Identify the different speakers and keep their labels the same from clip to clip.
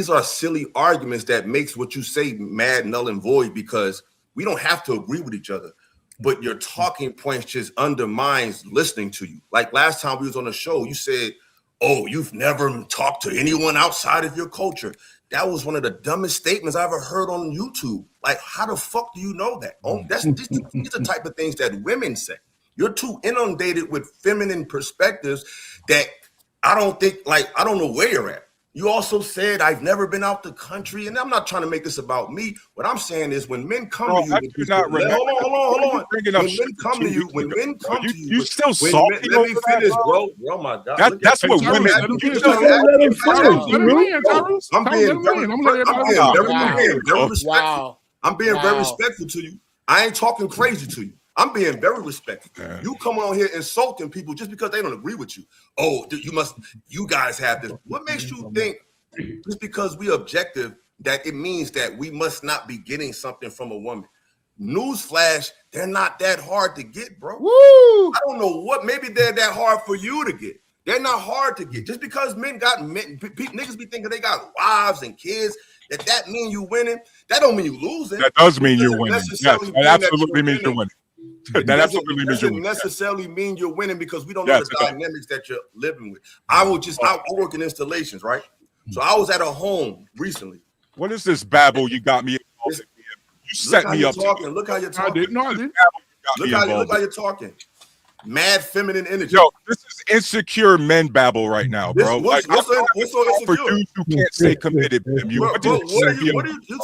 Speaker 1: these are silly arguments that makes what you say mad, null, and void, because we don't have to agree with each other. But your talking points just undermines listening to you. Like last time we was on the show, you said, oh, you've never talked to anyone outside of your culture. That was one of the dumbest statements I ever heard on YouTube. Like, how the fuck do you know that? Oh, these are the type of things that women say. You're too inundated with feminine perspectives that I don't know where you're at. You also said I've never been out the country, and I'm not trying to make this about me. What I'm saying is when men come to you, hold on. When men come to you,
Speaker 2: you still salty.
Speaker 1: Let me finish, bro. Oh my God,
Speaker 2: that's what women.
Speaker 1: I'm being very respectful to you. I ain't talking crazy to you. I'm being very respectful. Yeah. You come on here insulting people just because they don't agree with you. Oh, you guys have this. What makes you think just because we objective that it means that we must not be getting something from a woman? Newsflash, they're not that hard to get, bro.
Speaker 3: Woo!
Speaker 1: I don't know what, maybe they're that hard for you to get. They're not hard to get. Just because niggas be thinking they got wives and kids, that mean you winning. That don't mean you losing.
Speaker 2: That does mean you're winning. Yes, that absolutely means you're winning. That absolutely means you're winning.
Speaker 1: Doesn't necessarily mean you're winning because we don't know the dynamics that you're living with. I work in installations, right? So I was at a home recently.
Speaker 2: What is this babble you got me involved in? You set me up.
Speaker 1: Look how you're talking. Look how you're talking. Mad feminine energy.
Speaker 2: Yo, this is insecure men babble right now, bro.
Speaker 1: What's so insecure?
Speaker 2: For dudes who can't stay committed,
Speaker 1: you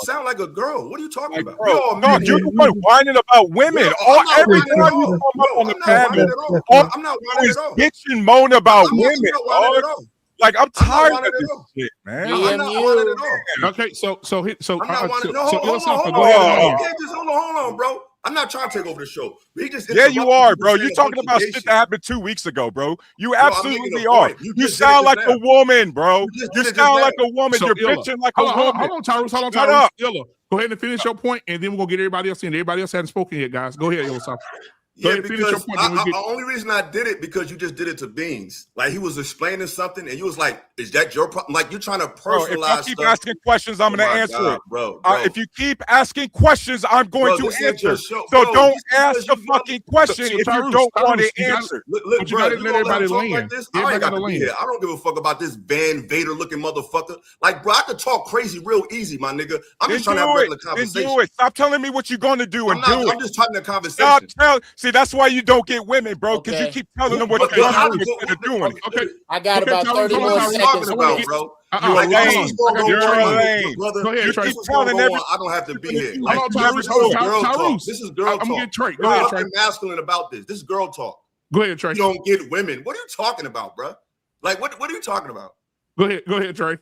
Speaker 1: sound like a girl. What are you talking about?
Speaker 2: Bro, no, you're the one whining about women. Every time you come up on the panel,
Speaker 1: I'm not whining at all.
Speaker 2: Bitch and moan about women. Like, I'm tired of this shit, man.
Speaker 1: I'm not whining at all.
Speaker 3: Okay, so
Speaker 1: I'm not whining. No, hold on, bro. I'm not trying to take over the show.
Speaker 2: Yeah, you are, bro. You're talking about shit that happened 2 weeks ago, bro. You absolutely are. You sound like a woman, bro. You sound like a woman. You're bitching like a woman.
Speaker 3: Hold on, Tyrus. Illa, go ahead and finish your point, and then we're going to get everybody else in. Everybody else hasn't spoken yet, guys. Go ahead, Illa.
Speaker 1: Yeah, because the only reason I did it because you just did it to Beans. Like he was explaining something, and you was like, "Is that your problem?" Like you're trying to personalize.
Speaker 2: Bro, if you keep asking questions, I'm going to answer it,
Speaker 1: bro.
Speaker 2: If you keep asking questions, I'm going to answer. So don't ask a fucking question if you don't want to answer.
Speaker 1: Look, bro, you let everybody land. I ain't got to be here. I don't give a fuck about this Van Vader looking motherfucker. Like, bro, I could talk crazy real easy, my nigga. I'm just trying to have a regular conversation.
Speaker 2: Do it. Stop telling me what you're going to do and do it.
Speaker 1: I'm just having a conversation.
Speaker 2: See, that's why you don't get women, bro, because you keep telling them what they're doing.
Speaker 3: Okay,
Speaker 4: I got about 30 more seconds,
Speaker 1: bro.
Speaker 2: You're a lame.
Speaker 1: You keep telling everyone I don't have to be here. This is girl talk.
Speaker 3: I'm gonna get Trey. Go ahead, Trey.
Speaker 1: I'm masculine about this. This is girl talk.
Speaker 3: Go ahead, Trey.
Speaker 1: You don't get women. What are you talking about, bro? Like, what are you talking about?
Speaker 3: Go ahead, Trey.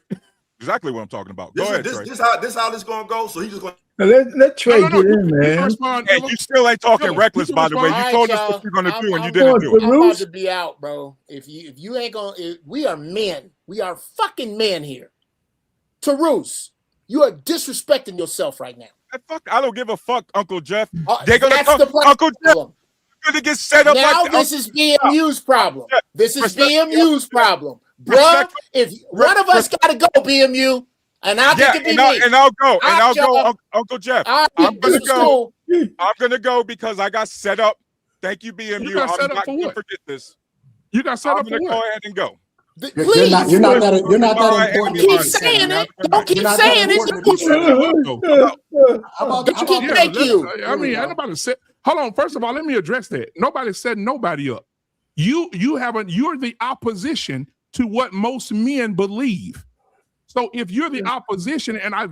Speaker 2: Exactly what I'm talking about. Go ahead, Trey.
Speaker 1: This how this gonna go. So he's just gonna.
Speaker 5: Let Trey get in, man.
Speaker 2: And you still ain't talking reckless, by the way. You told us what you're gonna do, and you didn't do it.
Speaker 4: I'm about to be out, bro. If you ain't gonna, we are men. We are fucking men here. Tarus, you are disrespecting yourself right now.
Speaker 2: I don't give a fuck, Uncle Jeff. They're gonna come, Uncle Jeff. Gonna get set up
Speaker 4: now. This is BMU's problem. This is BMU's problem, bro. If one of us gotta go, BMU. And I'll take it
Speaker 2: and I'll go, Uncle Jeff. I'm gonna go. I'm gonna go because I got set up. Thank you, BMU. I'm not gonna forget this.
Speaker 3: You got set up for what?
Speaker 2: Go ahead and go.
Speaker 4: Please.
Speaker 5: You're not that important.
Speaker 4: Don't keep saying it. Don't keep saying it. Thank you.
Speaker 3: I mean, nobody said. Hold on. First of all, let me address that. Nobody set nobody up. You're the opposition to what most men believe. So if you're the opposition and I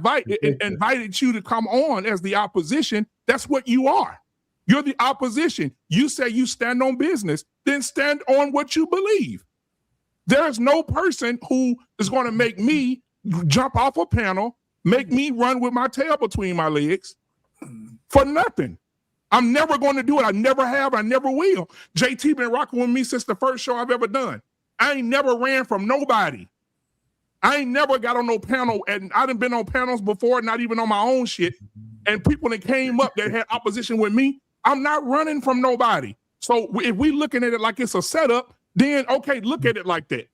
Speaker 3: invited you to come on as the opposition, that's what you are. You're the opposition. You say you stand on business, then stand on what you believe. There's no person who is going to make me jump off a panel, make me run with my tail between my legs for nothing. I'm never going to do it. I never have. I never will. JT been rocking with me since the first show I've ever done. I ain't never ran from nobody. I ain't never got on no panel, and I done been on panels before, not even on my own shit. And people that came up that had opposition with me, I'm not running from nobody. So if we looking at it like it's a setup, then okay, look at it like that.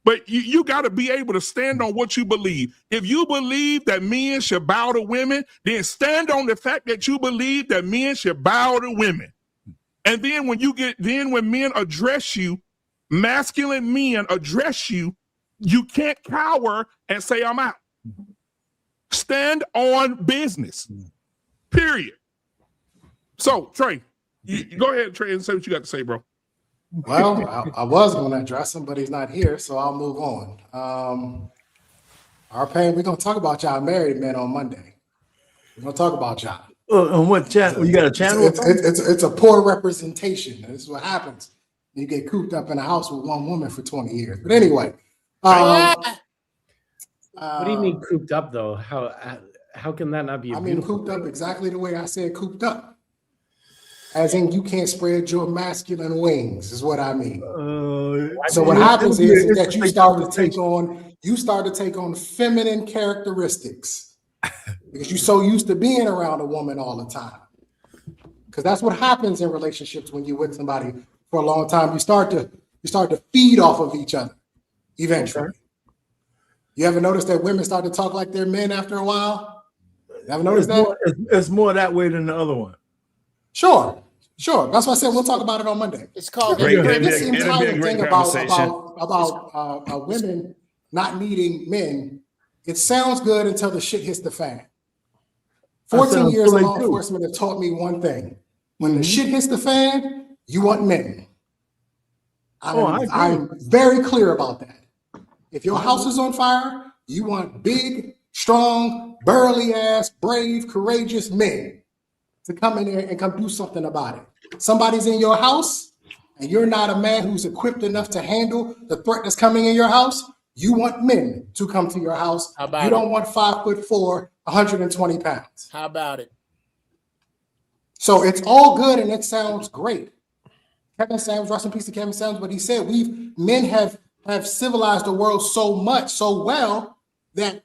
Speaker 3: But you got to be able to stand on what you believe. If you believe that men should bow to women, then stand on the fact that you believe that men should bow to women. And then when men address you, masculine men address you, you can't cower and say, I'm out. Stand on business. Period. So, Trey, go ahead, Trey, and say what you got to say, bro.
Speaker 6: Well, I was going to address him, but he's not here, so I'll move on. Our pain, we're going to talk about y'all married men on Monday. We're going to talk about y'all.
Speaker 5: On what channel? You got a channel?
Speaker 6: It's a poor representation. This is what happens. You get cooped up in a house with one woman for 20 years. But anyway.
Speaker 7: What do you mean cooped up, though? How can that not be
Speaker 6: I mean, cooped up exactly the way I said cooped up. As in, you can't spread your masculine wings, is what I mean. So what happens is that you start to take on feminine characteristics because you're so used to being around a woman all the time. Because that's what happens in relationships when you're with somebody for a long time. You start to feed off of each other eventually. You ever notice that women start to talk like they're men after a while? You ever notice that?
Speaker 5: It's more that way than the other one.
Speaker 6: Sure. That's why I said we'll talk about it on Monday.
Speaker 4: It's called
Speaker 6: this entire thing about women not needing men. It sounds good until the shit hits the fan. 14 years of law enforcement have taught me one thing: when the shit hits the fan, you want men. I'm very clear about that. If your house is on fire, you want big, strong, burly ass, brave, courageous men to come in there and come do something about it. Somebody's in your house and you're not a man who's equipped enough to handle the threat that's coming in your house. You want men to come to your house. You don't want 5'4", 120 pounds.
Speaker 4: How about it?
Speaker 6: So it's all good and it sounds great. Kevin Sams, rest in peace to Kevin Sams, but he said men have civilized the world so much, so well, that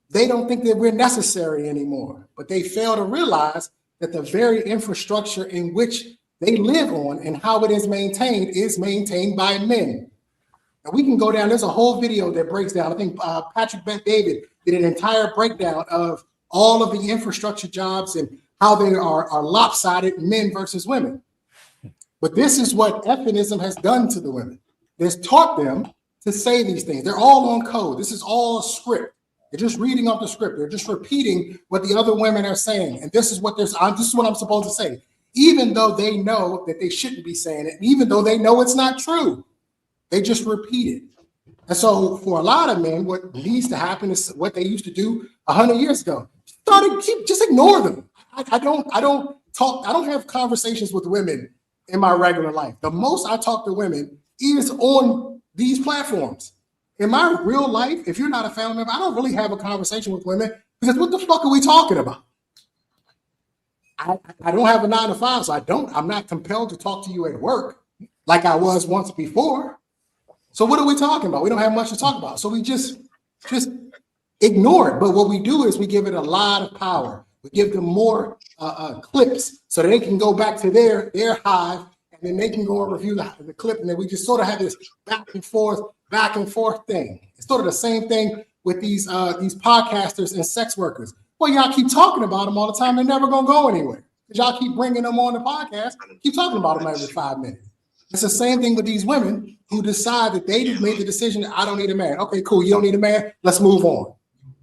Speaker 6: they don't think that we're necessary anymore. But they fail to realize that the very infrastructure in which they live on and how it is maintained by men. And we can go down, there's a whole video that breaks down. I think Patrick Bet David did an entire breakdown of all of the infrastructure jobs and how they are lopsided, men versus women. But this is what feminism has done to the women. It's taught them to say these things. They're all on code. This is all a script. They're just reading off the script. They're just repeating what the other women are saying. And this is what I'm supposed to say, even though they know that they shouldn't be saying it, even though they know it's not true. They just repeat it. And so for a lot of men, what needs to happen is what they used to do 100 years ago. Just ignore them. I don't have conversations with women in my regular life. The most I talk to women is on these platforms. In my real life, if you're not a family member, I don't really have a conversation with women because what the fuck are we talking about? I don't have a 9 to 5, so I'm not compelled to talk to you at work like I was once before. So what are we talking about? We don't have much to talk about. So we just ignore it. But what we do is we give it a lot of power. We give them more clips so that they can go back to their hive and then they can go and review the clip. And then we just sort of have this back and forth thing. It's sort of the same thing with these podcasters and sex workers. Well, y'all keep talking about them all the time. They're never going to go anywhere because y'all keep bringing them on the podcast, keep talking about them every 5 minutes. It's the same thing with these women who decide that they made the decision that I don't need a man. Okay, cool. You don't need a man. Let's move on.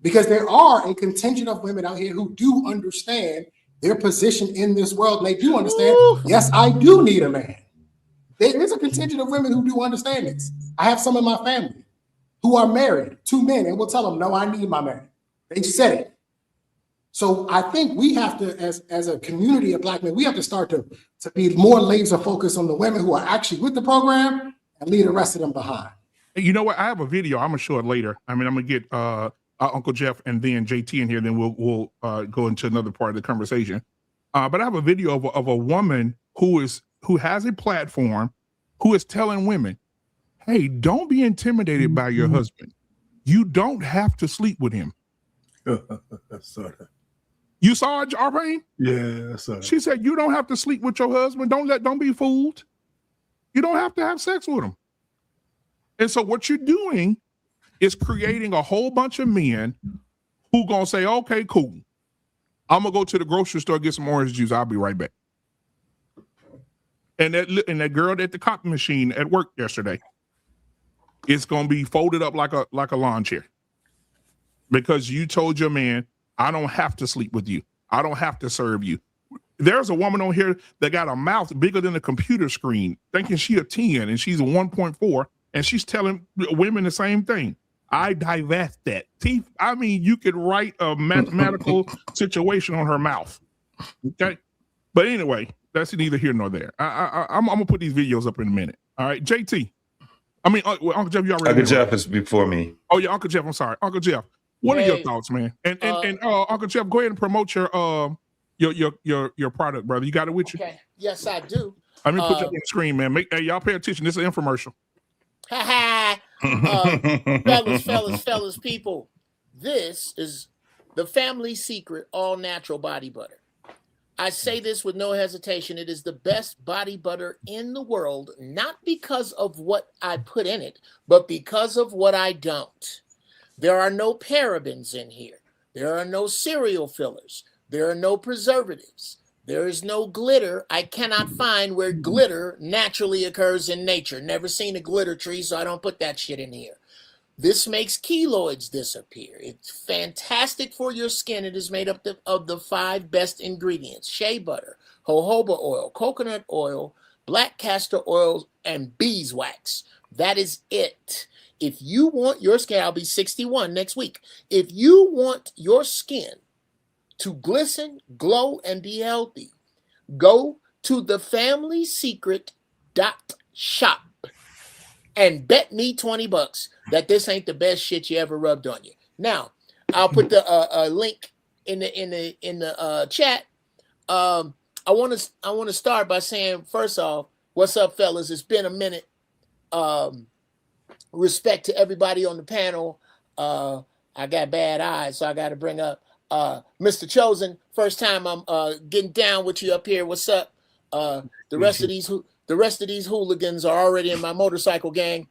Speaker 6: Because there are a contingent of women out here who do understand their position in this world. And they do understand, yes, I do need a man. There is a contingent of women who do understand this. I have some in my family who are married to men and will tell them, no, I need my man. They said it. So I think we have to, as a community of Black men, we have to start to be more laser focused on the women who are actually with the program and leave the rest of them behind.
Speaker 3: You know what? I have a video. I'm going to show it later. I mean, I'm going to get Uncle Jeff and then JT in here. Then we'll go into another part of the conversation. But I have a video of a woman who has a platform who is telling women, hey, don't be intimidated by your husband. You don't have to sleep with him. You saw it, R-Pain?
Speaker 5: Yeah, I saw it.
Speaker 3: She said, you don't have to sleep with your husband. Don't be fooled. You don't have to have sex with him. And so what you're doing is creating a whole bunch of men who gonna say, okay, cool. I'm gonna go to the grocery store, get some orange juice. I'll be right back. And that girl at the copy machine at work yesterday, it's gonna be folded up like a lawn chair. Because you told your man, I don't have to sleep with you. I don't have to serve you. There's a woman on here that got a mouth bigger than a computer screen, thinking she a 10 and she's a 1.4, and she's telling women the same thing. I divest that. Teeth, I mean, you could write a mathematical situation on her mouth. Okay? But anyway, that's neither here nor there. I'm going to put these videos up in a minute. All right, JT. I mean, Uncle Jeff, you already
Speaker 8: Uncle Jeff is before me.
Speaker 3: Oh, yeah, Uncle Jeff, I'm sorry. Uncle Jeff, what are your thoughts, man? And Uncle Jeff, go ahead and promote your product, brother. You got it with you?
Speaker 4: Okay. Yes, I do.
Speaker 3: Let me put you up on the screen, man. Hey, y'all pay attention. This is an infomercial.
Speaker 4: Fellas, people. This is the Family Secret All Natural Body Butter. I say this with no hesitation. It is the best body butter in the world, not because of what I put in it, but because of what I don't. There are no parabens in here. There are no cereal fillers. There are no preservatives. There is no glitter. I cannot find where glitter naturally occurs in nature. Never seen a glitter tree, so I don't put that shit in here. This makes keloids disappear. It's fantastic for your skin. It is made up of the 5 best ingredients: shea butter, jojoba oil, coconut oil, black castor oil, and beeswax. That is it. If you want your skin, I'll be 61 next week. If you want your skin to glisten, glow, and be healthy, go to thefamilysecret.shop and bet me $20 that this ain't the best shit you ever rubbed on you. Now, I'll put the link in the chat. I want to start by saying, first off, what's up, fellas? It's been a minute. Respect to everybody on the panel. I got bad eyes, so I got to bring up Mr. Chosen. First time I'm getting down with you up here. What's up? The rest of these hooligans are already in my motorcycle gang.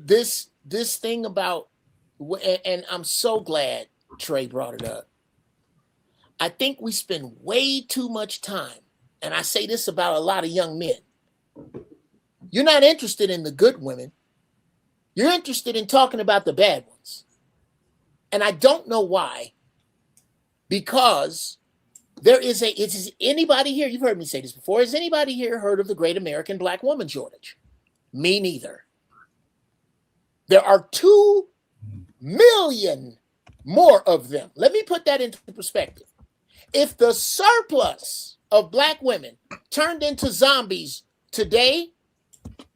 Speaker 4: This thing about, and I'm so glad Trey brought it up. I think we spend way too much time, and I say this about a lot of young men. You're not interested in the good women. You're interested in talking about the bad ones. And I don't know why. Because is anybody here, you've heard me say this before, has anybody here heard of the Great American Black Woman Shortage? Me neither. There are 2 million more of them. Let me put that into perspective. If the surplus of black women turned into zombies today,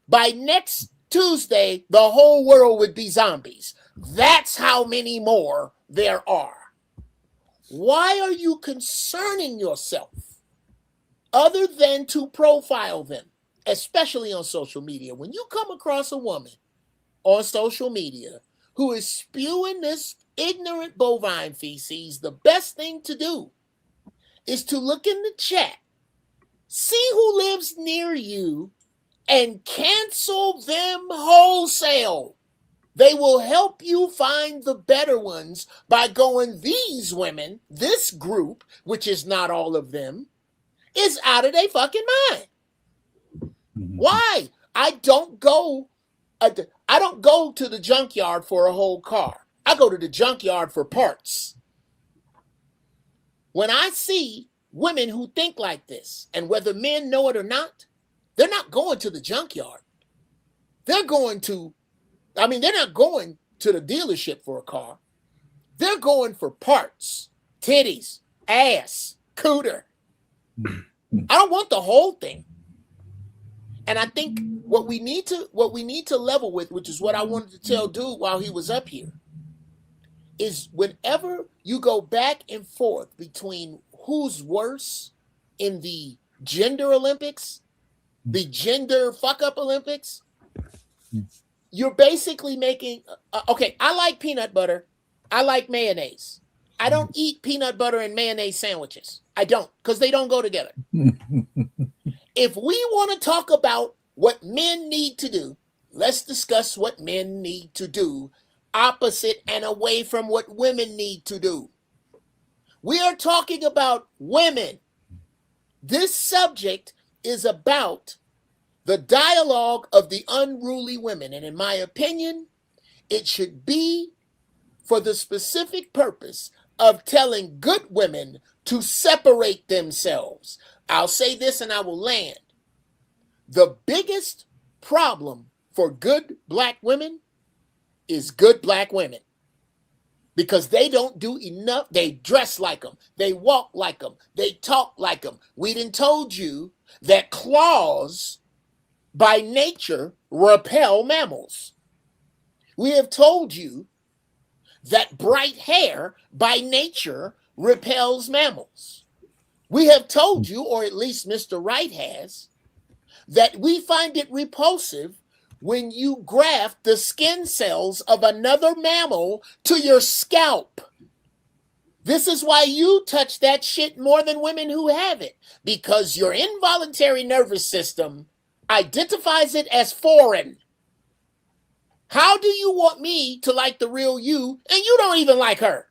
Speaker 4: by next Tuesday, the whole world would be zombies. That's how many more there are. Why are you concerning yourself other than to profile them, especially on social media? When you come across a woman on social media who is spewing this ignorant bovine feces, the best thing to do is to look in the chat, see who lives near you, and cancel them wholesale. They will help you find the better ones by going, these women, this group, which is not all of them, is out of their fucking mind. Why? I don't go to the junkyard for a whole car. I go to the junkyard for parts. When I see women who think like this, and whether men know it or not, they're not going to the junkyard. They're not going to the dealership for a car. They're going for parts, titties, ass, cooter. I don't want the whole thing. And I think what we need to level with, which is what I wanted to tell Dude while he was up here, is whenever you go back and forth between who's worse in the gender Olympics, the gender fuck up Olympics, you're basically making, okay, I like peanut butter. I like mayonnaise. I don't eat peanut butter and mayonnaise sandwiches. I don't, because they don't go together. If we want to talk about what men need to do, let's discuss what men need to do, opposite and away from what women need to do. We are talking about women. This subject is about the dialogue of the unruly women. And in my opinion, it should be for the specific purpose of telling good women to separate themselves. I'll say this and I will land. The biggest problem for good black women is good black women. Because they don't do enough. They dress like them. They walk like them. They talk like them. We done told you that claws by nature repel mammals. We have told you that bright hair by nature repels mammals. We have told you, or at least Mr. Wright has, that we find it repulsive when you graft the skin cells of another mammal to your scalp. This is why you touch that shit more than women who have it, because your involuntary nervous system identifies it as foreign. How do you want me to like the real you and you don't even like her?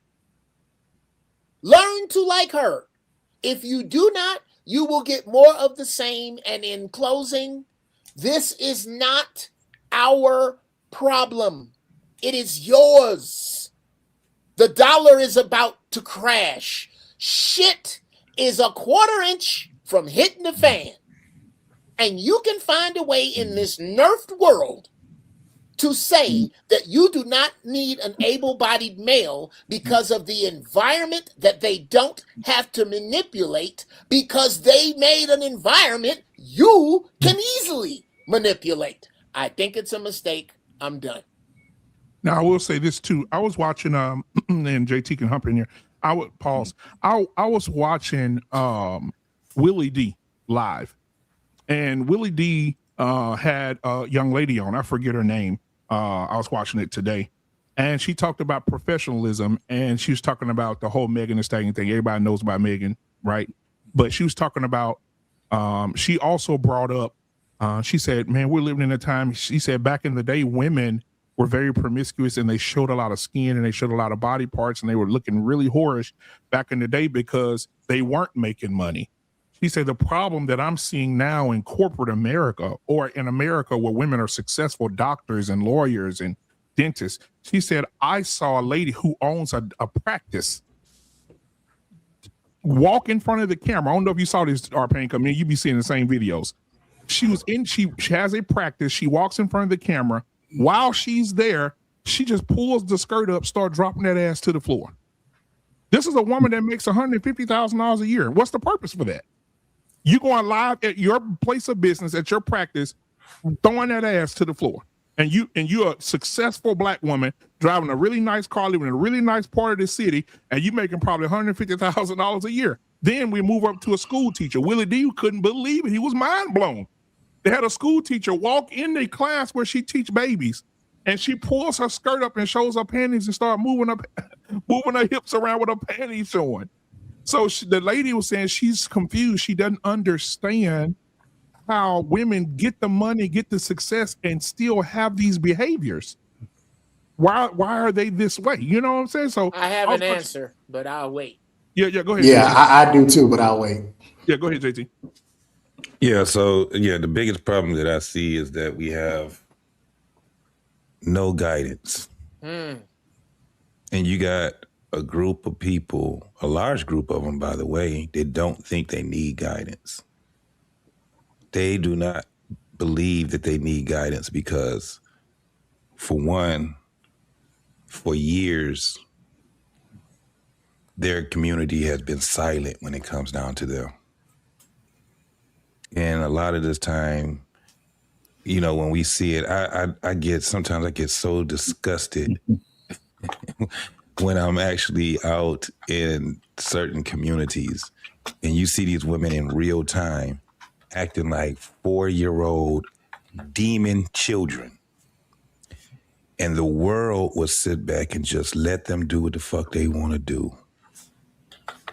Speaker 4: Learn to like her. If you do not, you will get more of the same. And in closing, this is not our problem. It is yours. The dollar is about to crash. Shit is a quarter inch from hitting the fan. And you can find a way in this nerfed world to say that you do not need an able-bodied male because of the environment that they don't have to manipulate, because they made an environment you can easily manipulate. I think it's a mistake. I'm done.
Speaker 3: Now I will say this too. I was watching and JT can hump in here. I would pause. I was watching Willie D live, and Willie D had a young lady on. I forget her name. I was watching it today, and she talked about professionalism, and she was talking about the whole Megan Thee Stallion thing. Everybody knows about Megan, right? But she was talking about. She also brought up. She said, "Man, we're living in a time." She said, "Back in the day, women were very promiscuous, and they showed a lot of skin, and they showed a lot of body parts, and they were looking really whorish back in the day because they weren't making money." She said, "The problem that I'm seeing now in corporate America, or in America where women are successful doctors and lawyers and dentists," she said, "I saw a lady who owns a practice walk in front of the camera." I don't know if you saw this, Arpain, come in. You be seeing the same videos. She has a practice. She walks in front of the camera. While she's there, she just pulls the skirt up, start dropping that ass to the floor. This is a woman that makes $150,000 a year. What's the purpose for that? You going live at your place of business, at your practice, throwing that ass to the floor. And you're a successful black woman driving a really nice car, living in a really nice part of the city, and you making probably $150,000 a year. Then we move up to a school teacher. Willie D couldn't believe it. He was mind blown. They had a school teacher walk in the class where she teach babies, and she pulls her skirt up and shows her panties and start moving her hips around with her panties showing. So the lady was saying she's confused. She doesn't understand how women get the money, get the success, and still have these behaviors. Why are they this way? You know what I'm saying? So
Speaker 4: I have an answer, but I'll wait.
Speaker 3: Yeah, go ahead.
Speaker 6: Yeah, I do too, but I'll wait.
Speaker 3: Yeah, go ahead, JT.
Speaker 8: Yeah, so the biggest problem that I see is that we have no guidance. And you got a group of people, a large group of them, by the way, that don't think they need guidance. They do not believe that they need guidance because, for one, for years, their community has been silent when it comes down to them. And a lot of this time, when we see it, sometimes I get so disgusted when I'm actually out in certain communities and you see these women in real time acting like 4-year-old demon children. And the world will sit back and just let them do what the fuck they want to do.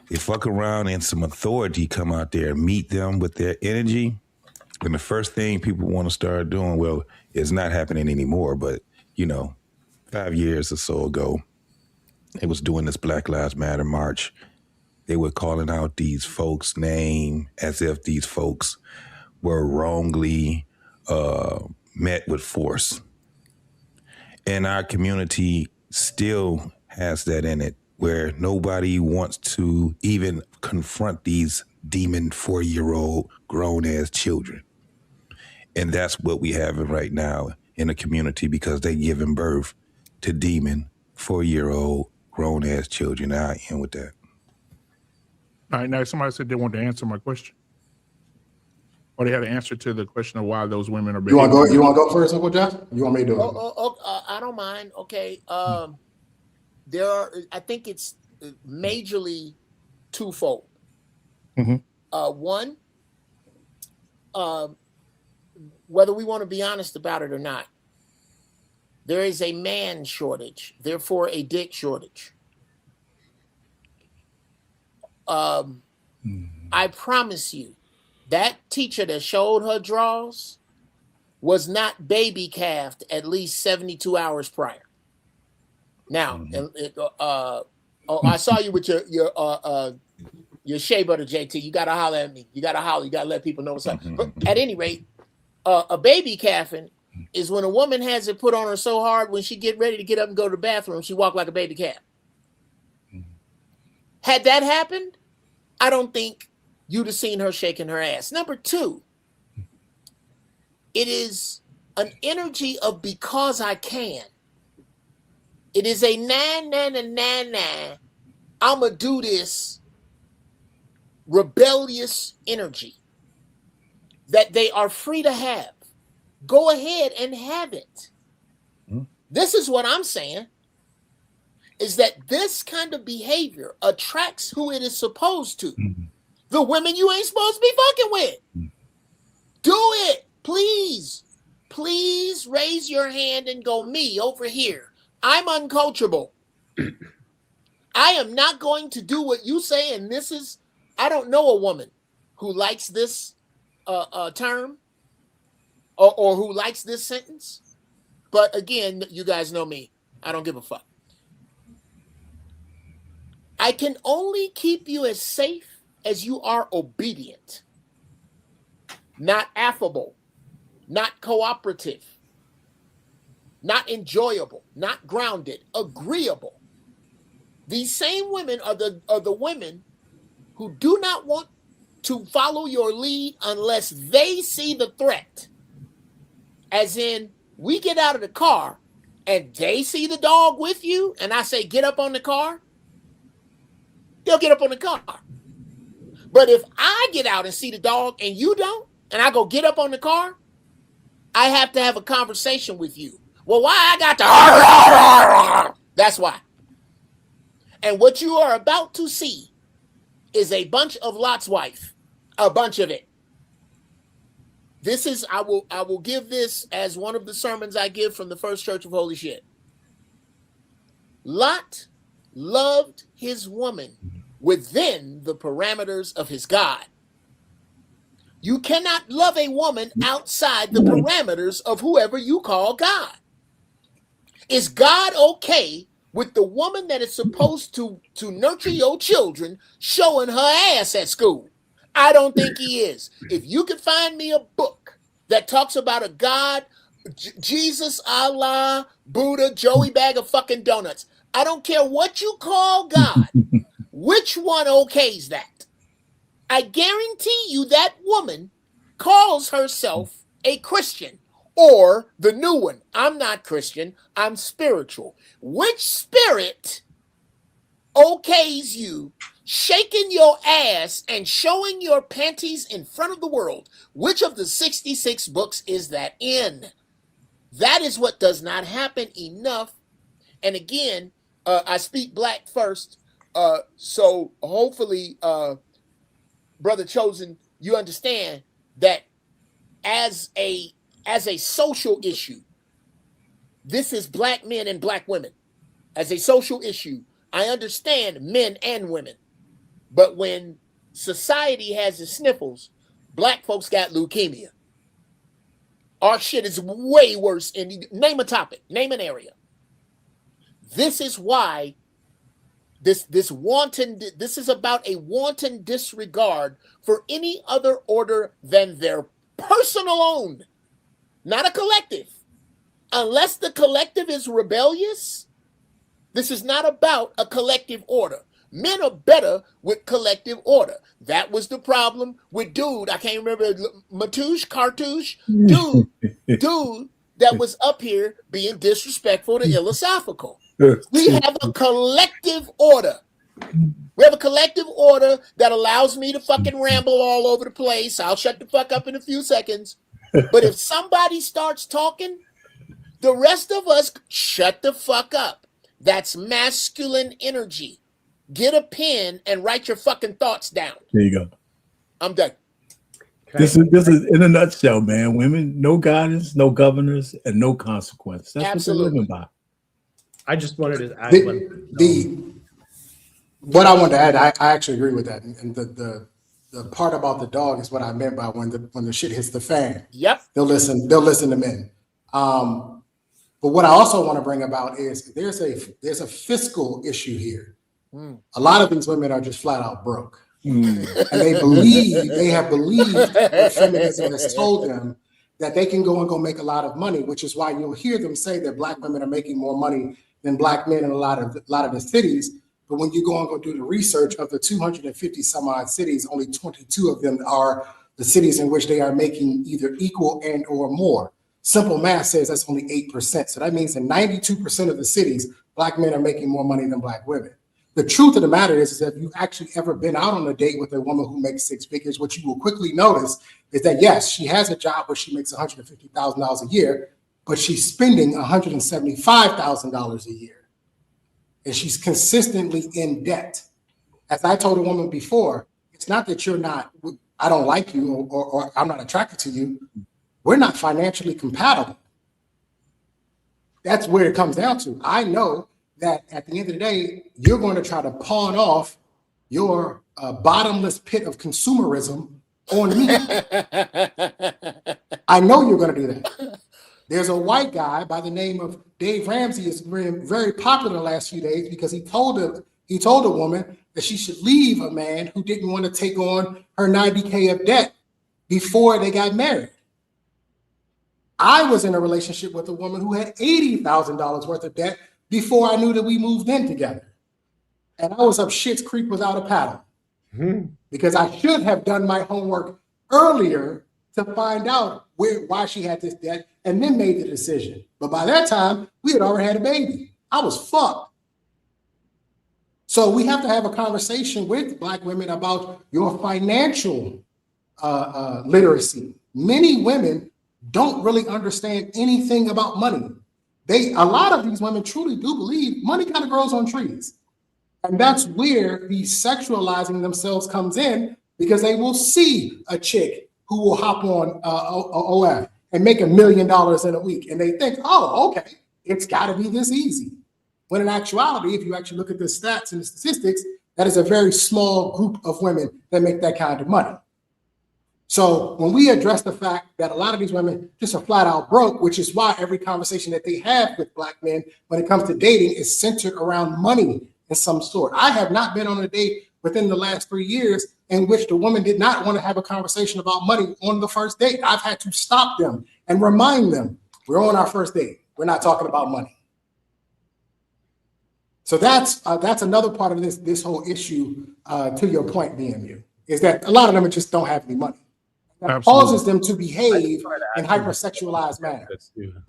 Speaker 8: They fuck around and some authority come out there and meet them with their energy, And the first thing people want to start doing, well, it's not happening anymore, but 5 years or so ago, they was doing this Black Lives Matter march. They were calling out these folks' name as if these folks were wrongly met with force. And our community still has that in it, where nobody wants to even confront these demon 4-year-old grown-ass children. And that's what we have right now in the community, because they giving birth to demon 4-year-old grown-ass children. Now I end with that.
Speaker 3: All right, now somebody said they wanted to answer my question. Or they had an answer to the question of why those women are being.
Speaker 6: You want to go first, Uncle Josh? You want me to do it?
Speaker 4: I don't mind. Okay. There are, I think it's majorly twofold.
Speaker 3: Mm-hmm.
Speaker 4: One, whether we want to be honest about it or not, there is a man shortage, therefore a dick shortage. I promise you, that teacher that showed her draws was not baby calved at least 72 hours prior. Now, I saw you with your shea butter, JT. You got to holler at me. You got to holler. You got to let people know what's up. But at any rate, a baby calving is when a woman has it put on her so hard when she get ready to get up and go to the bathroom, she walk like a baby calf. Had that happened, I don't think you'd have seen her shaking her ass. Number two, it is an energy of because I can. It is a nah, I'ma do this rebellious energy that they are free to have. Go ahead and have it. This is what I'm saying, is that this kind of behavior attracts who it is supposed to. The women you ain't supposed to be fucking with. Do it, please. Please raise your hand and go, me over here. I'm uncoachable. I am not going to do what you say. And this is, I don't know a woman who likes this term or who likes this sentence. But again, you guys know me. I don't give a fuck. I can only keep you as safe as you are obedient, not affable, not cooperative, not enjoyable, not grounded, agreeable. These same women are the women who do not want to follow your lead unless they see the threat. As in, we get out of the car and they see the dog with you, and I say, get up on the car, they'll get up on the car. But if I get out and see the dog and you don't, and I go get up on the car, I have to have a conversation with you. Well, why I got to? That's why. And what you are about to see is a bunch of Lot's wife, a bunch of it. This is, I will give this as one of the sermons I give from the First Church of Holy Shit. Lot loved his woman within the parameters of his God. You cannot love a woman outside the parameters of whoever you call God. Is God okay with the woman that is supposed to nurture your children showing her ass at school? I don't think he is. If you could find me a book that talks about a God, Jesus, Allah, Buddha, Joey bag of fucking donuts, I don't care what you call God, which one okays that? I guarantee you that woman calls herself a Christian, or the new one. I'm not Christian, I'm spiritual. Which spirit okays you shaking your ass and showing your panties in front of the world? Which of the 66 books is that in? That is what does not happen enough. And again, I speak black first. So hopefully, Brother Chosen, you understand that as a social issue, this is black men and black women. As a social issue, I understand men and women. But when society has the sniffles, black folks got leukemia. Our shit is way worse. Name a topic, name an area. This is why this is about a wanton disregard for any other order than their personal own, not a collective. Unless the collective is rebellious, this is not about a collective order. Men are better with collective order. That was the problem with dude. I can't remember Cartouche, dude that was up here being disrespectful to philosophical. We have a collective order. We have a collective order that allows me to fucking ramble all over the place. I'll shut the fuck up in a few seconds. But if somebody starts talking, the rest of us shut the fuck up. That's masculine energy. Get a pen and write your fucking thoughts down.
Speaker 5: There you go.
Speaker 4: I'm done.
Speaker 5: This is in a nutshell, man. Women, no guidance, no governors, and no consequence. That's
Speaker 4: Absolutely.
Speaker 5: what they're living by.
Speaker 7: I just wanted to add
Speaker 6: what I wanted to add. I actually agree with that, and the part about the dog is what I meant by when the shit hits the fan.
Speaker 4: Yep.
Speaker 6: They'll listen to men. But what I also want to bring about is there's a fiscal issue here. A lot of these women are just flat out broke. And they have believed that feminism has told them that they can go make a lot of money, which is why you'll hear them say that black women are making more money than black men in a lot of the cities. But when you go do the research of the 250 some odd cities, only 22 of them are the cities in which they are making either equal and or more. Simple math says that's only 8%. So that means in 92% of the cities, black men are making more money than black women. The truth of the matter is that if you've actually ever been out on a date with a woman who makes six figures, what you will quickly notice is that, yes, she has a job where she makes $150,000 a year, but she's spending $175,000 a year. And she's consistently in debt. As I told a woman before, it's not that I don't like you or I'm not attracted to you. We're not financially compatible. That's where it comes down to. I know that at the end of the day, you're going to try to pawn off your bottomless pit of consumerism on me. I know you're going to do that. There's a white guy by the name of Dave Ramsey is very popular the last few days because he told a woman that she should leave a man who didn't want to take on her $90K of debt before they got married. I was in a relationship with a woman who had $80,000 worth of debt before I knew that we moved in together. And I was up shit's creek without a paddle because I should have done my homework earlier to find out why she had this debt and then made the decision. But by that time, we had already had a baby. I was fucked. So we have to have a conversation with black women about your financial literacy. Many women don't really understand anything about money. A lot of these women truly do believe money kind of grows on trees. And that's where the sexualizing themselves comes in, because they will see a chick who will hop on OF and make $1 million in a week. And they think, oh, okay, it's got to be this easy. When in actuality, if you actually look at the stats and the statistics, that is a very small group of women that make that kind of money. So when we address the fact that a lot of these women just are flat out broke, which is why every conversation that they have with black men when it comes to dating is centered around money in some sort. I have not been on a date within the last 3 years in which the woman did not want to have a conversation about money on the first date. I've had to stop them and remind them, we're on our first date. We're not talking about money. So that's another part of this whole issue, to your point, BMU, is that a lot of them just don't have any money. That causes them to behave in hypersexualized manner.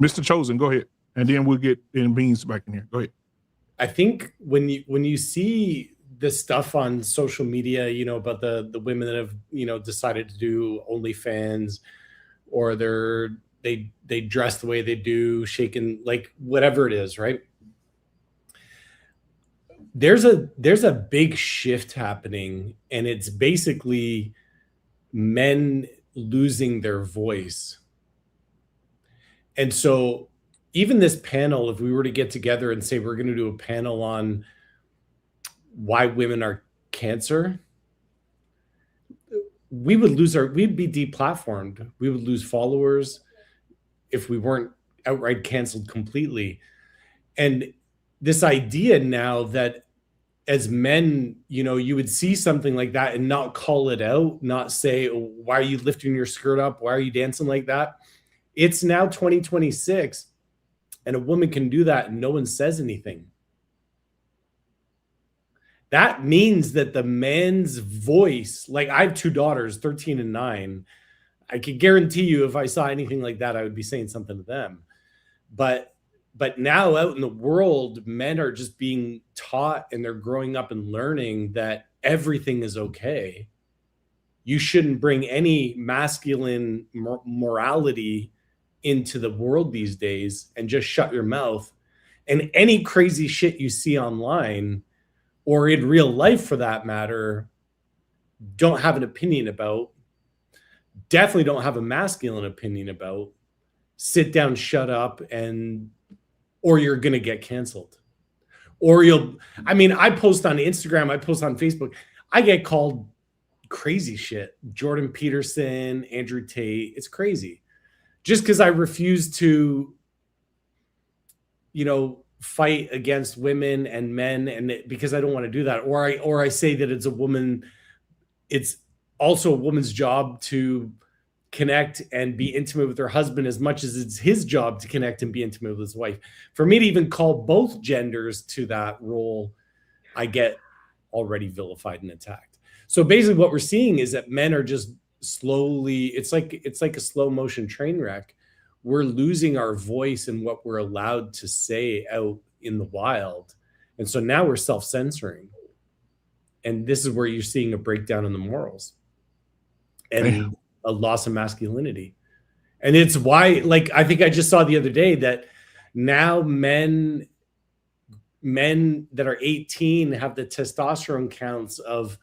Speaker 3: Mr. Chosen, go ahead. And then we'll get in Beans back in here. Go ahead.
Speaker 7: I think when you see the stuff on social media, about the women that have, decided to do OnlyFans, or they dress the way they do, shaking, like whatever it is, right? There's a big shift happening, and it's basically men losing their voice. And so even this panel, if we were to get together and say we're going to do a panel on why women are cancer, we'd be deplatformed. We would lose followers. if we weren't outright canceled completely. And this idea now that as men, you would see something like that and not call it out, not say, why are you lifting your skirt up? Why are you dancing like that? It's now 2026 and a woman can do that and no one says anything. That means that the man's voice, like I have 2 daughters, 13 and 9. I could guarantee you if I saw anything like that, I would be saying something to them. But now out in the world, men are just being taught and they're growing up and learning that everything is okay. You shouldn't bring any masculine morality into the world these days and just shut your mouth. And any crazy shit you see online or in real life for that matter, don't have an opinion about, definitely don't have a masculine opinion about, sit down, shut up, or you're going to get canceled. Or I post on Instagram, I post on Facebook, I get called crazy shit. Jordan Peterson, Andrew Tate, it's crazy. Just because I refuse to, fight against women and men, and because I don't want to do that, or I say that it's also a woman's job to connect and be intimate with her husband as much as it's his job to connect and be intimate with his wife. For me to even call both genders to that role, I get already vilified and attacked. So basically what we're seeing is that men are just slowly, it's like a slow motion train wreck. We're losing our voice and what we're allowed to say out in the wild. And so now we're self-censoring. And this is where you're seeing a breakdown in the morals and a loss of masculinity. And it's why, I think I just saw the other day that now men that are 18 have the testosterone counts of,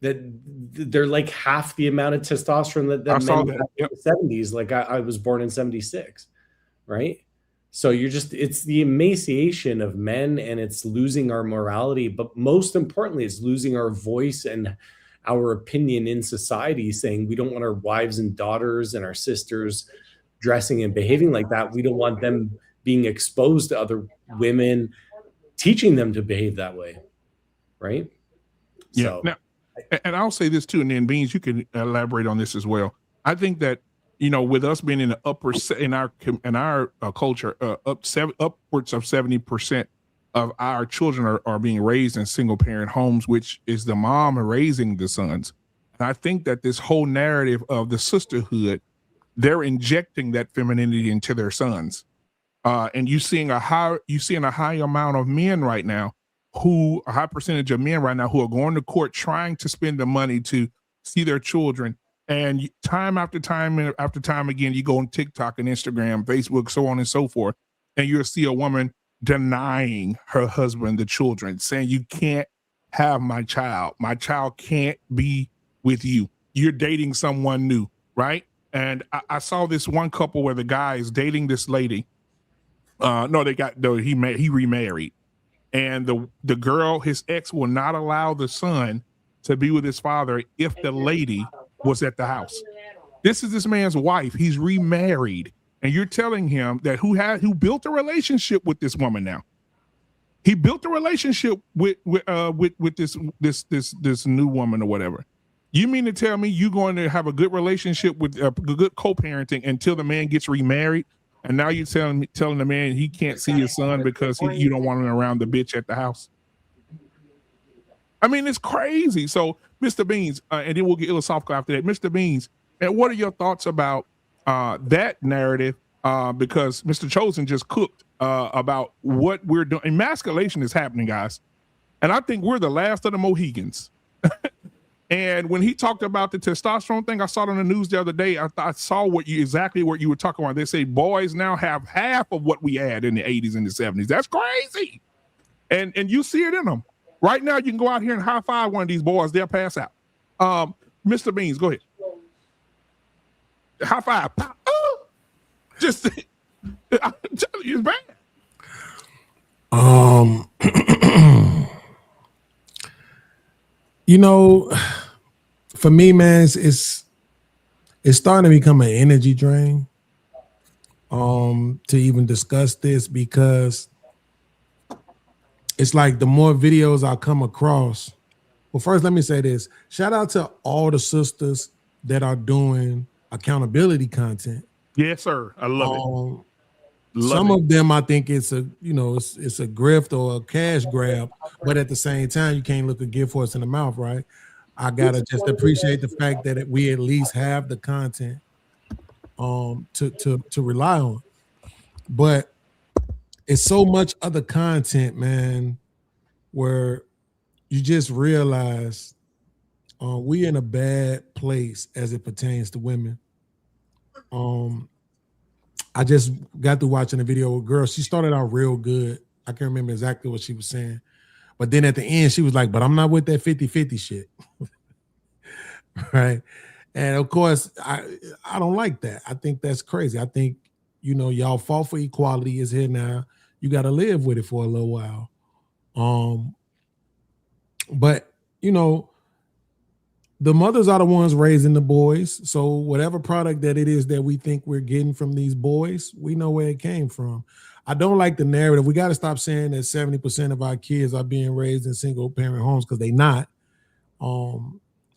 Speaker 7: that they're like half the amount of testosterone that men had in the 70s. Like I was born in 76, right? So it's the emaciation of men and it's losing our morality, but most importantly, it's losing our voice and our opinion in society, saying we don't want our wives and daughters and our sisters dressing and behaving like that. We don't want them being exposed to other women, teaching them to behave that way, right?
Speaker 3: Yeah.
Speaker 7: So,
Speaker 3: now, and I'll say this too, and then Beans, you can elaborate on this as well. I think that with us being in the in our culture, upwards of 70% of our children are being raised in single parent homes, which is the mom raising the sons. And I think that this whole narrative of the sisterhood, they're injecting that femininity into their sons. And you're seeing a high amount of men right now, a high percentage of men right now who are going to court trying to spend the money to see their children. And time after time after time again, you go on TikTok and Instagram, Facebook, so on and so forth, and you'll see a woman denying her husband the children, saying, you can't have my child. My child can't be with you. You're dating someone new, right? And I saw this one couple where the guy is dating this lady. He remarried. And the girl, his ex, will not allow the son to be with his father if the lady was at the house. This is this man's wife. He's remarried. And you're telling him that who built a relationship with this woman now. He built a relationship with this new woman or whatever. You mean to tell me you're going to have a good relationship with good co-parenting until the man gets remarried? And now you're telling the man he can't see his son because you don't want him around the bitch at the house? I mean, it's crazy. So, Mr. Beans, and then we'll get philosophical after that. Mr. Beans, and what are your thoughts about that narrative? Because Mr. Chosen just cooked about what we're doing. Emasculation is happening, guys. And I think we're the last of the Mohegans. And when he talked about the testosterone thing, I saw it on the news the other day. I saw exactly what you were talking about. They say boys now have half of what we had in the 80s and the 70s. That's crazy. And you see it in them. Right now, you can go out here and high five one of these boys. They'll pass out. Mr. Beans, go ahead. High five. Just, I'm telling you, it's
Speaker 9: bad. For me, man, it's starting to become an energy drain to even discuss this, because it's like the more videos I come across. Well, first, let me say this. Shout out to all the sisters that are doing accountability content.
Speaker 3: Yes, sir. I love it.
Speaker 9: Some of them, I think it's a, it's a grift or a cash grab, but at the same time, you can't look a gift horse in the mouth, right? I gotta just appreciate the fact that we at least have the content to rely on. But it's so much other content, man, where you just realize we in a bad place as it pertains to women. I just got through watching a video with a girl. She started out real good. I can't remember exactly what she was saying. But then at the end, she was like, but I'm not with that 50-50 shit. Right? And of course, I don't like that. I think that's crazy. I think, y'all fought for equality is here now. You got to live with it for a little while. But, the mothers are the ones raising the boys. So whatever product that it is that we think we're getting from these boys, we know where it came from. I don't like the narrative. We got to stop saying that 70% of our kids are being raised in single parent homes, because they're not.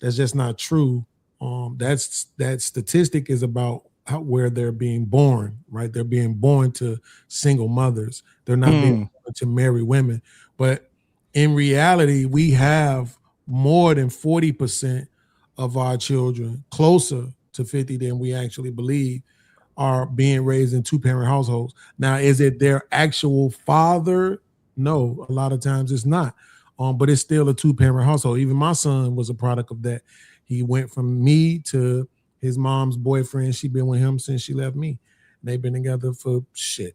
Speaker 9: That's just not true. That statistic is about where they're being born, right? They're being born to single mothers. They're not being born to married women. But in reality, we have more than 40% of our children, closer to 50 than we actually believe, are being raised in two-parent households. Now, is it their actual father? No, a lot of times it's not. But it's still a two-parent household. Even my son was a product of that. He went from me to his mom's boyfriend. She's been with him since she left me. They've been together for 10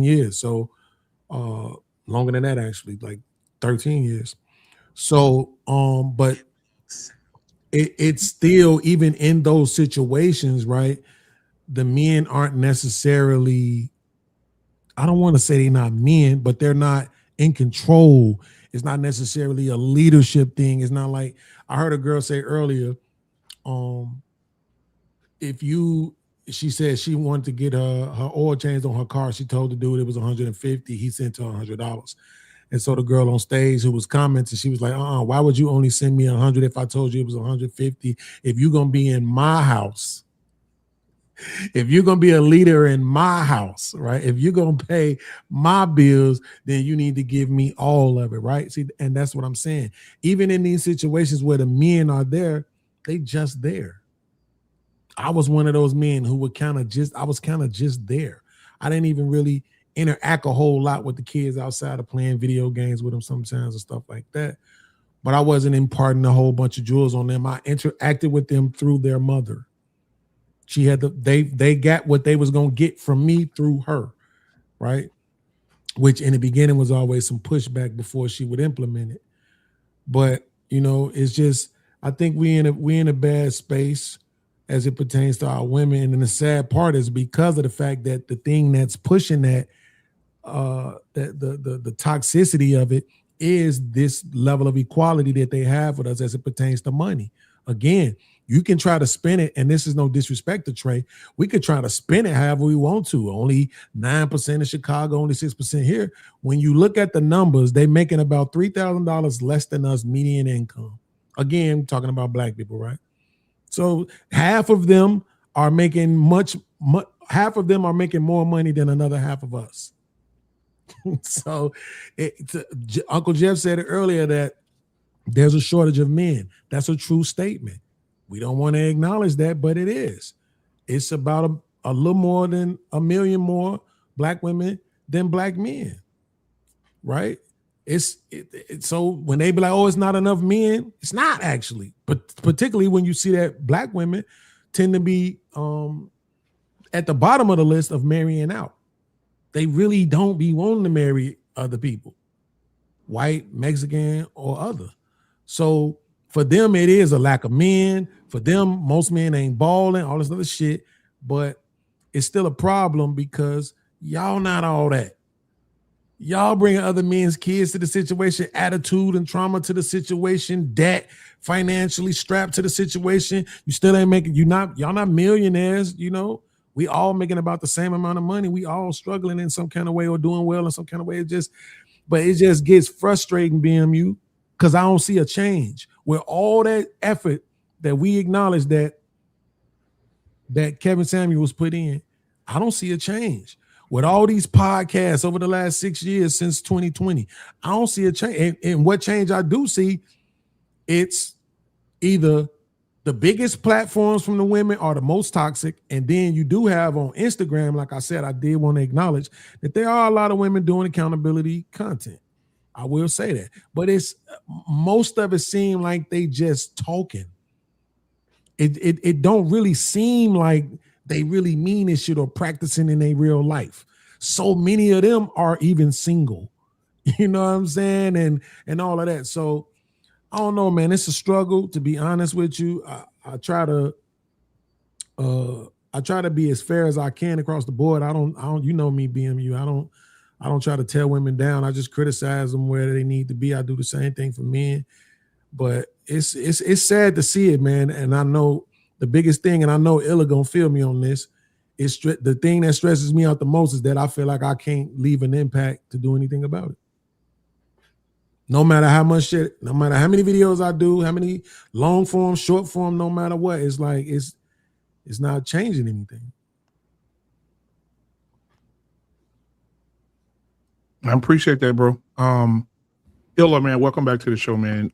Speaker 9: years. So longer than that, actually, like 13 years. So, but it's still, even in those situations, right? The men aren't necessarily, I don't want to say they're not men, but they're not in control. It's not necessarily a leadership thing. It's not like, I heard a girl say earlier, she said she wanted to get her oil changed on her car. She told the dude it was $150. He sent her $100. And so the girl on stage who was commenting, she was like, why would you only send me $100 if I told you it was $150? If you're going to be in my house, if you're going to be a leader in my house, right? If you're going to pay my bills, then you need to give me all of it, right? See, and that's what I'm saying. Even in these situations where the men are there, they just there. I was one of those men who were kind of just there. I didn't even really interact a whole lot with the kids outside of playing video games with them sometimes and stuff like that. But I wasn't imparting a whole bunch of jewels on them. I interacted with them through their mother. She had they got what they was gonna get from me through her, right? Which in the beginning was always some pushback before she would implement it. But it's just, I think we in a bad space as it pertains to our women. And the sad part is because of the fact that the thing that's pushing that, the toxicity of it is this level of equality that they have with us as it pertains to money. Again, you can try to spin it, and this is no disrespect to Trey. We could try to spin it however we want to. Only 9% in Chicago, only 6% here. When you look at the numbers, they're making about $3,000 less than us median income. Again, talking about black people, right? So half of them are making half of them are making more money than another half of us. So Uncle Jeff said it earlier that there's a shortage of men. That's a true statement. We don't want to acknowledge that, but it is. It's about a little more than 1 million more black women than black men, right? So when they be like, oh, it's not enough men, it's not actually. But particularly when you see that black women tend to be at the bottom of the list of marrying out. They really don't be wanting to marry other people, white, Mexican, or other. So for them, it is a lack of men. For them, most men ain't balling, all this other shit. But it's still a problem because y'all not all that. Y'all bringing other men's kids to the situation, attitude and trauma to the situation, debt, financially strapped to the situation. You still ain't making, y'all not millionaires, you know. We all making about the same amount of money. We all struggling in some kind of way or doing well in some kind of way. But it just gets frustrating, BMU, because I don't see a change. With all that effort that we acknowledge that Kevin Samuels put in, I don't see a change. With all these podcasts over the last 6 years since 2020, I don't see a change. And what change I do see, it's either the biggest platforms from the women are the most toxic, and then you do have on Instagram, like I said, I did want to acknowledge that there are a lot of women doing accountability content. I will say that. But it's most of it seem like they just talking. It don't really seem like they really mean this shit or practicing in their real life. So many of them are even single, you know what I'm saying? And all of that. So I don't know, man. It's a struggle, to be honest with you. I try to be as fair as I can across the board. I don't, you know me, BMU. I don't try to tear women down. I just criticize them where they need to be. I do the same thing for men. But it's sad to see it, man. And I know the biggest thing, and I know Illa gonna feel me on this, is the thing that stresses me out the most is that I feel like I can't leave an impact to do anything about it. No matter how much shit, no matter how many videos I do, how many long form, short form, no matter what, it's like it's not changing anything.
Speaker 3: I appreciate that, bro. Illa, man, welcome back to the show, man.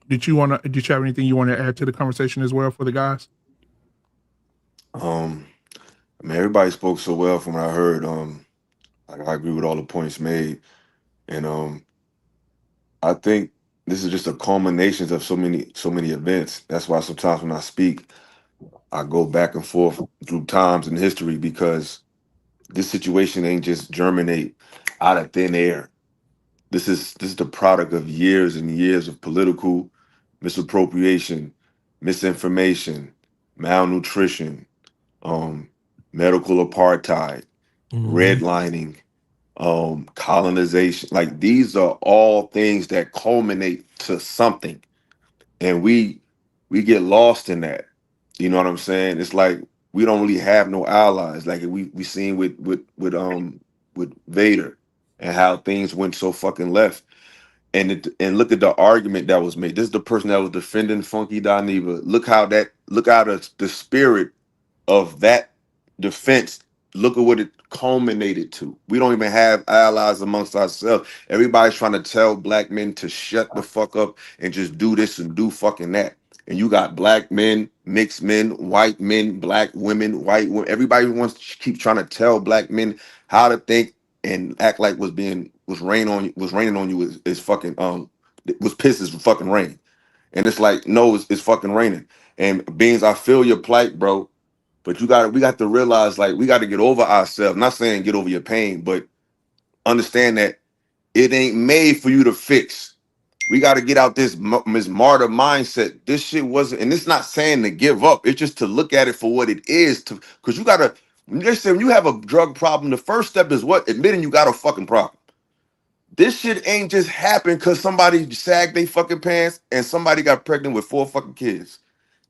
Speaker 3: Did you have anything you want to add to the conversation as well for the guys?
Speaker 10: I mean, everybody spoke so well from what I heard. I agree with all the points made, and I think this is just a culmination of so many events. That's why sometimes when I speak, I go back and forth through times in history, because this situation ain't just germinate out of thin air. This is the product of years and years of political misappropriation, misinformation, malnutrition, medical apartheid, redlining, colonization. Like, these are all things that culminate to something, and we get lost in that. You know what I'm saying? It's like we don't really have no allies. Like we seen with Vader and how things went so fucking left. And look at the argument that was made. This is the person that was defending Funky Dineva. Look how the spirit of that defense, look at what it culminated to. We don't even have allies amongst ourselves. Everybody's trying to tell black men to shut the fuck up and just do this and do fucking that. And you got black men, mixed men, white men, black women, white women. Everybody wants to keep trying to tell black men how to think and act like was raining on you is fucking was piss is fucking rain. And it's like, no, it's fucking raining. And Beans, I feel your plight, bro. But we got to realize, like, we got to get over ourselves. I'm not saying get over your pain, but understand that it ain't made for you to fix. We got to get out this martyr mindset. This shit wasn't, and it's not saying to give up. It's just to look at it for what it is. Because you got to, when you have a drug problem, the first step is what? Admitting you got a fucking problem. This shit ain't just happened because somebody sagged they fucking pants and somebody got pregnant with 4 fucking kids.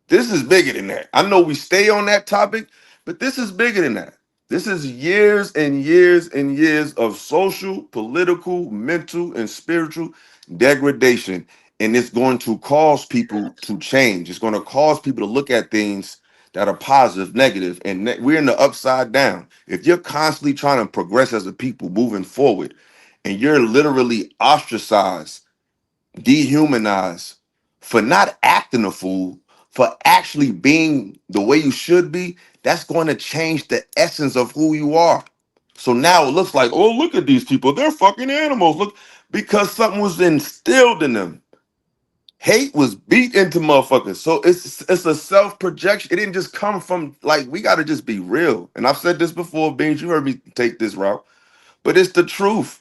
Speaker 10: This is bigger than that. I know we stay on that topic, but this is bigger than that. This is years and years and years of social, political, mental, and spiritual degradation. And it's going to cause people to change. It's going to cause people to look at things that are positive, negative, and we're in the upside down. If you're constantly trying to progress as a people moving forward, and you're literally ostracized, dehumanized for not acting a fool, for actually being the way you should be, that's going to change the essence of who you are. So now it looks like, oh, look at these people. They're fucking animals. Look, because something was instilled in them. Hate was beat into motherfuckers. So it's a self-projection. It didn't just come from, like, we got to just be real. And I've said this before, Beans, you heard me take this route. But it's the truth.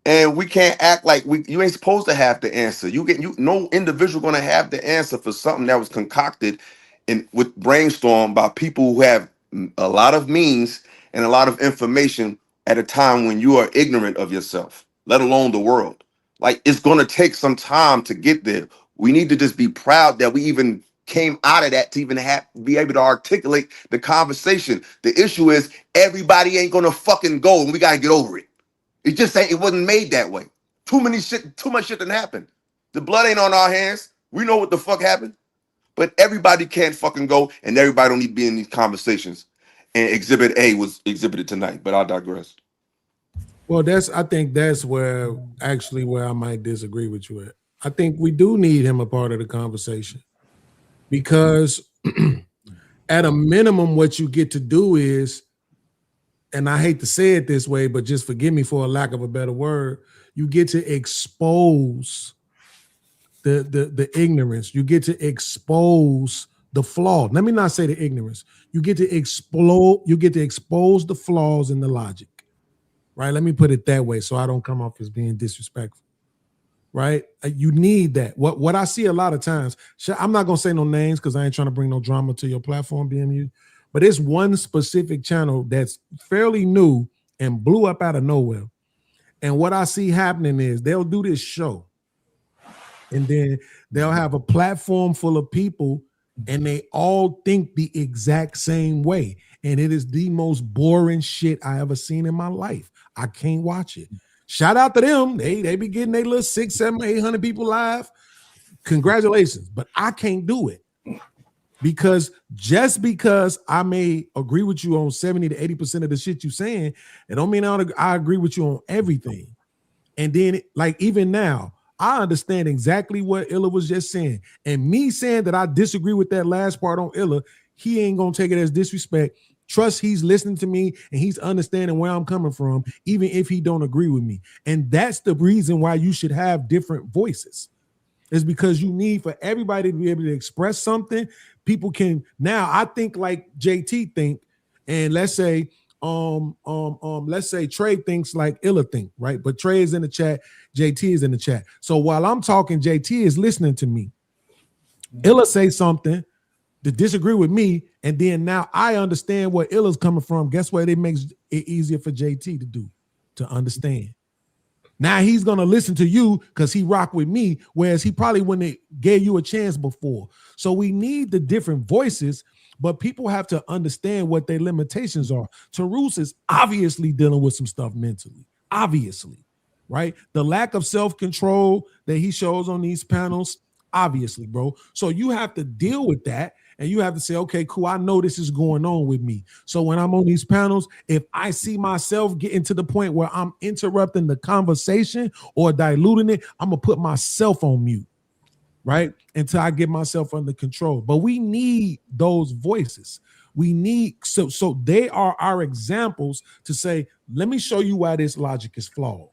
Speaker 10: And we can't act like you ain't supposed to have the answer. No individual gonna have the answer for something that was concocted with brainstorm by people who have a lot of means and a lot of information at a time when you are ignorant of yourself, let alone the world. Like, it's going to take some time to get there. We need to just be proud that we even came out of that to even be able to articulate the conversation. The issue is everybody ain't going to fucking go, and we got to get over it. It just ain't, it wasn't made that way. Too much shit didn't happen. The blood ain't on our hands. We know what the fuck happened. But everybody can't fucking go, and everybody don't need to be in these conversations. And Exhibit A was exhibited tonight, but I'll digress.
Speaker 9: Well, I think that's where I might disagree with you at. I think we do need him a part of the conversation because at a minimum, what you get to do is, and I hate to say it this way, but just forgive me for a lack of a better word, you get to expose the ignorance. You get to expose the flaw. Let me not say the ignorance. You get to expose the flaws in the logic. Right? Let me put it that way so I don't come off as being disrespectful. Right? You need that. What I see a lot of times, I'm not going to say no names because I ain't trying to bring no drama to your platform, BMU, but it's one specific channel that's fairly new and blew up out of nowhere. And what I see happening is they'll do this show and then they'll have a platform full of people and they all think the exact same way. And it is the most boring shit I ever seen in my life. I can't watch it. Shout out to them. They be getting their little 600, 700, 800 people live. Congratulations. But I can't do it. Because just because I may agree with you on 70 to 80% of the shit you're saying, it don't mean I agree with you on everything. And then, like, even now, I understand exactly what Illa was just saying. And me saying that I disagree with that last part on Illa, he ain't going to take it as disrespect. Trust he's listening to me and he's understanding where I'm coming from, even if he don't agree with me. And that's the reason why you should have different voices. It's because you need for everybody to be able to express something. People can now. I think like JT think, and let's say Trey thinks like Illa think, right? But Trey is in the chat, JT is in the chat. So while I'm talking, JT is listening to me. Illa say something to disagree with me, and then now I understand where Illa's coming from. Guess what? It makes it easier for JT to do, to understand. Now he's gonna listen to you because he rock with me, whereas he probably wouldn't have gave you a chance before. So we need the different voices, but people have to understand what their limitations are. Tarus is obviously dealing with some stuff mentally, obviously, right? The lack of self-control that he shows on these panels, obviously, bro. So you have to deal with that. And you have to say, okay, cool, I know this is going on with me. So when I'm on these panels, if I see myself getting to the point where I'm interrupting the conversation or diluting it, I'm going to put myself on mute, right? Until I get myself under control. But we need those voices. We need, so they are our examples to say, let me show you why this logic is flawed,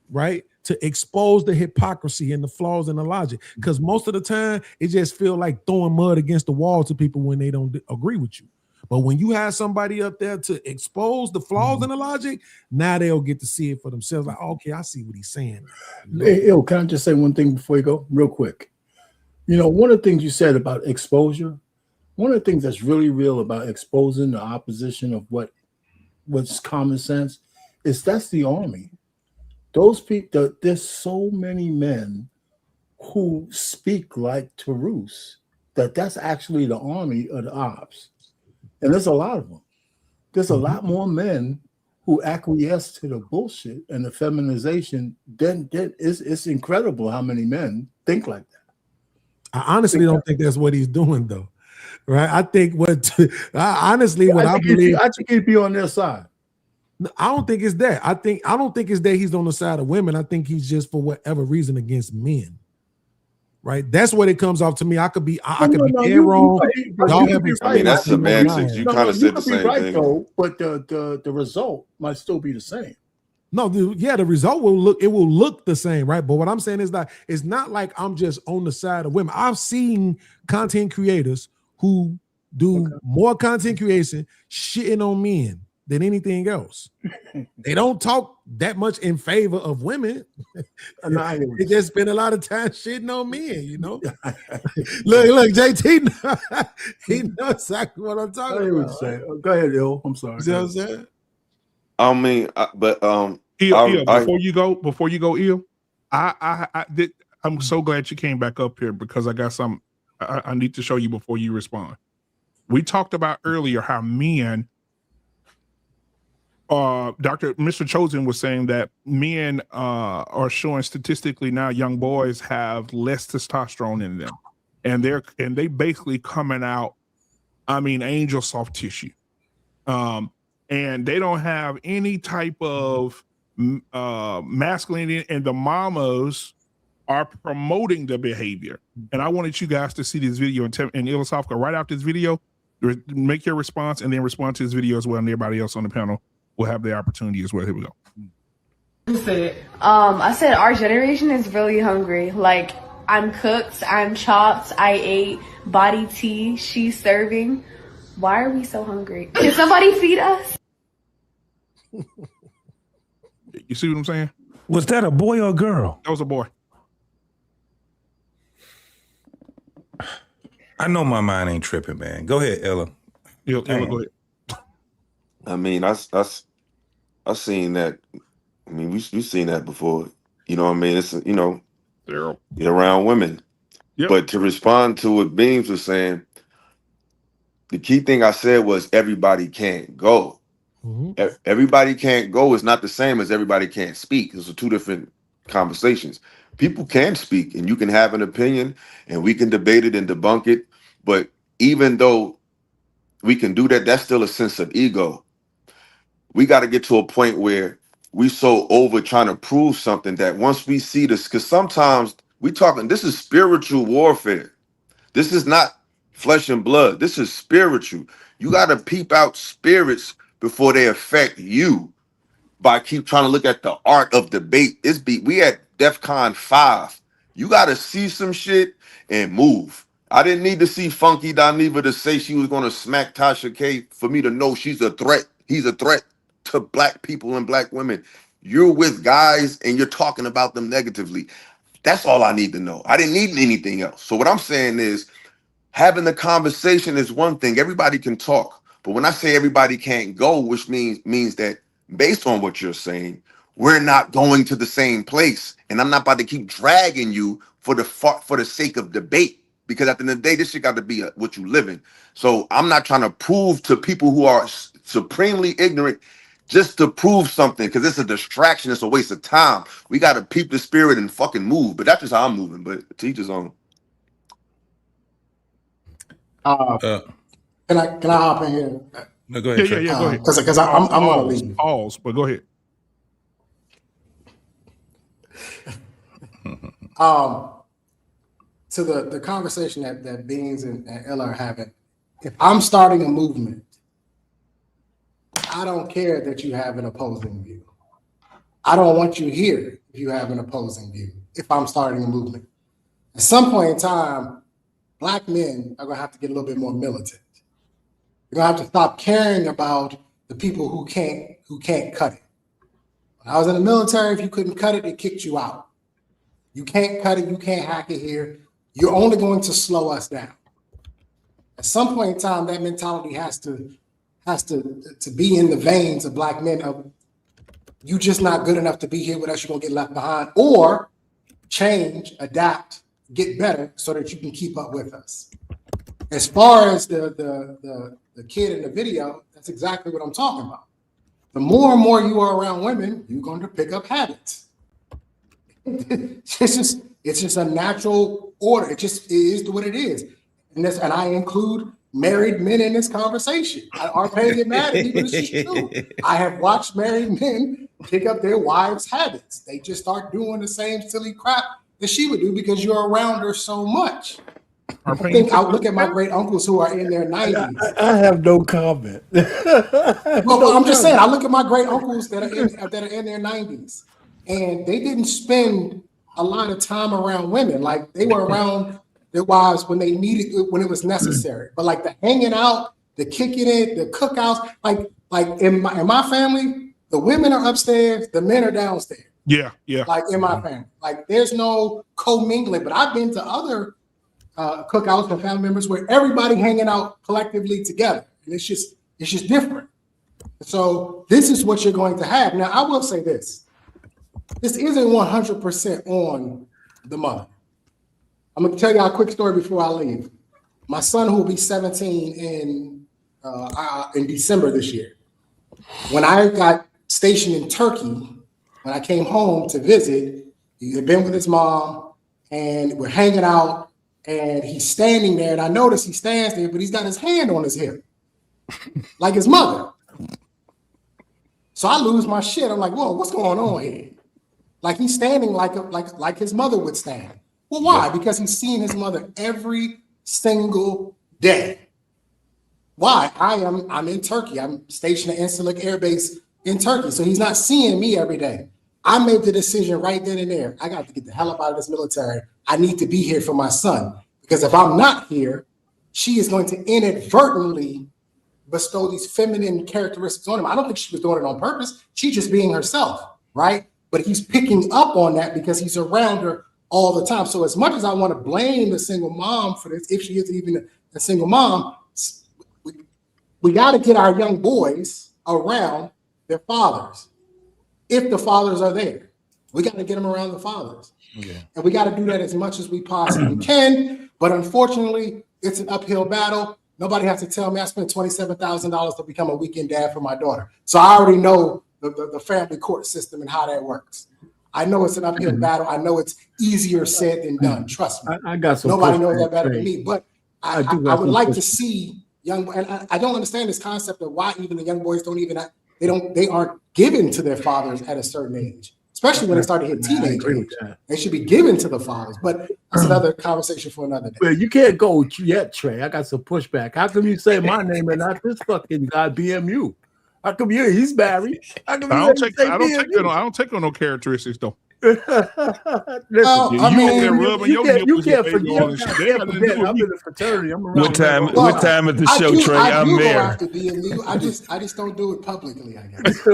Speaker 9: right? To expose the hypocrisy and the flaws in the logic. Because most of the time, it just feels like throwing mud against the wall to people when they don't agree with you. But when you have somebody up there to expose the flaws in the logic, now they'll get to see it for themselves. Like, okay, I see what he's saying.
Speaker 5: Hey, can I just say one thing before you go? Real quick. You know, one of the things you said about exposure, one of the things that's really real about exposing the opposition of what's common sense is that's the army. Those people, there's so many men who speak like Tarus that's actually the army of the ops. And there's a lot of them. There's a lot more men who acquiesce to the bullshit and the feminization. Then it's incredible how many men think like that.
Speaker 9: I honestly don't think that's what he's doing, though. Right? I think I believe.
Speaker 5: I think he'd be on their side.
Speaker 9: I don't think it's that. I don't think it's that he's on the side of women. I think he's just for whatever reason against men. Right? That's what it comes off to me. I could be dead wrong.
Speaker 10: I mean, that's semantics. You kind of said the same thing.
Speaker 5: Though, but the result might still be the same.
Speaker 9: No, the result will look the same, right? But what I'm saying is that it's not like I'm just on the side of women. I've seen content creators who do more content creation shitting on men than anything else. They don't talk that much in favor of women. They just spend a lot of time shitting on men, you know. look, JT, he knows exactly what I'm talking about.
Speaker 5: Go ahead, Ill. I'm sorry.
Speaker 9: You see what I'm saying?
Speaker 10: I mean,
Speaker 3: before you go, Il, I'm so glad you came back up here because I got some I need to show you before you respond. We talked about earlier how men, Mr. Chosen was saying that men are showing statistically now young boys have less testosterone in them, and they basically coming out, I mean, angel soft tissue, and they don't have any type of masculinity, and the mamas are promoting the behavior. And I wanted you guys to see this video and Ilisofka right after this video, make your response and then respond to this video as well, and everybody else on the panel will have the opportunity as well. Here we go.
Speaker 11: I said our generation is really hungry. Like, I'm cooked, I'm chopped, I ate, body tea, she's serving. Why are we so hungry? Can somebody feed us?
Speaker 3: You see what I'm saying?
Speaker 12: Was that a boy or a girl?
Speaker 3: That was a boy.
Speaker 8: I know my mind ain't tripping, man. Go ahead, Ella.
Speaker 3: Ella, go ahead.
Speaker 10: I mean, I seen that. I mean, we've seen that before. You know what I mean? It's, you know, you're around women. Yep. But to respond to what Beams was saying, the key thing I said was everybody can't go. Mm-hmm. Everybody can't go is not the same as everybody can't speak. Those are two different conversations. People can speak and you can have an opinion and we can debate it and debunk it. But even though we can do that, that's still a sense of ego. We got to get to a point where we so over trying to prove something that once we see this, because sometimes we talking, this is spiritual warfare. This is not flesh and blood. This is spiritual. You got to peep out spirits before they affect you by keep trying to look at the art of debate. We at DEFCON 5. You got to see some shit and move. I didn't need to see Funky Dineva to say she was going to smack Tasha K for me to know she's a threat. He's a threat to black people and black women. You're with guys and you're talking about them negatively. That's all I need to know. I didn't need anything else. So what I'm saying is having the conversation is one thing. Everybody can talk. But when I say everybody can't go, which means that based on what you're saying, we're not going to the same place. And I'm not about to keep dragging you for the sake of debate. Because at the end of the day, this shit got to be what you live in. So I'm not trying to prove to people who are supremely ignorant just to prove something, because it's a distraction. It's a waste of time. We got to peep the spirit and fucking move. But that's just how I'm moving. But to each his own.
Speaker 6: Can I hop in here?
Speaker 8: No, go ahead.
Speaker 3: Yeah, go ahead.
Speaker 6: Because I'm gonna leave.
Speaker 3: Pause, but go ahead.
Speaker 6: To the conversation that Beans and Ella are having, if I'm starting a movement, I don't care that you have an opposing view. I don't want you here if you have an opposing view, if I'm starting a movement. At some point in time, Black men are gonna have to get a little bit more militant. You're gonna have to stop caring about the people who can't cut it. When I was in the military, if you couldn't cut it, they kicked you out. You can't cut it, you can't hack it here. You're only going to slow us down. At some point in time, that mentality has to be in the veins of Black men of you just not good enough to be here with us, you're gonna get left behind, or change, adapt, get better so that you can keep up with us. As far as the kid in the video, that's exactly what I'm talking about. The more and more you are around women, you're going to pick up habits. It's just a natural order. It is what it is. And I include married men in this conversation. Arpay get mad at me, but it's true. I have watched married men pick up their wives' habits. They just start doing the same silly crap that she would do because you're around her so much. I think I'll look at my great uncles who are in their 90s.
Speaker 5: I have no comment.
Speaker 6: Well, I'm just saying, I look at my great uncles that are in their 90s, and they didn't spend a lot of time around women. Like, they were around their wives when they needed it, when it was necessary. But like the hanging out, the kicking it, the cookouts, like in my family, the women are upstairs, the men are downstairs.
Speaker 3: Yeah.
Speaker 6: Like in my family, like there's no commingling. But I've been to other cookouts and family members where everybody hanging out collectively together, and it's just different. So this is what you're going to have. Now, I will say this. This isn't 100% on the mother. I'm going to tell you a quick story before I leave. My son, who will be 17 in December this year, when I got stationed in Turkey, when I came home to visit, he had been with his mom, and we're hanging out, and he's standing there, and I notice he stands there, but he's got his hand on his hip, like his mother. So I lose my shit. I'm like, whoa, what's going on here? Like he's standing like his mother would stand. Well, why? Because he's seen his mother every single day. Why? I'm in Turkey. I'm stationed at Incirlik Air Base in Turkey. So he's not seeing me every day. I made the decision right then and there. I got to get the hell up out of this military. I need to be here for my son. Because if I'm not here, she is going to inadvertently bestow these feminine characteristics on him. I don't think she was doing it on purpose. She's just being herself, right? But he's picking up on that because he's around her all the time. So as much as I want to blame the single mom for this, if she isn't even a single mom, we got to get our young boys around their fathers. If the fathers are there, we got to get them around the fathers. Yeah. And we got to do that as much as we possibly can. But unfortunately, it's an uphill battle. Nobody has to tell me I spent $27,000 to become a weekend dad for my daughter. So I already know the family court system and how that works. I know it's an uphill battle. I know it's easier said than done. Trust me.
Speaker 5: I got some.
Speaker 6: Nobody knows that better than me. But I would like to see young, and I don't understand this concept of why even the young boys they aren't given to their fathers at a certain age, especially when they start to hit teenage age. They should be given to the fathers. But that's another conversation for another day.
Speaker 5: Well, you can't go yet, Trey. I got some pushback. How come you say my name and not this fucking guy BMU? How come he's married?
Speaker 3: I don't take on no characteristics though.
Speaker 5: Listen, you can't forget. I'm in the fraternity. I'm around.
Speaker 8: What time at the show, Trey? I'm there.
Speaker 6: After BMU, I just don't do it publicly. I guess.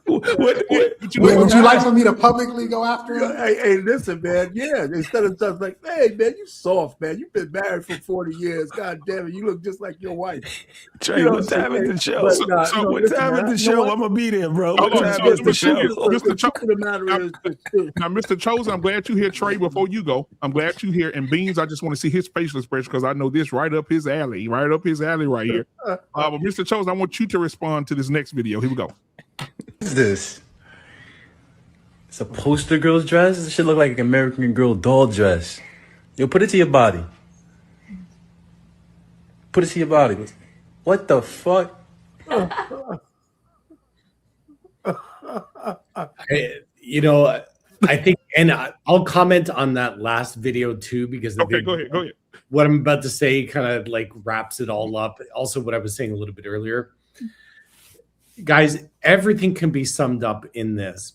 Speaker 6: Would you like for me to publicly go after him?
Speaker 5: Hey, listen, man. Yeah, instead of stuff like, hey, man, you soft, man. You've been married for 40 years. God damn it, you look just like your wife.
Speaker 8: Trey, what time at the show? What time at the show? I'm gonna be there, bro. What time at the show?
Speaker 3: Now, Mr. Chosen, I'm glad you here, Trey. Before you go, I'm glad you here. And Beans, I just want to see his facial expression because I know this right up his alley right here. But Mr. Chosen, I want you to respond to this next video. Here we go.
Speaker 13: What is this? It's a poster girl's dress? This should look like an American Girl doll dress. Yo, put it to your body. Put it to your body. What the fuck?
Speaker 7: I think, and I'll comment on that last video too, because
Speaker 3: go ahead.
Speaker 7: What I'm about to say kind of like wraps it all up. Also, what I was saying a little bit earlier, guys, everything can be summed up in this: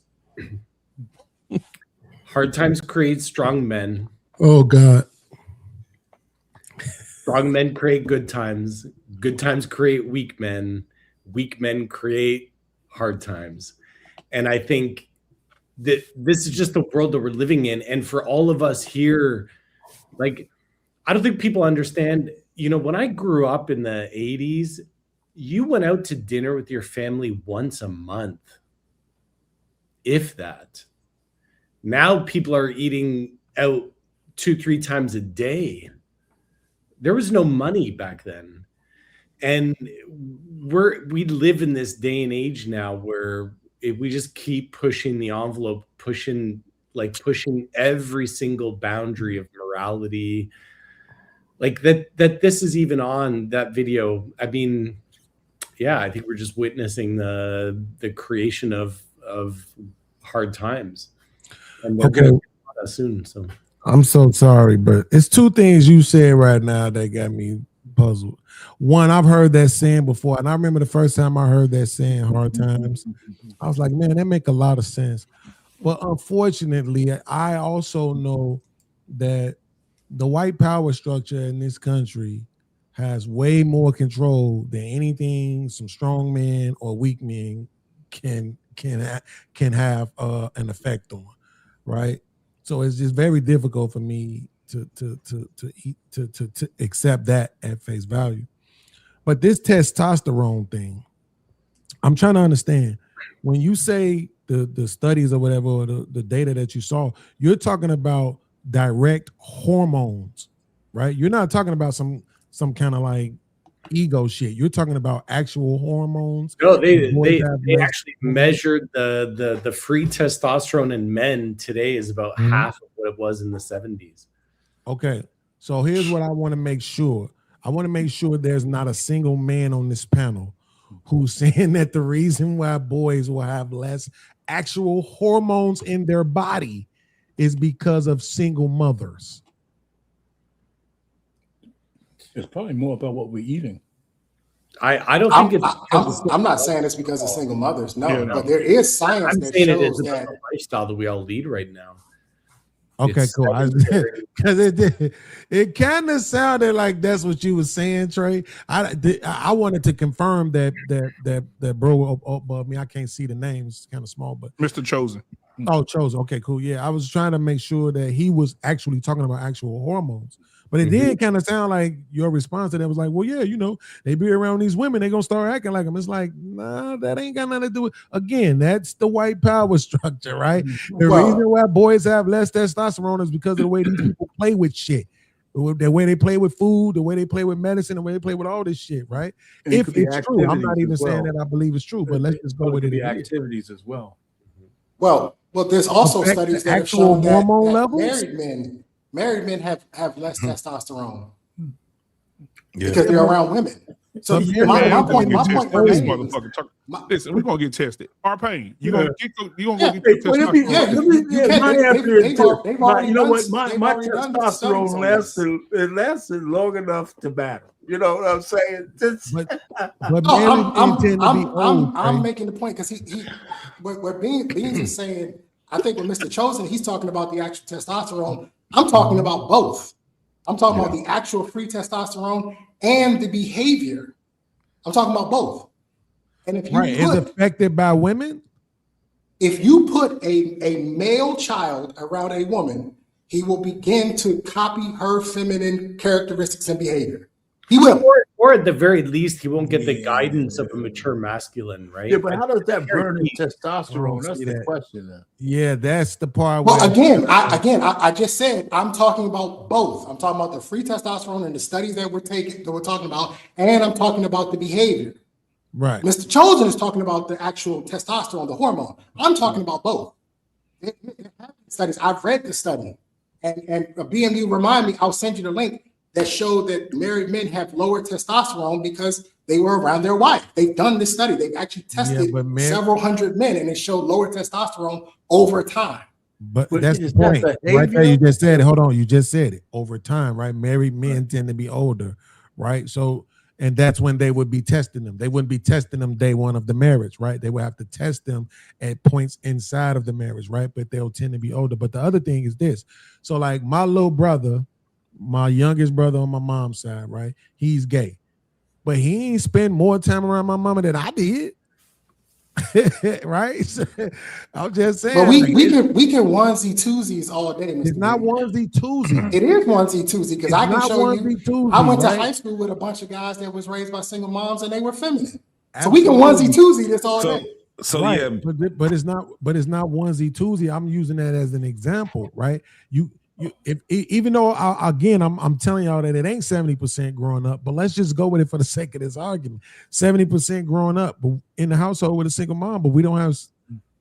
Speaker 7: hard times create strong men.
Speaker 9: Oh God!
Speaker 7: Strong men create good times. Good times create weak men. Weak men create hard times, and I think that this is just the world that we're living in. And for all of us here, like, I don't think people understand, when I grew up in the 80s, you went out to dinner with your family once a month, if that. Now people are eating out 2-3 times a day. There was no money back then. And we live in this day and age now where if we just keep pushing the envelope, pushing every single boundary of morality, like that this is even on that video. I mean, yeah, I think we're just witnessing the creation of hard times. And
Speaker 9: okay,
Speaker 7: soon. So
Speaker 9: I'm so sorry, but it's two things you said right now that got me puzzled. One, I've heard that saying before, and I remember the first time I heard that saying, hard times, I was like, man, that make a lot of sense. But unfortunately, I also know that the white power structure in this country has way more control than anything some strong men or weak men can have an effect on, right? So it's just very difficult for me to accept that at face value. But this testosterone thing, I'm trying to understand when you say the studies or whatever, or the data that you saw, you're talking about direct hormones, right? You're not talking about some kind of like ego shit. You're talking about actual hormones.
Speaker 7: No, they actually measured the free testosterone in men today is about half of what it was in the 70s.
Speaker 9: Okay, so here's what I want to make sure. I want to make sure there's not a single man on this panel who's saying that the reason why boys will have less actual hormones in their body is because of single mothers.
Speaker 5: It's probably more about what we're eating.
Speaker 7: I don't think it's.
Speaker 6: I'm not saying it's because of single mothers. No, but there is science that shows that
Speaker 7: the lifestyle that we all lead right now.
Speaker 9: Okay, cool. Because it kind of sounded like that's what you were saying, Trey. I wanted to confirm that bro above me. I can't see the name; it's kind of small, but
Speaker 3: Mr. Chosen.
Speaker 9: Oh, Chosen. Okay, cool. Yeah, I was trying to make sure that he was actually talking about actual hormones. But it did kind of sound like your response to that was like, well, yeah, they be around these women, they gonna start acting like them. It's like, nah, that ain't got nothing to do with. Again, that's the white power structure, right? The reason why boys have less testosterone is because of the way these people play with shit, the way they play with food, the way they play with medicine, the way they play with all this shit, right?
Speaker 5: And
Speaker 9: if it's true, I'm not even saying that I believe it's true, but let's just go with it.
Speaker 5: The activities as well.
Speaker 6: Well, there's also studies that have
Speaker 9: actual
Speaker 6: shown
Speaker 9: hormone
Speaker 6: that
Speaker 9: levels.
Speaker 6: Married men have less testosterone
Speaker 8: because
Speaker 6: they're around women. So my point remains.
Speaker 3: Listen, we're gonna get tested. R-Pain, you gonna go get
Speaker 5: testosterone.
Speaker 6: You
Speaker 5: know what? My testosterone lasted long enough to battle. You know what I'm saying?
Speaker 6: I'm making the point because what Beans is saying. I think with Mr. Chosen, he's talking about the actual testosterone. I'm talking about both. I'm talking about the actual free testosterone and the behavior. I'm talking about both. And if you
Speaker 9: is affected by women,
Speaker 6: if you put a male child around a woman, he will begin to copy her feminine characteristics and behavior. He will.
Speaker 7: Or at the very least, he won't get the guidance of a mature masculine, right?
Speaker 5: Yeah, but how does that burn his testosterone? That's the question then.
Speaker 9: Yeah, that's the part.
Speaker 6: Well, I just said I'm talking about both. I'm talking about the free testosterone and the studies that we're talking about, and I'm talking about the behavior.
Speaker 9: Right.
Speaker 6: Mr. Chosen is talking about the actual testosterone, the hormone. I'm talking about both. Studies. I've read the study, and BMU remind me. I'll send you the link. That showed that married men have lower testosterone because they were around their wife. They've done this study. They've actually tested several hundred men, and it showed lower testosterone over time.
Speaker 9: But that's the point. Right there, you just said it. Hold on, you just said it. Over time, right? Married men tend to be older, right? So, and that's when they would be testing them. They wouldn't be testing them day one of the marriage, right? They would have to test them at points inside of the marriage, right? But they'll tend to be older. But the other thing is this. So, like my little brother, my youngest brother on my mom's side, right? He's gay, but he ain't spend more time around my mama than I did. Right? So, I'm just saying.
Speaker 6: But we can onesie twosies all day. Mr.
Speaker 9: It's not onesie twosie.
Speaker 6: It is onesie twoosie because I can show you. I went to
Speaker 9: right?
Speaker 6: high school with a bunch of guys that was raised by single moms and they were feminine. Absolutely. So we can onesie twoosie this all day.
Speaker 8: So
Speaker 9: right.
Speaker 8: yeah,
Speaker 9: but it's not onesie twoosie. I'm using that as an example, right? Even though I'm telling y'all that it ain't 70% growing up, but let's just go with it for the sake of this argument. 70% growing up, but in the household with a single mom, but we don't have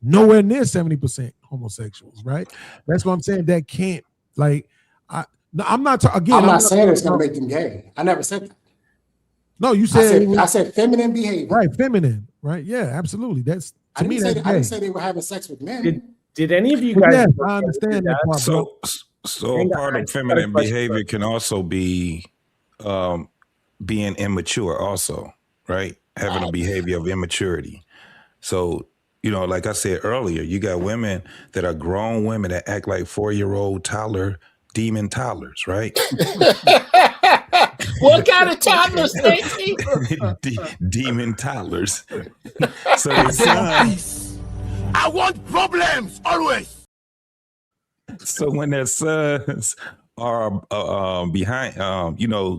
Speaker 9: nowhere near 70% homosexuals, right? That's what I'm saying. That can't I'm not
Speaker 6: saying it's gonna make them gay. I never said that.
Speaker 9: No, you said
Speaker 6: I said feminine behavior.
Speaker 9: Right, feminine, right? Yeah, absolutely. That's to me. I
Speaker 6: didn't say they were having sex with men.
Speaker 7: Did any of you guys?
Speaker 9: Yes, I understand that part.
Speaker 8: So part of feminine behavior can also be being immature also, right? Having a behavior of immaturity. So, like I said earlier, you got women that are grown women that act like 4-year-old demon toddlers, right?
Speaker 4: What kind of toddlers, Stacey?
Speaker 8: Demon toddlers. So their sons,
Speaker 1: I want problems always.
Speaker 8: So when their sons are behind,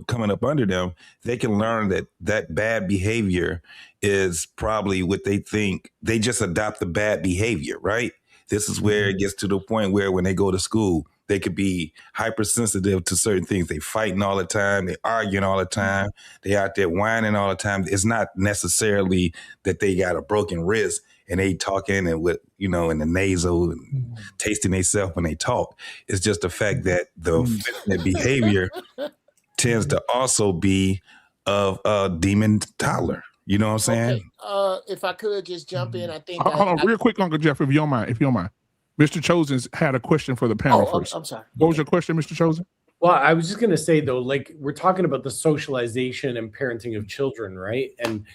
Speaker 8: coming up under them, they can learn that bad behavior is probably what they think. They just adopt the bad behavior, right? This is where it gets to the point where when they go to school, they could be hypersensitive to certain things. They fighting all the time. They arguing all the time. They out there whining all the time. It's not necessarily that they got a broken wrist and they talking and with, in the nasal and tasting themselves when they talk. It's just the fact that the behavior tends to also be of a demon toddler. You know what I'm saying?
Speaker 4: Okay. If I could just jump in, I think.
Speaker 3: Hold on, real quick, Uncle Jeff, if you don't mind. Mr. Chosen's had a question for the panel first. I'm sorry. What was your question, Mr. Chosen?
Speaker 7: Well, I was just going to say, though, like we're talking about the socialization and parenting of children, right? And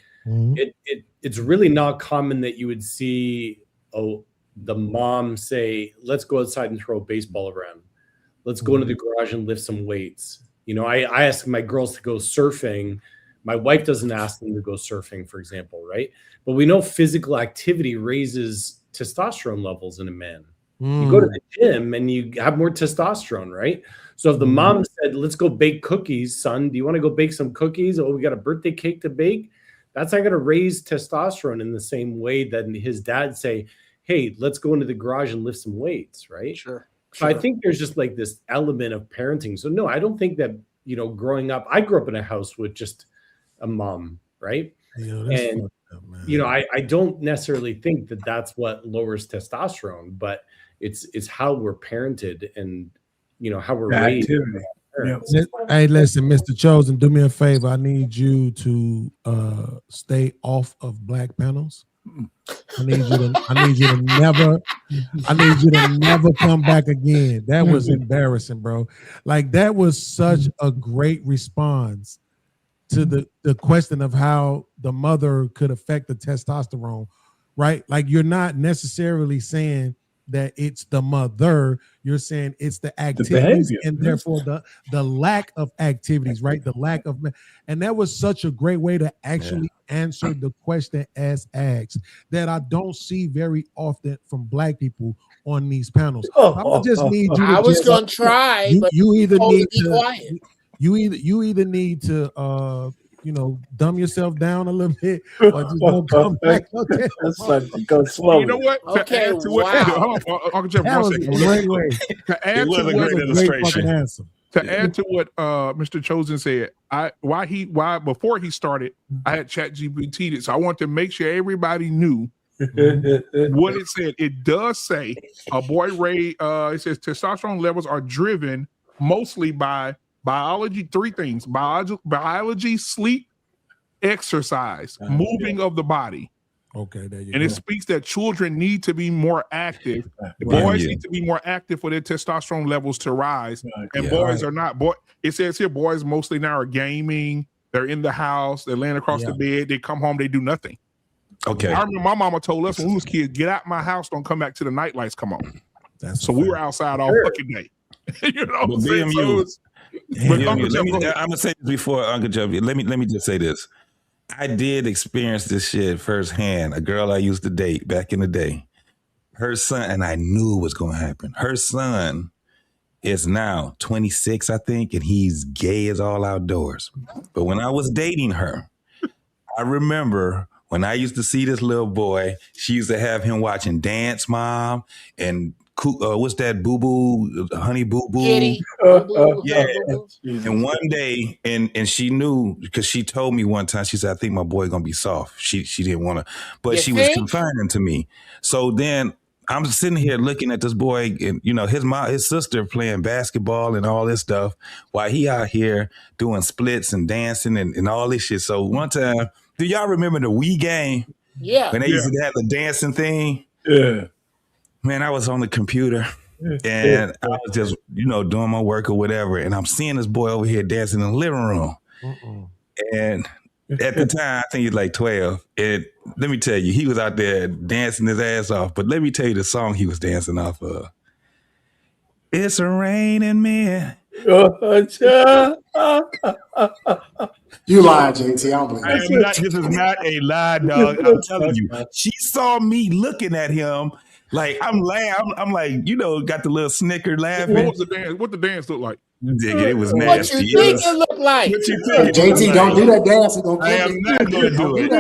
Speaker 7: it's really not common that you would see the mom say, let's go outside and throw a baseball around. Let's go into the garage and lift some weights. I ask my girls to go surfing. My wife doesn't ask them to go surfing, for example, right? But we know physical activity raises testosterone levels in a man. You go to the gym and you have more testosterone, right? So if the mom said, let's go bake cookies, son, do you want to go bake some cookies? Oh, we got a birthday cake to bake. That's not going to raise testosterone in the same way that his dad say, hey, let's go into the garage and lift some weights, right?
Speaker 4: Sure.
Speaker 7: So I think there's just like this element of parenting. So no, I don't think that, growing up, I grew up in a house with just a mom, right? And I don't necessarily think that that's what lowers testosterone, but it's how we're parented and how we're raised.
Speaker 9: Hey, listen, Mr. Chosen, do me a favor. I need you to stay off of black panels. I need you to never come back again. That was embarrassing, bro. Like that was such a great response to the question of how the mother could affect the testosterone, right? Like you're not necessarily saying that it's the mother, you're saying it's the activities and therefore the lack of activities, right? The lack of, and that was such a great way to actually answer the question as asked that I don't see very often from black people on these panels. I just need you to
Speaker 4: I was going to try, but
Speaker 9: you either need
Speaker 4: to be
Speaker 9: to
Speaker 4: quiet.
Speaker 9: You either need to dumb yourself down a little bit, or just don't come back. Okay.
Speaker 5: Go slow.
Speaker 3: You know what?
Speaker 4: Okay,
Speaker 3: Uncle Jeff,
Speaker 9: that was a great way.
Speaker 3: To add to what Mr. Chosen said, before he started, I had ChatGPT'd it, so I want to make sure everybody knew what it said. It does say a boy Ray. It says testosterone levels are driven mostly by biology, three things: biology, sleep, exercise, moving of the body.
Speaker 9: Okay, there you
Speaker 3: go. And it speaks that children need to be more active. Boys need to be more active for their testosterone levels to rise. And boys are not. It says here, boys mostly now are gaming. They're in the house. They're laying across the bed. They come home. They do nothing.
Speaker 8: Okay.
Speaker 3: I remember my mama told us when we was kids, get out my house. Don't come back till the night lights come on. So we were outside all fucking day. I'm
Speaker 8: gonna say this before Uncle Jeff. Let me just say this. I did experience this shit firsthand. A girl I used to date back in the day, her son, and I knew it was gonna happen. Her son is now 26, I think, and he's gay as all outdoors. But when I was dating her, I remember when I used to see this little boy, she used to have him watching Dance Mom and what's that, Boo Boo, Honey Boo Boo? Yeah. And one day, and she knew, because she told me one time, she said, I think my boy gonna be soft. She didn't want to, but she was confiding to me. So then I'm sitting here looking at this boy, and his sister playing basketball and all this stuff, while he out here doing splits and dancing and all this shit. So one time, do y'all remember the Wii game?
Speaker 4: Yeah.
Speaker 8: When they used to have the dancing thing?
Speaker 5: Yeah.
Speaker 8: Man, I was on the computer and I was just, doing my work or whatever. And I'm seeing this boy over here dancing in the living room. And at the time, I think he's like 12. And let me tell you, he was out there dancing his ass off. But let me tell you the song he was dancing off of. It's a raining man.
Speaker 6: You lied, JT. I don't believe
Speaker 8: this is not a lie, dog. I'm telling you. She saw me looking at him. Like I'm laughing. I'm like, got the little snicker laughing.
Speaker 3: What the dance look like?
Speaker 8: It was
Speaker 4: What
Speaker 8: nasty.
Speaker 4: you think it look like?
Speaker 8: What you think?
Speaker 6: JT, don't do that dance.
Speaker 8: I am not going to do it.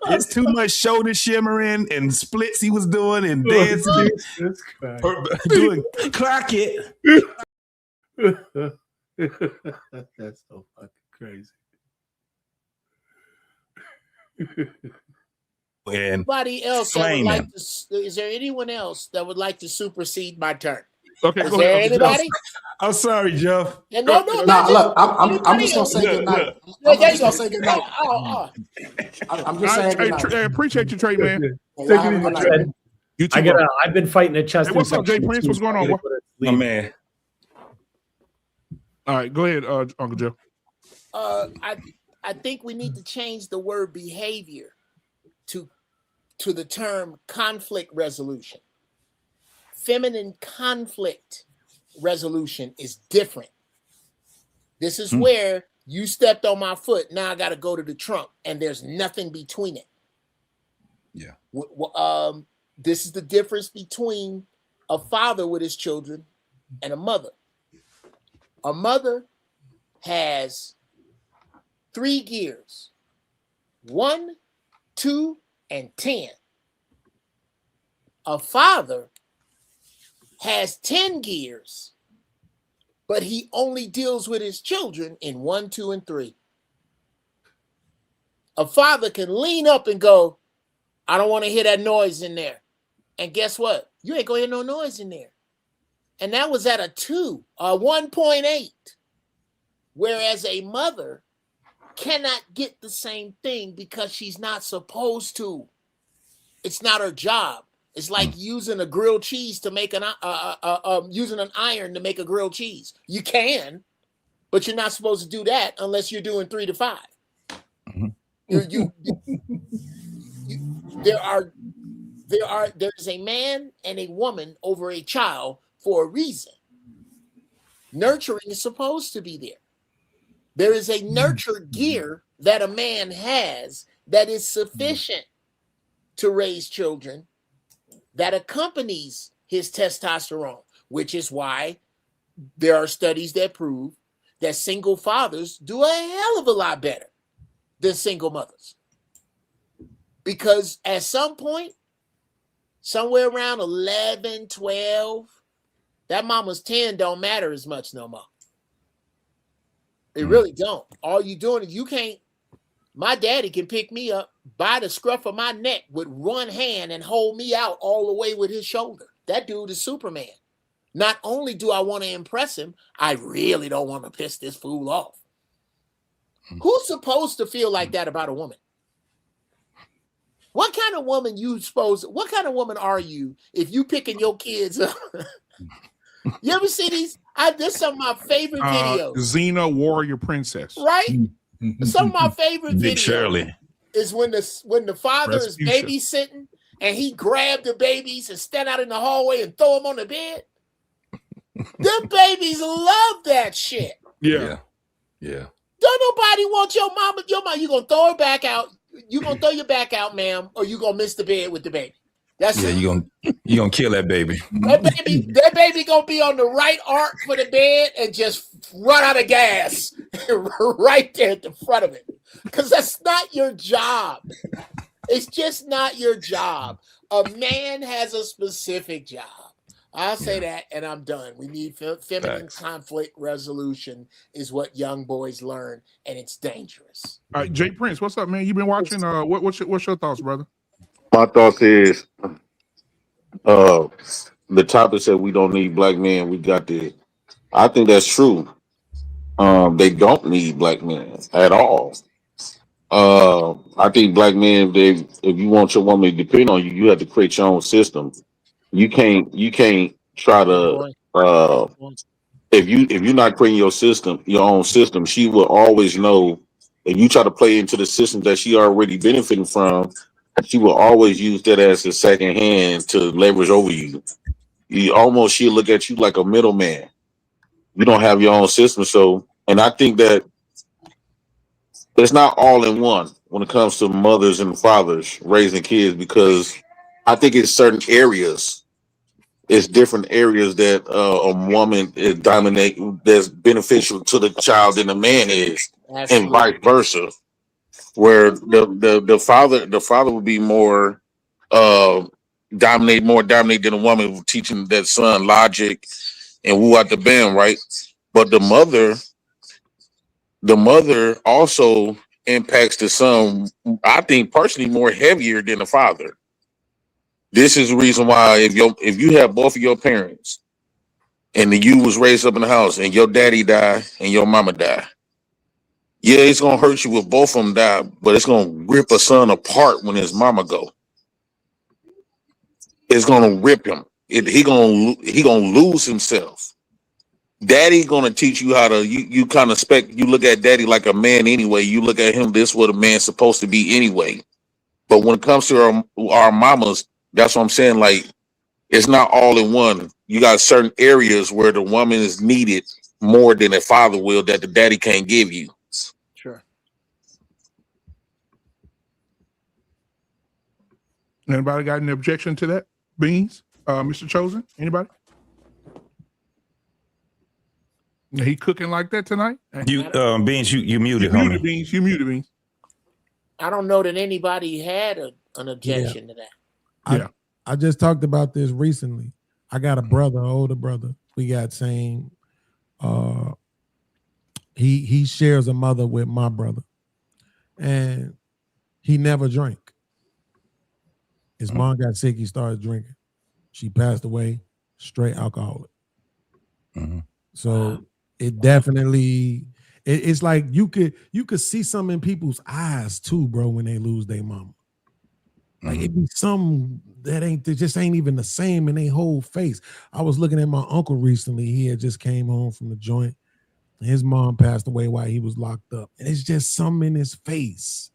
Speaker 8: It's too much shoulder shimmering and splits he was doing and dancing. Doing clock it.
Speaker 5: That's so fucking crazy.
Speaker 8: And
Speaker 4: Anybody else that would
Speaker 8: flame
Speaker 4: like
Speaker 8: him.
Speaker 4: to? Is there anyone else that would like to supersede my turn?
Speaker 3: Okay,
Speaker 4: Is
Speaker 3: go
Speaker 4: there
Speaker 3: ahead.
Speaker 4: anybody?
Speaker 8: I'm sorry, Jeff.
Speaker 4: Yeah, no,
Speaker 6: Nah,
Speaker 4: not
Speaker 6: look, I'm
Speaker 4: anybody
Speaker 6: just gonna
Speaker 4: else.
Speaker 6: say good night.
Speaker 4: Yeah,
Speaker 6: I'm
Speaker 4: there
Speaker 6: just
Speaker 4: you go.
Speaker 6: gonna say good night. I'm just saying good night.
Speaker 3: Hey, appreciate you, Trey, man.
Speaker 6: Y'all have a good night.
Speaker 3: You too,
Speaker 7: I
Speaker 3: bro.
Speaker 7: I've been fighting a chest
Speaker 3: Hey, what's up, Jay
Speaker 7: infection
Speaker 3: Prince?
Speaker 7: too,
Speaker 3: What's going on,
Speaker 7: so I
Speaker 3: boy?
Speaker 7: gotta
Speaker 8: My
Speaker 7: sleep.
Speaker 8: man.
Speaker 3: All right, go ahead, Uncle Joe.
Speaker 4: I think we need to change the word behavior to the term conflict resolution. Feminine conflict resolution is different. This is where you stepped on my foot. Now I got to go to the trunk, and there's nothing between it.
Speaker 8: Yeah.
Speaker 4: This is the difference between a father with his children and a mother. A mother has 3 gears: 1, 2, and 10. A father has 10 gears, but he only deals with his children in 1, 2, and 3. A father can lean up and go, I don't want to hear that noise in there. And guess what? You ain't going to hear no noise in there. And that was at a 2, a 1.8. Whereas a mother cannot get the same thing because she's not supposed to. It's not her job. It's like using a grilled cheese to make using an iron to make a grilled cheese. You can, but you're not supposed to do that unless you're doing 3 to 5. There's a man and a woman over a child for a reason. Nurturing is supposed to be there. There is a nurture gear that a man has that is sufficient to raise children that accompanies his testosterone, which is why there are studies that prove that single fathers do a hell of a lot better than single mothers. Because at some point, somewhere around 11, 12, that mama's 10 don't matter as much no more. It really don't. All you doing is you can't. My daddy can pick me up by the scruff of my neck with one hand and hold me out all the way with his shoulder. That dude is Superman. Not only do I want to impress him, I really don't want to piss this fool off. Who's supposed to feel like that about a woman? What kind of woman what kind of woman are you if you picking your kids up? You ever see these? This is some of my favorite videos.
Speaker 3: Xena Warrior Princess.
Speaker 4: Right? Some of my favorite
Speaker 8: Big
Speaker 4: videos
Speaker 8: Shirley.
Speaker 4: is when the father is
Speaker 3: Rasputia.
Speaker 4: babysitting and he grabbed the babies and stand out in the hallway and throw them on the bed. Them babies love that shit.
Speaker 3: Yeah.
Speaker 4: Don't nobody want your mama. You gonna throw her back out. You gonna throw your back out, ma'am, or you gonna miss the bed with the baby. That's it.
Speaker 8: You gonna kill that baby.
Speaker 4: That baby gonna be on the right arc for the bed and just run out of gas right there at the front of it. Because that's not your job. It's just not your job. A man has a specific job. I'll say that and I'm done. We need feminine conflict resolution is what young boys learn, and it's dangerous.
Speaker 3: All right, Jay Prince, what's up, man? You been watching? What's your thoughts, brother?
Speaker 10: My thoughts is the topic said we don't need black men. We got the. I think that's true. They don't need black men at all. I think black men, if you want your woman to depend on you, you have to create your own system. You can't try to if you're not creating your own system, she will always know. If you try to play into the system that she already benefiting from, she will always use that as a second hand to leverage over you. She'll look at you like a middleman. You don't have your own system. So, and I think that it's not all in one when it comes to mothers and fathers raising kids, because I think in certain areas
Speaker 14: it's different areas that a woman is dominate that's beneficial to the child than a man is, and vice versa. Where the father would be more dominate than a woman, teaching that son logic and woo out the band, right? But the mother also impacts the son, I think personally more heavier than the father. This is the reason why if you have both of your parents and you was raised up in the house and your daddy die and your mama die, yeah, it's gonna hurt you if both of them die, but it's gonna rip a son apart when his mama go. It's gonna rip him. He gonna lose himself. Daddy gonna teach you how to you kind of you look at daddy like a man anyway. You look at him this what a man's supposed to be anyway. But when it comes to our mamas, that's what I'm saying. Like it's not all in one. You got certain areas where the woman is needed more than a father will that the daddy can't give you.
Speaker 4: Sure.
Speaker 3: Anybody got any objection to that? Beans? Mr. Chosen? Anybody? He cooking like that tonight?
Speaker 8: You Beans, you muted,
Speaker 3: you
Speaker 8: homie.
Speaker 3: muted, Beans. You muted, Beans.
Speaker 4: I don't know that anybody had an objection to that.
Speaker 9: I just talked about this recently. I got a brother, older brother. We got same. He shares a mother with my brother, and he never drank. His mom got sick. He started drinking. She passed away. Straight alcoholic.
Speaker 8: Mm-hmm.
Speaker 9: So it definitely. It's like you could see some in people's eyes too, bro, when they lose their mama. Like it be some that just ain't even the same in their whole face. I was looking at my uncle recently. He had just came home from the joint. His mom passed away while he was locked up. And it's just something in his face.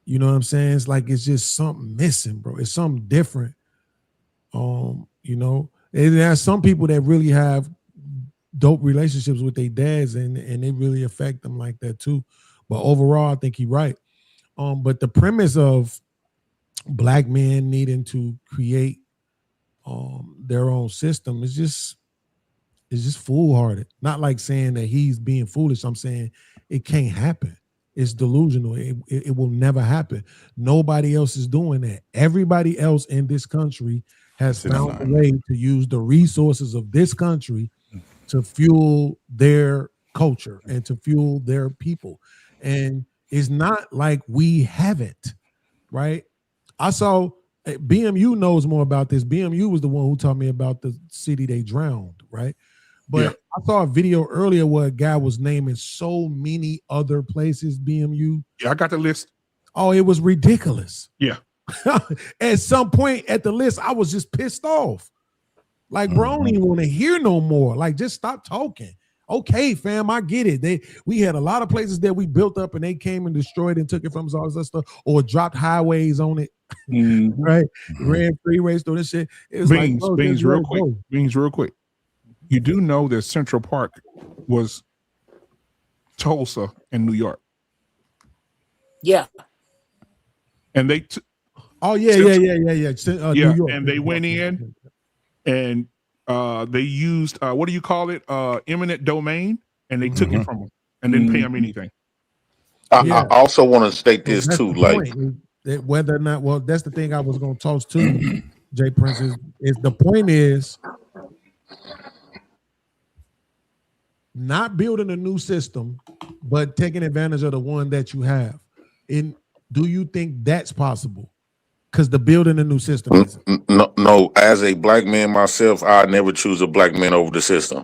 Speaker 9: You know what I'm saying? It's like it's just something missing, bro. It's something different. You know, there's some people that really have dope relationships with their dads and they really affect them like that too. But overall, I think he's right. But the premise of Black men needing to create their own system is just foolhardy. Not like saying that he's being foolish. I'm saying it can't happen. It's delusional. It will never happen. Nobody else is doing that. Everybody else in this country has found a way to use the resources of this country to fuel their culture and to fuel their people. And it's not like we haven't, right? I saw BMU knows more about this. BMU was the one who taught me about the city they drowned, right? But I saw a video earlier where a guy was naming so many other places, BMU.
Speaker 3: Yeah, I got the list.
Speaker 9: Oh, it was ridiculous.
Speaker 3: Yeah.
Speaker 9: At some point at the list, I was just pissed off. Like, bro, I don't even want to hear no more. Like, just stop talking. Okay, fam, I get it. We had a lot of places that we built up and they came and destroyed and took it from us, all this stuff, or dropped highways on it. Right? Ran freeways through this shit. It was
Speaker 3: Beans,
Speaker 9: like, bro,
Speaker 3: Beans, real quick.
Speaker 9: go.
Speaker 3: Beans, real quick. You do know that Central Park was Tulsa in New York.
Speaker 4: Yeah.
Speaker 3: And they
Speaker 9: Oh, yeah.
Speaker 3: New York. And they went in and they used what do you call it? Eminent domain, and they took it from them and didn't pay them anything.
Speaker 14: I also want to state this too, like
Speaker 9: that whether or not, well, that's the thing I was going to toss to Jay Prince is the point is not building a new system, but taking advantage of the one that you have. And do you think that's possible? Because the building a new system isn't.
Speaker 14: No. As a Black man myself, I never choose a Black man over the system.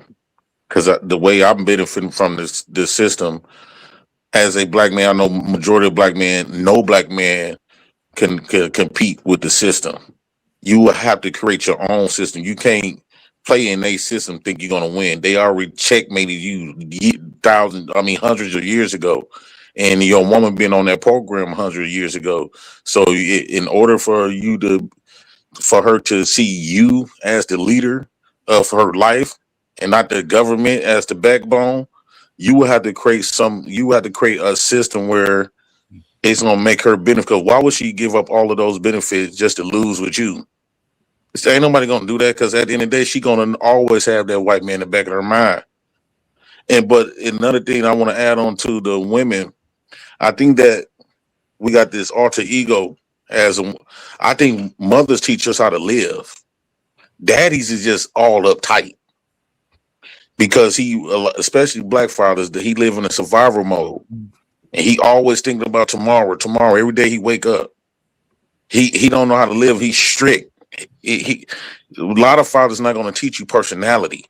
Speaker 14: Because the way I'm benefiting from this system, as a Black man, I know majority of Black men, no Black man can compete with the system. You will have to create your own system. You can't play in a system think you're gonna win. They already checkmated you hundreds of years ago, and your woman been on that program 100 years ago. So in order for her to see you as the leader of her life and not the government as the backbone, you will have to create a system where it's gonna make her benefit. Why would she give up all of those benefits just to lose with you? So ain't nobody gonna do that because at the end of the day, she gonna always have that white man in the back of her mind. But another thing I want to add on to the women, I think that we got this alter ego I think mothers teach us how to live. Daddies is just all uptight because especially black fathers, that he live in a survival mode and he always thinking about tomorrow. Every day he wake up, he don't know how to live. He's strict. A lot of fathers not going to teach you personality,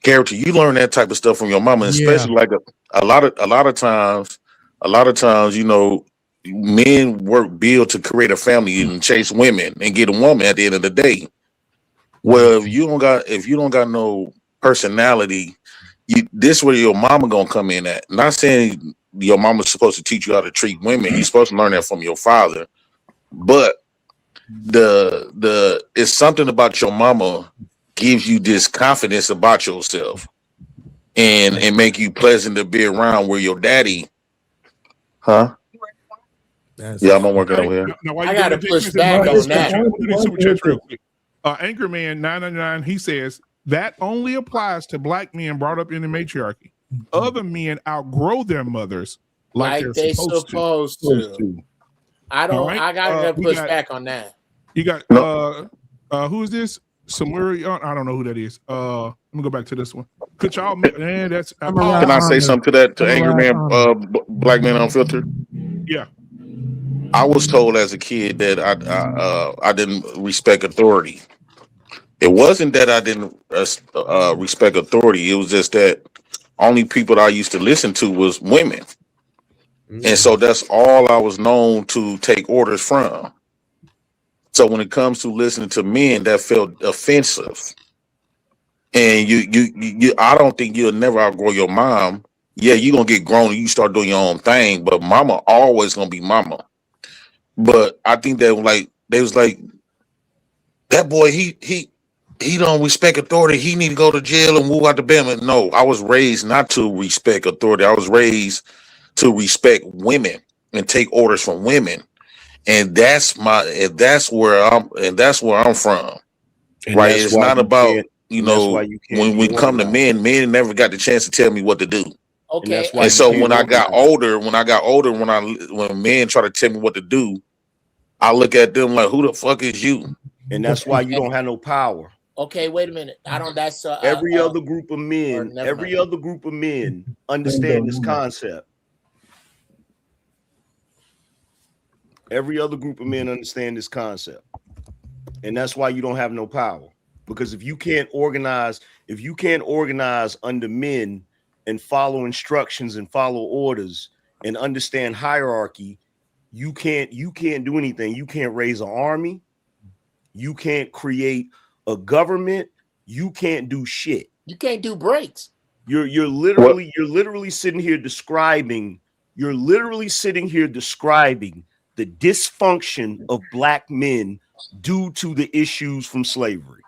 Speaker 14: character. You learn that type of stuff from your mama, especially like a lot of times, you know, men build to create a family and chase women and get a woman at the end of the day. Well, if you don't got no personality, this where your mama gonna come in at. Not saying your mama's supposed to teach you how to treat women. You're supposed to learn that from your father. But it's something about your mama gives you this confidence about yourself and make you pleasant to be around, where your daddy, huh? Yeah, I'm working over here.
Speaker 4: I got to push back on that.
Speaker 3: Do these super chats real quick. Anchorman 999, he says that only applies to black men brought up in the matriarchy. Other men outgrow their mothers like they're supposed to.
Speaker 4: I got to push back on that.
Speaker 3: You got who is this? Samuri, I don't know who that is. Let me go back to this one. Could y'all? Man, that's.
Speaker 14: Can I say something to that? To Angry Man, Black Man Unfiltered.
Speaker 3: Yeah.
Speaker 14: I was told as a kid that I didn't respect authority. It wasn't that I didn't respect authority. It was just that only people that I used to listen to was women, and so that's all I was known to take orders from. So when it comes to listening to men, that felt offensive. And you I don't think you'll never outgrow your mom. Yeah, you're gonna get grown and you start doing your own thing, but mama always gonna be mama. But I think that they was like, that boy, he don't respect authority. He need to go to jail and move out the bed. No, I was raised not to respect authority. I was raised to respect women and take orders from women. And that's where I'm from. And right. It's not about, when we come to men never got the chance to tell me what to do.
Speaker 4: Okay.
Speaker 14: And so when I got older, when men try to tell me what to do, I look at them like, who the fuck is you?
Speaker 15: And that's why you don't have no power.
Speaker 4: Okay, wait a minute. I don't. That's
Speaker 15: every other group of men. Every other group of men understand this concept. Every other group of men understand this concept, and that's why you don't have no power. Because if you can't organize under men and follow instructions and follow orders and understand hierarchy, you can't do anything. You can't raise an army. You can't create a government. You can't do shit.
Speaker 4: You can't do breaks.
Speaker 15: You're literally sitting here describing. You're literally sitting here describing the dysfunction of black men due to the issues from slavery.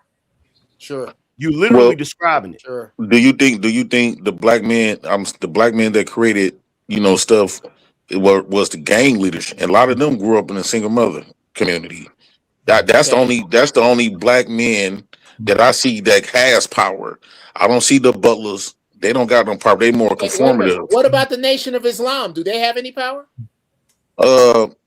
Speaker 4: Sure.
Speaker 15: You're literally describing it.
Speaker 4: Sure.
Speaker 14: Do you think the black men that created, stuff, was the gang leaders? And a lot of them grew up in a single mother community. That's the only black men that I see that has power. I don't see the butlers. They don't got no power. They more conformative.
Speaker 4: What about the Nation of Islam? Do they have any power?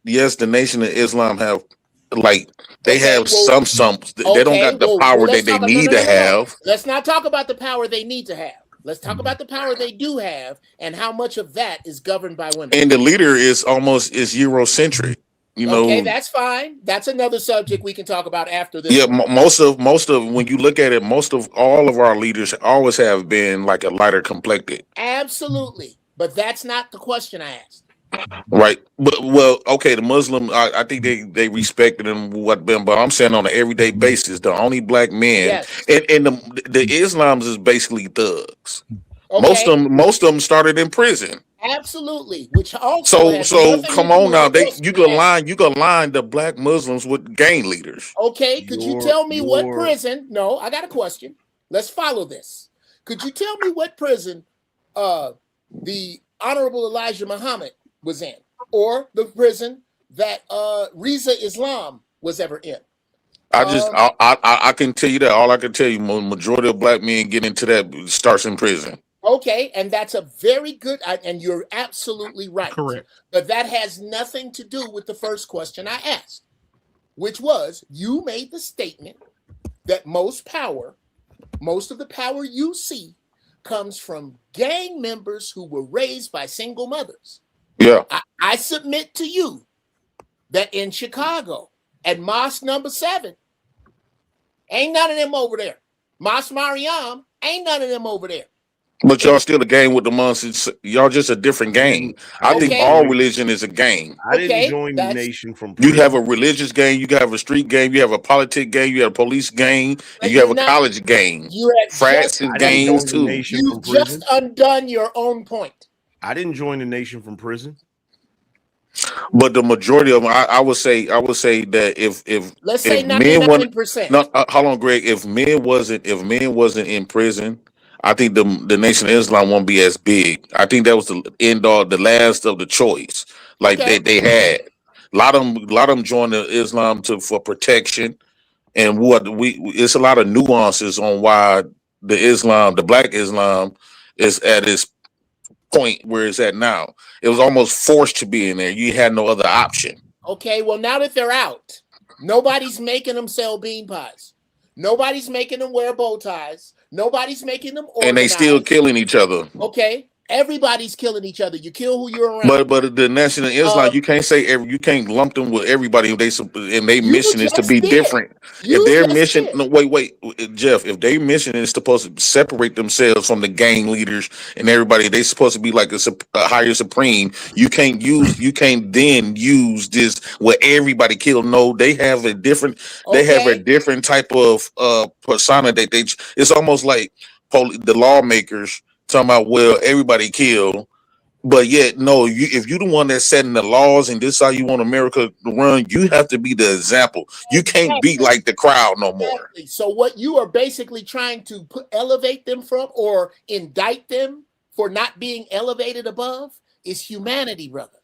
Speaker 14: Yes, the Nation of Islam have, they don't got the power that they need to have.
Speaker 4: Let's not talk about the power they need to have. Let's talk about the power they do have and how much of that is governed by women.
Speaker 14: And the leader is Eurocentric.
Speaker 4: Okay, that's fine. That's another subject we can talk about after this.
Speaker 14: Yeah, most of when you look at it, most of all of our leaders always have been like a lighter complected.
Speaker 4: Absolutely, but that's not the question I asked.
Speaker 14: Right, but okay, the Muslim, I think they respected them, but I'm saying on an everyday basis, the only black men, and the Islams is basically thugs. Okay. Most of them started in prison.
Speaker 4: Absolutely, which also
Speaker 14: so come on now, you can line the black Muslims with gang leaders.
Speaker 4: Okay, could you tell me what prison? No, I got a question. Let's follow this. Could you tell me what prison the Honorable Elijah Muhammad was in, or the prison that Reza Islam was ever in?
Speaker 14: I can tell you that. All I can tell you, majority of black men get into that starts in prison.
Speaker 4: Okay, and that's a very good, and you're absolutely right.
Speaker 3: Correct.
Speaker 4: But that has nothing to do with the first question I asked, which was, you made the statement that most of the power you see comes from gang members who were raised by single mothers.
Speaker 14: Yeah.
Speaker 4: I submit to you that in Chicago, at Mosque number 7, ain't none of them over there. Mosque Mariam, ain't none of them over there.
Speaker 14: But y'all still a gang with the monsters. Y'all just a different gang. I think all religion is a gang.
Speaker 15: I didn't join the nation from
Speaker 14: prison. You have a religious gang, you have a street gang, you have a politic gang, you have a police gang, and you have a college gang.
Speaker 4: You have
Speaker 14: frats and gangs too.
Speaker 4: You just undone your own point.
Speaker 15: I didn't join the nation from prison.
Speaker 14: But the majority of them, I would say that if
Speaker 4: let's say
Speaker 14: 99%. No, hold on, Greg. If men wasn't in prison, I think the Nation of Islam won't be as big. I think that was the end all, the last of the choice. Like they had a lot of them joined the Islam for protection, and it's a lot of nuances on why the Black Islam is at its point where it's at now. It was almost forced to be in there. You had no other option.
Speaker 4: Okay, well, now that they're out, nobody's making them sell bean pies. Nobody's making them wear bow ties. Nobody's making them organize.
Speaker 14: And they still killing each other.
Speaker 4: Okay, everybody's killing each other. You kill who you're around.
Speaker 14: But the Nation of Islam, you can't say you can't lump them with everybody. And their mission is to be different. If their mission, no, wait, Jeff. If their mission is supposed to separate themselves from the gang leaders and everybody, they supposed to be like a higher supreme. You can't then use this where everybody killed. No, they have a different. They have a different type of persona that they. It's almost like the lawmakers talking about, well, everybody killed, but yet no, if you're the one that's setting the laws and this is how you want America to run, you have to be the example. You can't be like the crowd no more.
Speaker 4: So what you are basically trying to elevate them from or indict them for not being elevated above is humanity, brother.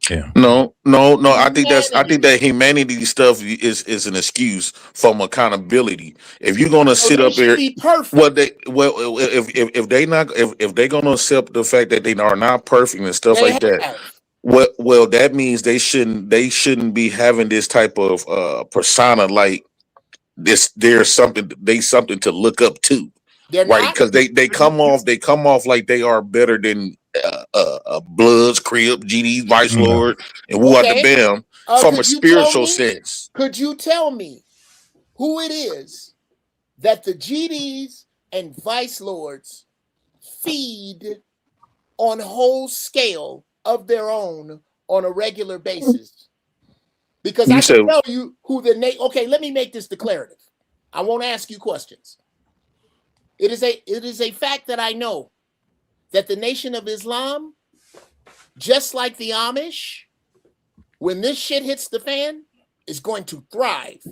Speaker 14: Yeah. No. I think that humanity stuff is an excuse from accountability. If you're gonna sit up there, if they're gonna accept the fact that they are not perfect and stuff like that, well, that means they shouldn't be having this type of persona like this. There's something to look up to, right? Because they come off like they are better than Bloods, Crip, GD, Vice Lord, and who are the Bam from a spiritual sense.
Speaker 4: Could you tell me who it is that the GDs and Vice Lords feed on whole scale of their own on a regular basis? Because I can tell you who okay, let me make this declarative. I won't ask you questions. It is a fact that I know that the Nation of Islam, just like the Amish, when this shit hits the fan, is going to thrive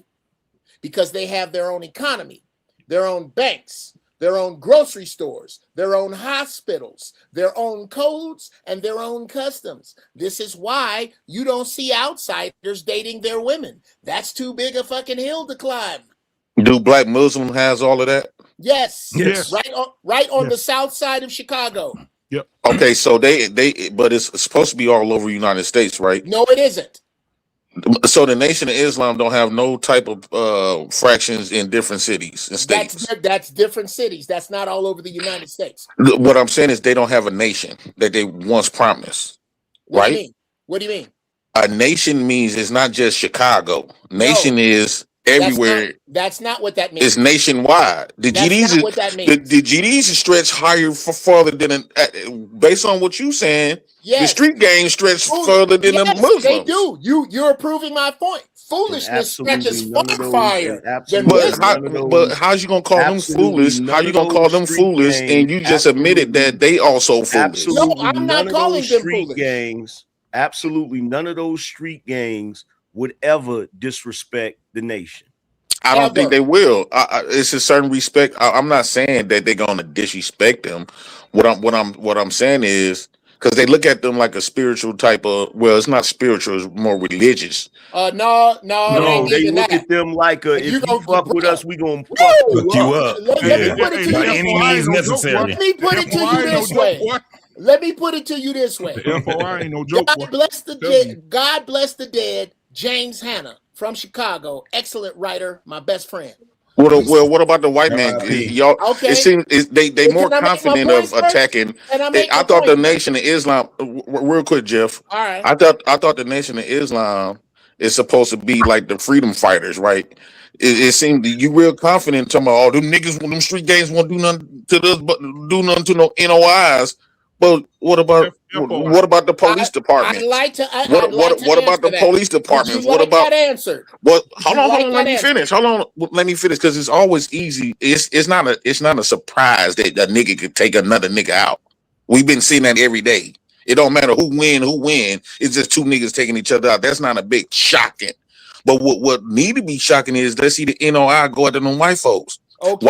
Speaker 4: because they have their own economy, their own banks, their own grocery stores, their own hospitals, their own codes, and their own customs. This is why you don't see outsiders dating their women. That's too big a fucking hill to climb.
Speaker 14: Do Black Muslim has all of that?
Speaker 4: Yes. Right on the south side of Chicago.
Speaker 3: Yep.
Speaker 14: Okay, so but it's supposed to be all over the United States, right?
Speaker 4: No, it isn't.
Speaker 14: So the Nation of Islam don't have no type of fractions in different cities and states.
Speaker 4: That's different cities. That's not all over the United States.
Speaker 14: What I'm saying is they don't have a nation that they once promised, right?
Speaker 4: What do you mean?
Speaker 14: A nation means it's not just Chicago. Nation is everywhere.
Speaker 4: That's not what that means.
Speaker 14: It's nationwide. The GDs stretch higher farther than based on what you saying. Yes. The street gangs stretch further than the Muslims.
Speaker 4: They do. You're proving my point. Foolishness stretches far farther than
Speaker 14: but how's you gonna call them foolish? How you gonna call them foolish? And you just admitted that they also foolish.
Speaker 4: No, I'm not calling them foolish.
Speaker 15: Gangs. Absolutely none of those street gangs would ever disrespect the nation.
Speaker 14: I don't think they will. It's a certain respect. I'm not saying that they're gonna disrespect them. What I'm saying is because they look at them like a spiritual type of. Well, it's not spiritual; it's more religious.
Speaker 4: No,
Speaker 15: they look at them like if you fuck with us, we gonna fuck you up.
Speaker 4: Let me put it to you this way. Let me put it to you this way. Let me put it to you this way.
Speaker 3: The FOI ain't no joke.
Speaker 4: God bless the dead, James Hanna from Chicago, excellent writer, my best friend.
Speaker 14: Well, what about the white man? Y'all,
Speaker 4: okay.
Speaker 14: It seems they more confident of attacking. I thought the Nation of Islam. Real quick, Jeff.
Speaker 4: All right.
Speaker 14: I thought the Nation of Islam is supposed to be like the freedom fighters, right? It seemed you real confident talking about them niggas when them street gangs won't do nothing to us, but do nothing to no NOIs. But what about the police department? What about the police departments? What about
Speaker 4: that answer?
Speaker 14: What? Hold on. Let me finish. Let me finish because it's always easy. It's not a surprise that a nigga could take another nigga out. We've been seeing that every day. It don't matter who win. It's just two niggas taking each other out. That's not a big shocking. But what need to be shocking is let's see the NOI go after them white folks. Okay.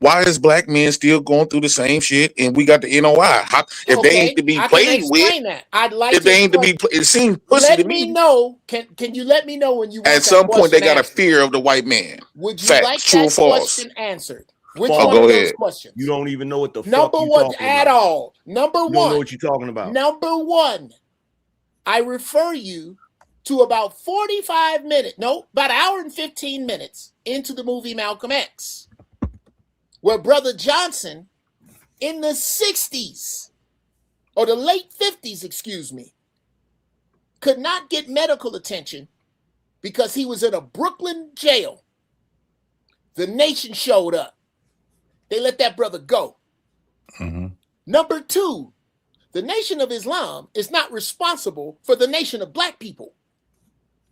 Speaker 14: Why is black men still going through the same shit and we got the NOI? If they ain't to be played with,
Speaker 4: that. I'd like
Speaker 14: if they ain't to be, it seems pussy to me.
Speaker 4: Let me know. Can you let me know when you want
Speaker 14: at some point they got a fear of the white man?
Speaker 4: Would you
Speaker 14: Fact,
Speaker 4: like
Speaker 14: true
Speaker 4: that
Speaker 14: or false?
Speaker 4: question answered? Which one of those questions?
Speaker 15: You don't even know what the fuck
Speaker 4: Number
Speaker 15: you
Speaker 4: one
Speaker 15: talking
Speaker 4: at
Speaker 15: about.
Speaker 4: all. Number one.
Speaker 15: You don't know what you're talking about.
Speaker 4: Number one. I refer you to about 45 minutes, no, about an hour and 15 minutes into the movie Malcolm X, where Brother Johnson in the 60s, or the late 50s, excuse me, could not get medical attention because he was in a Brooklyn jail. The Nation showed up. They let that brother go.
Speaker 8: Mm-hmm.
Speaker 4: Number two, the Nation of Islam is not responsible for the nation of black people.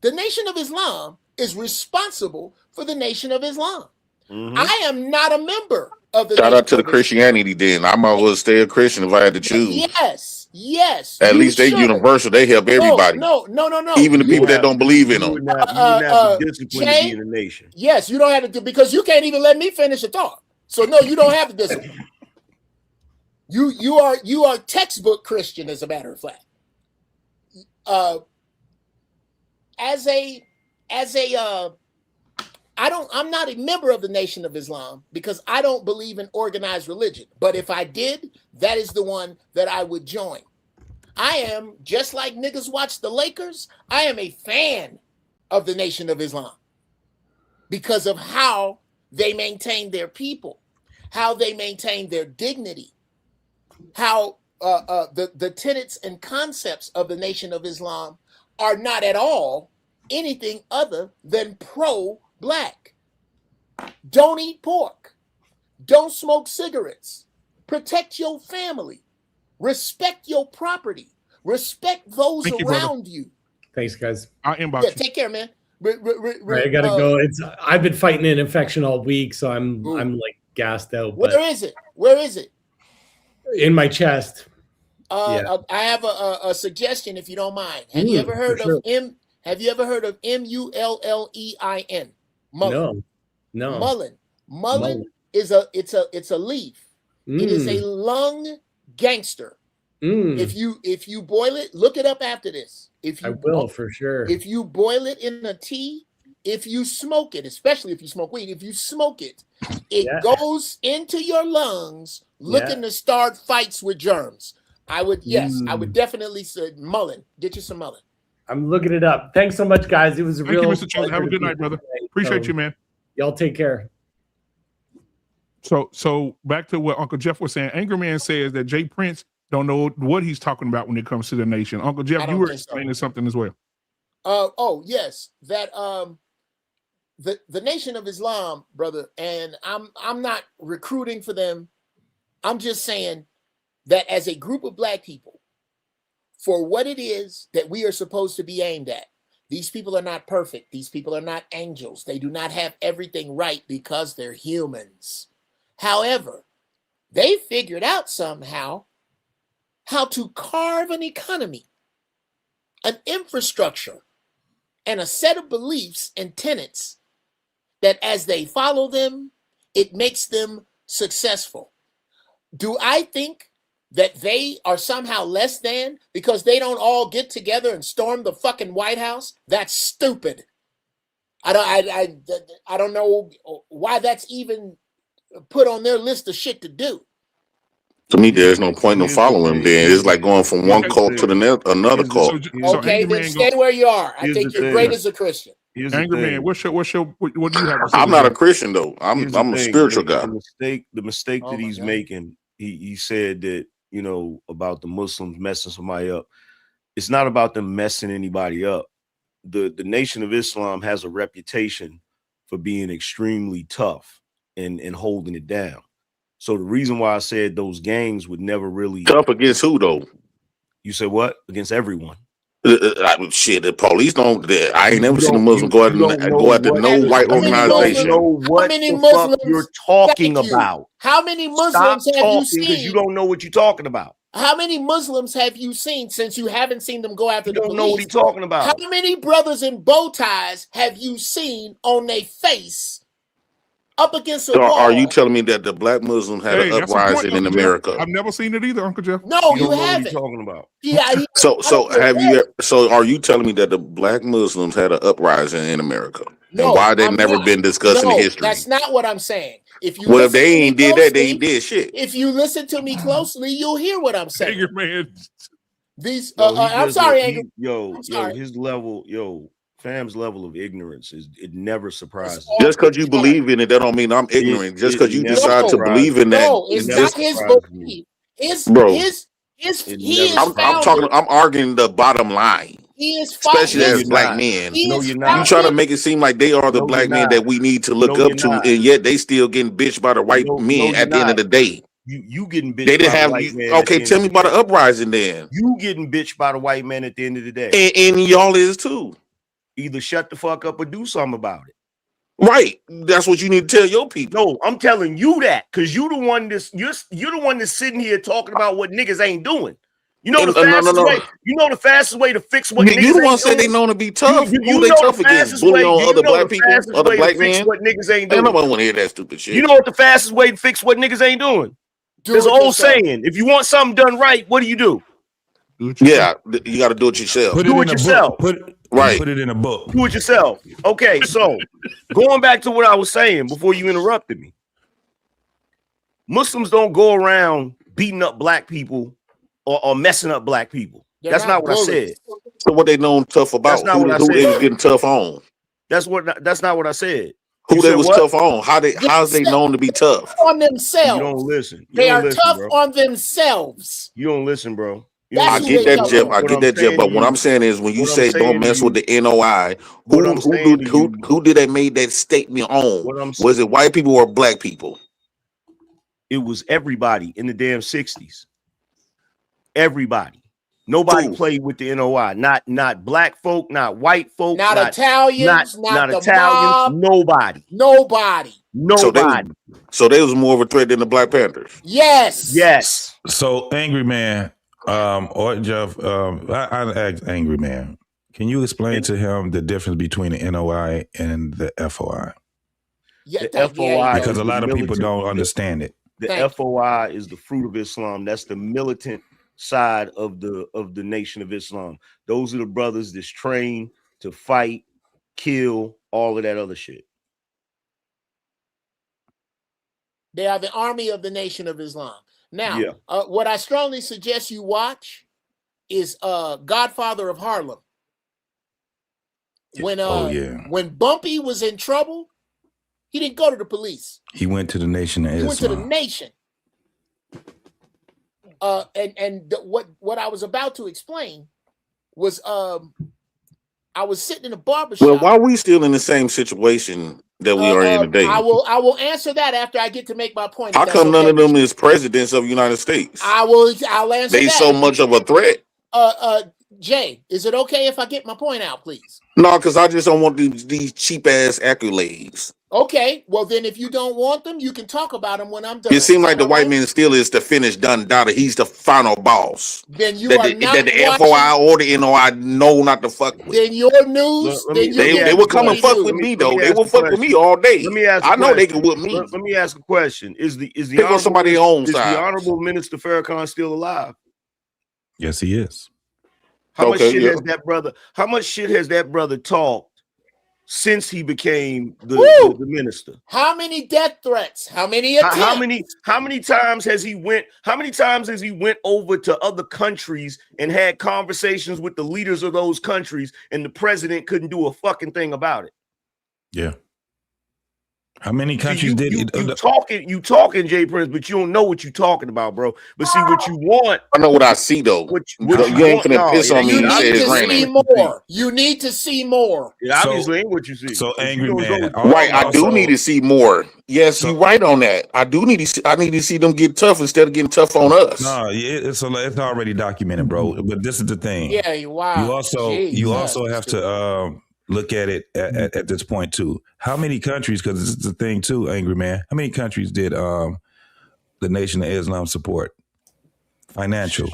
Speaker 4: The Nation of Islam is responsible for the Nation of Islam. Mm-hmm. I am not a member of the
Speaker 14: Shout out to the Christianity then. I might as well stay a Christian if I had to choose.
Speaker 4: Yes.
Speaker 14: At least they universal. They help everybody.
Speaker 4: No.
Speaker 14: Even the people that don't believe in them.
Speaker 15: You wouldn't have the discipline to be in the nation.
Speaker 4: Yes, you don't have to, because you can't even let me finish a thought. So no, you don't have the discipline. You are textbook Christian, as a matter of fact. I'm not a member of the Nation of Islam because I don't believe in organized religion. But if I did, that is the one that I would join. I am, just like niggas watch the Lakers, I am a fan of the Nation of Islam because of how they maintain their people, how they maintain their dignity, how the tenets and concepts of the Nation of Islam are not at all anything other than pro-black. Don't eat pork. Don't smoke cigarettes. Protect your family. Respect your property. Respect those around you.
Speaker 7: Thanks, guys.
Speaker 3: I'll inbox
Speaker 4: you. Take care, man.
Speaker 7: Right, I gotta go. I've been fighting an infection all week, so I'm like gassed out.
Speaker 4: Where is it? Where is it?
Speaker 7: In my chest.
Speaker 4: I have a suggestion, if you don't mind. Have you ever heard of Have you ever heard of Mullein? Mullen.
Speaker 7: No.
Speaker 4: Mullen is a leaf. It is a lung gangster. If you boil it, look it up after this.
Speaker 7: I will for sure.
Speaker 4: If you boil it in a tea, if you smoke it, especially if you smoke weed, if you smoke it, it goes into your lungs, looking to start fights with germs. I would definitely say mullen. Get you some mullen.
Speaker 7: I'm looking it up. Thanks so much, guys. It was
Speaker 3: Thank you, Mr. Chosen. Have a good night, brother. Appreciate you, man.
Speaker 7: Y'all take care.
Speaker 3: So back to what Uncle Jeff was saying. Angry Man says that Jay Prince don't know what he's talking about when it comes to the nation. Uncle Jeff, you were explaining something as well.
Speaker 4: Yes, that the Nation of Islam, brother, and I'm not recruiting for them. I'm just saying that as a group of black people, for what it is that we are supposed to be aimed at, these people are not perfect. These people are not angels. They do not have everything right because they're humans. However, they figured out somehow how to carve an economy, an infrastructure, and a set of beliefs and tenets that as they follow them, it makes them successful. Do I think that they are somehow less than because they don't all get together and storm the fucking White House? That's stupid. I don't know why that's even put on their list of shit to do.
Speaker 14: To me, there's no point in following them. Then it's like going from one cult to another cult.
Speaker 4: Okay, then stay where you are. I think you're great as a Christian.
Speaker 3: Angry man, what do you have to say?
Speaker 14: I'm not a Christian though. I'm a spiritual guy.
Speaker 15: The mistake that he's making, he said that, you know, about the Muslims messing somebody up. It's not about them messing anybody up. The Nation of Islam has a reputation for being extremely tough and holding it down. So the reason why I said those gangs would never really
Speaker 14: tough against who though?
Speaker 15: You said what? Against everyone.
Speaker 14: Shit, the police don't. I ain't never seen a Muslim go after no white organization.
Speaker 15: How many Muslims you're talking about?
Speaker 4: How many Muslims have you seen?
Speaker 15: Because you don't know what you're talking about.
Speaker 4: How many Muslims have you seen since you haven't seen them go after the police?
Speaker 15: You don't know what he's talking about.
Speaker 4: How many brothers in bow ties have you seen on their face up against a wall?
Speaker 14: Are you telling me that the black Muslims had an uprising in America?
Speaker 3: I've never seen it either, Uncle Jeff.
Speaker 4: No, you haven't.
Speaker 15: What are you talking about?
Speaker 4: Yeah.
Speaker 14: So are you telling me that the black Muslims had an uprising in America?
Speaker 4: No,
Speaker 14: and why they never been discussed in history?
Speaker 4: That's not what I'm saying. If
Speaker 14: they ain't did that, they ain't did shit.
Speaker 4: If you listen to me closely, you'll hear what I'm saying.
Speaker 3: Angry man.
Speaker 4: These I'm sorry, Angry.
Speaker 15: Fam's level of ignorance it never surprises.
Speaker 14: Just because you believe in it, that don't mean I'm ignorant. Just because you decide to believe in that,
Speaker 4: it's not his belief.
Speaker 14: I'm arguing the bottom line. Especially as black men.
Speaker 15: No, you're not.
Speaker 14: You try to make it seem like they are the black men that we need to look up to, and yet they still getting bitched by the white men at the end of the day.
Speaker 15: You getting bitched.
Speaker 14: They didn't
Speaker 15: by
Speaker 14: have
Speaker 15: the white man.
Speaker 14: Okay, tell me about the uprising then.
Speaker 15: You getting bitched by the white man at the end of the day,
Speaker 14: and y'all is too.
Speaker 15: Either shut the fuck up or do something about it.
Speaker 14: Right. That's what you need to tell your people.
Speaker 15: No, I'm telling you that because you're the one that's sitting here talking about what niggas ain't doing. You know the fastest way. You know the fastest way to fix what niggas
Speaker 14: you the one
Speaker 15: ain't
Speaker 14: said
Speaker 15: doing?
Speaker 14: they known to be tough.
Speaker 15: You
Speaker 14: they
Speaker 15: know
Speaker 14: tough
Speaker 15: the
Speaker 14: against
Speaker 15: fastest way.
Speaker 14: bullying on other black people, other black men.
Speaker 15: What niggas ain't doing?
Speaker 14: Ain't nobody want to hear that stupid shit.
Speaker 15: You know what the fastest way to fix what niggas ain't doing? There's an old saying: if you want something done right, what do?
Speaker 14: Yeah, you got to do it yourself.
Speaker 15: Do it yourself.
Speaker 8: Put it in a book.
Speaker 15: Do it yourself. Okay, so going back to what I was saying before you interrupted me, Muslims don't go around beating up black people or messing up black people. That's not what I said.
Speaker 14: So what they known tough about?
Speaker 15: That's not what I said.
Speaker 14: Who they was getting tough on?
Speaker 15: That's not what I said.
Speaker 14: Who they was tough on? How's they known to be tough?
Speaker 4: On themselves.
Speaker 15: You don't listen.
Speaker 4: They are tough on themselves.
Speaker 15: You don't listen, bro.
Speaker 14: I get that, Jeff. I get that, Jeff. But what I'm saying is, when you say don't mess with the NOI, who did they made that statement on? Was it white people or black people?
Speaker 15: It was everybody in the damn 60s. Everybody. Nobody played with the NOI. Not black folk, not white folk,
Speaker 4: not Italians, not
Speaker 15: Italians.
Speaker 4: Nobody.
Speaker 14: So they was more of a threat than the Black Panthers.
Speaker 4: Yes.
Speaker 8: So Angry Man, or Jeff, I asked Angry Man, can you explain to him the difference between the NOI and the FOI?
Speaker 15: Yeah, the FOI
Speaker 8: because a lot of people don't understand it.
Speaker 15: The FOI is the fruit of Islam. That's the militant side of the Nation of Islam. Those are the brothers that's trained to fight, kill, all of that other shit.
Speaker 4: They are the army of the Nation of Islam. Now, what I strongly suggest you watch is Godfather of Harlem. When Bumpy was in trouble, he didn't go to the police.
Speaker 8: He went to the Nation of Islam.
Speaker 4: He went to the nation. What I was about to explain was I was sitting in a barbershop.
Speaker 14: Well, why are we still in the same situation that we are in today?
Speaker 4: I will answer that after I get to make my point.
Speaker 14: How come none of them is presidents of the United States?
Speaker 4: I'll answer
Speaker 14: they
Speaker 4: that.
Speaker 14: So much of a threat.
Speaker 4: Jay, is it okay if I get my point out, please?
Speaker 14: No, because I just don't want these cheap ass accolades.
Speaker 4: Okay, well then, if you don't want them, you can talk about them when I'm done.
Speaker 14: It seems like the white man still is the finished done daughter. He's the final boss.
Speaker 4: Then you
Speaker 14: that
Speaker 4: are
Speaker 14: the,
Speaker 4: not
Speaker 14: that the
Speaker 4: watching,
Speaker 14: FOI or the NOI know not to fuck with.
Speaker 4: Then your news.
Speaker 14: They will come and fuck with me though. They will fuck with me all day.
Speaker 15: Let me ask.
Speaker 14: I know they can whip me.
Speaker 15: Let me ask a question: Is the
Speaker 14: Pick on somebody own
Speaker 15: is
Speaker 14: side.
Speaker 15: the Honorable Minister Farrakhan still alive?
Speaker 8: Yes, he is.
Speaker 15: How much shit has that brother? How much shit has that brother talked since he became the minister?
Speaker 4: How many death threats? How many attempts?
Speaker 15: How many times has he went? How many times has he went over to other countries and had conversations with the leaders of those countries, and the president couldn't do a fucking thing about it?
Speaker 8: Yeah. How many countries did
Speaker 15: you talking, Jay Prince, but you don't know what you're talking about, bro. But see what you want.
Speaker 14: I know what I see though.
Speaker 15: What
Speaker 14: you ain't finna piss on me and say it's raining.
Speaker 4: You need to see more.
Speaker 15: Yeah, obviously ain't what you see.
Speaker 8: So angry man.
Speaker 14: Right, I do need to see more. Yes, you're right on that. I do need to see. I need to see them get tough instead of getting tough on us.
Speaker 8: No, it's already documented, bro. But this is the thing.
Speaker 4: Yeah, wow.
Speaker 8: You also have to look at it at this point too. How many countries? Because this is the thing too, angry man. How many countries did the Nation of Islam support financial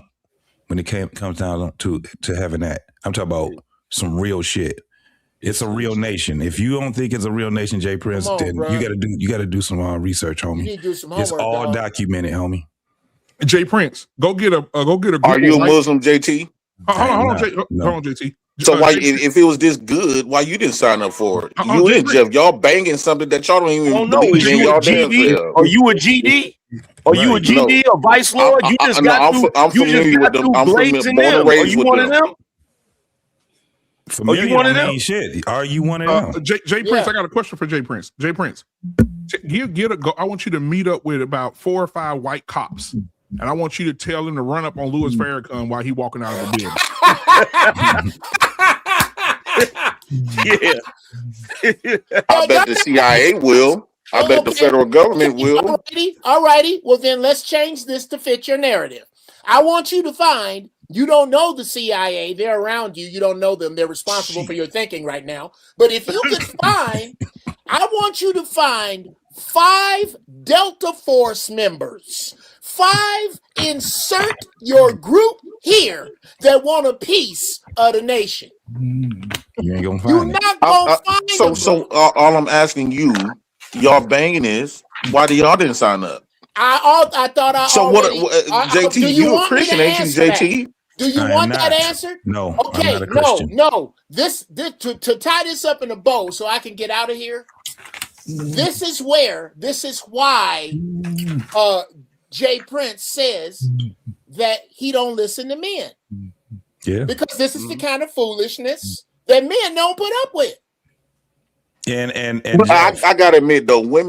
Speaker 8: when it comes down to having that? I'm talking about some real shit. It's a real nation. If you don't think it's a real nation, Jay Prince, then you gotta do some research, homie.
Speaker 4: You need to do some homework,
Speaker 8: it's all documented, homie.
Speaker 3: Jay Prince, go get a
Speaker 14: Are you a Muslim, JT?
Speaker 3: Hold on, JT.
Speaker 14: So why, if it was this good, why you didn't sign up for it? You and Jeff, y'all banging something that y'all don't even believe in. Y'all GD?
Speaker 15: Are you a GD? Are you a GD or Vice Lord? You just got through.
Speaker 14: I'm familiar with them. I'm familiar.
Speaker 15: Are you one of them?
Speaker 8: Are you one of them? Shit. Are you one of them?
Speaker 3: Jay Prince, I got a question for Jay Prince. Jay Prince, I want you to meet up with about 4 or 5 white cops, and I want you to tell them to run up on Louis Farrakhan while he walking out of the building.
Speaker 14: Yeah. I bet the CIA will. I bet the federal government will.
Speaker 4: All righty. Well, then let's change this to fit your narrative. I want you to find, you don't know the CIA. They're around you. You don't know them. They're responsible for your thinking right now. But if you could find, I want you to find 5 Delta Force members. 5, insert your group here that want a piece of the nation.
Speaker 8: You ain't gonna find
Speaker 4: You're not gonna find them.
Speaker 14: So all I'm asking you, y'all banging is, why do y'all didn't sign up?
Speaker 4: I thought I.
Speaker 14: So
Speaker 4: already,
Speaker 14: JT, you a Christian, ain't you, JT?
Speaker 4: Do you want that answered?
Speaker 8: No.
Speaker 4: Okay,
Speaker 8: I'm not a Christian.
Speaker 4: no. This to tie this up in a bow so I can get out of here. This is why Jay Prince says that he don't listen to men.
Speaker 8: Yeah.
Speaker 4: Because this is the kind of foolishness that men don't put up with.
Speaker 8: And
Speaker 14: I gotta admit though, when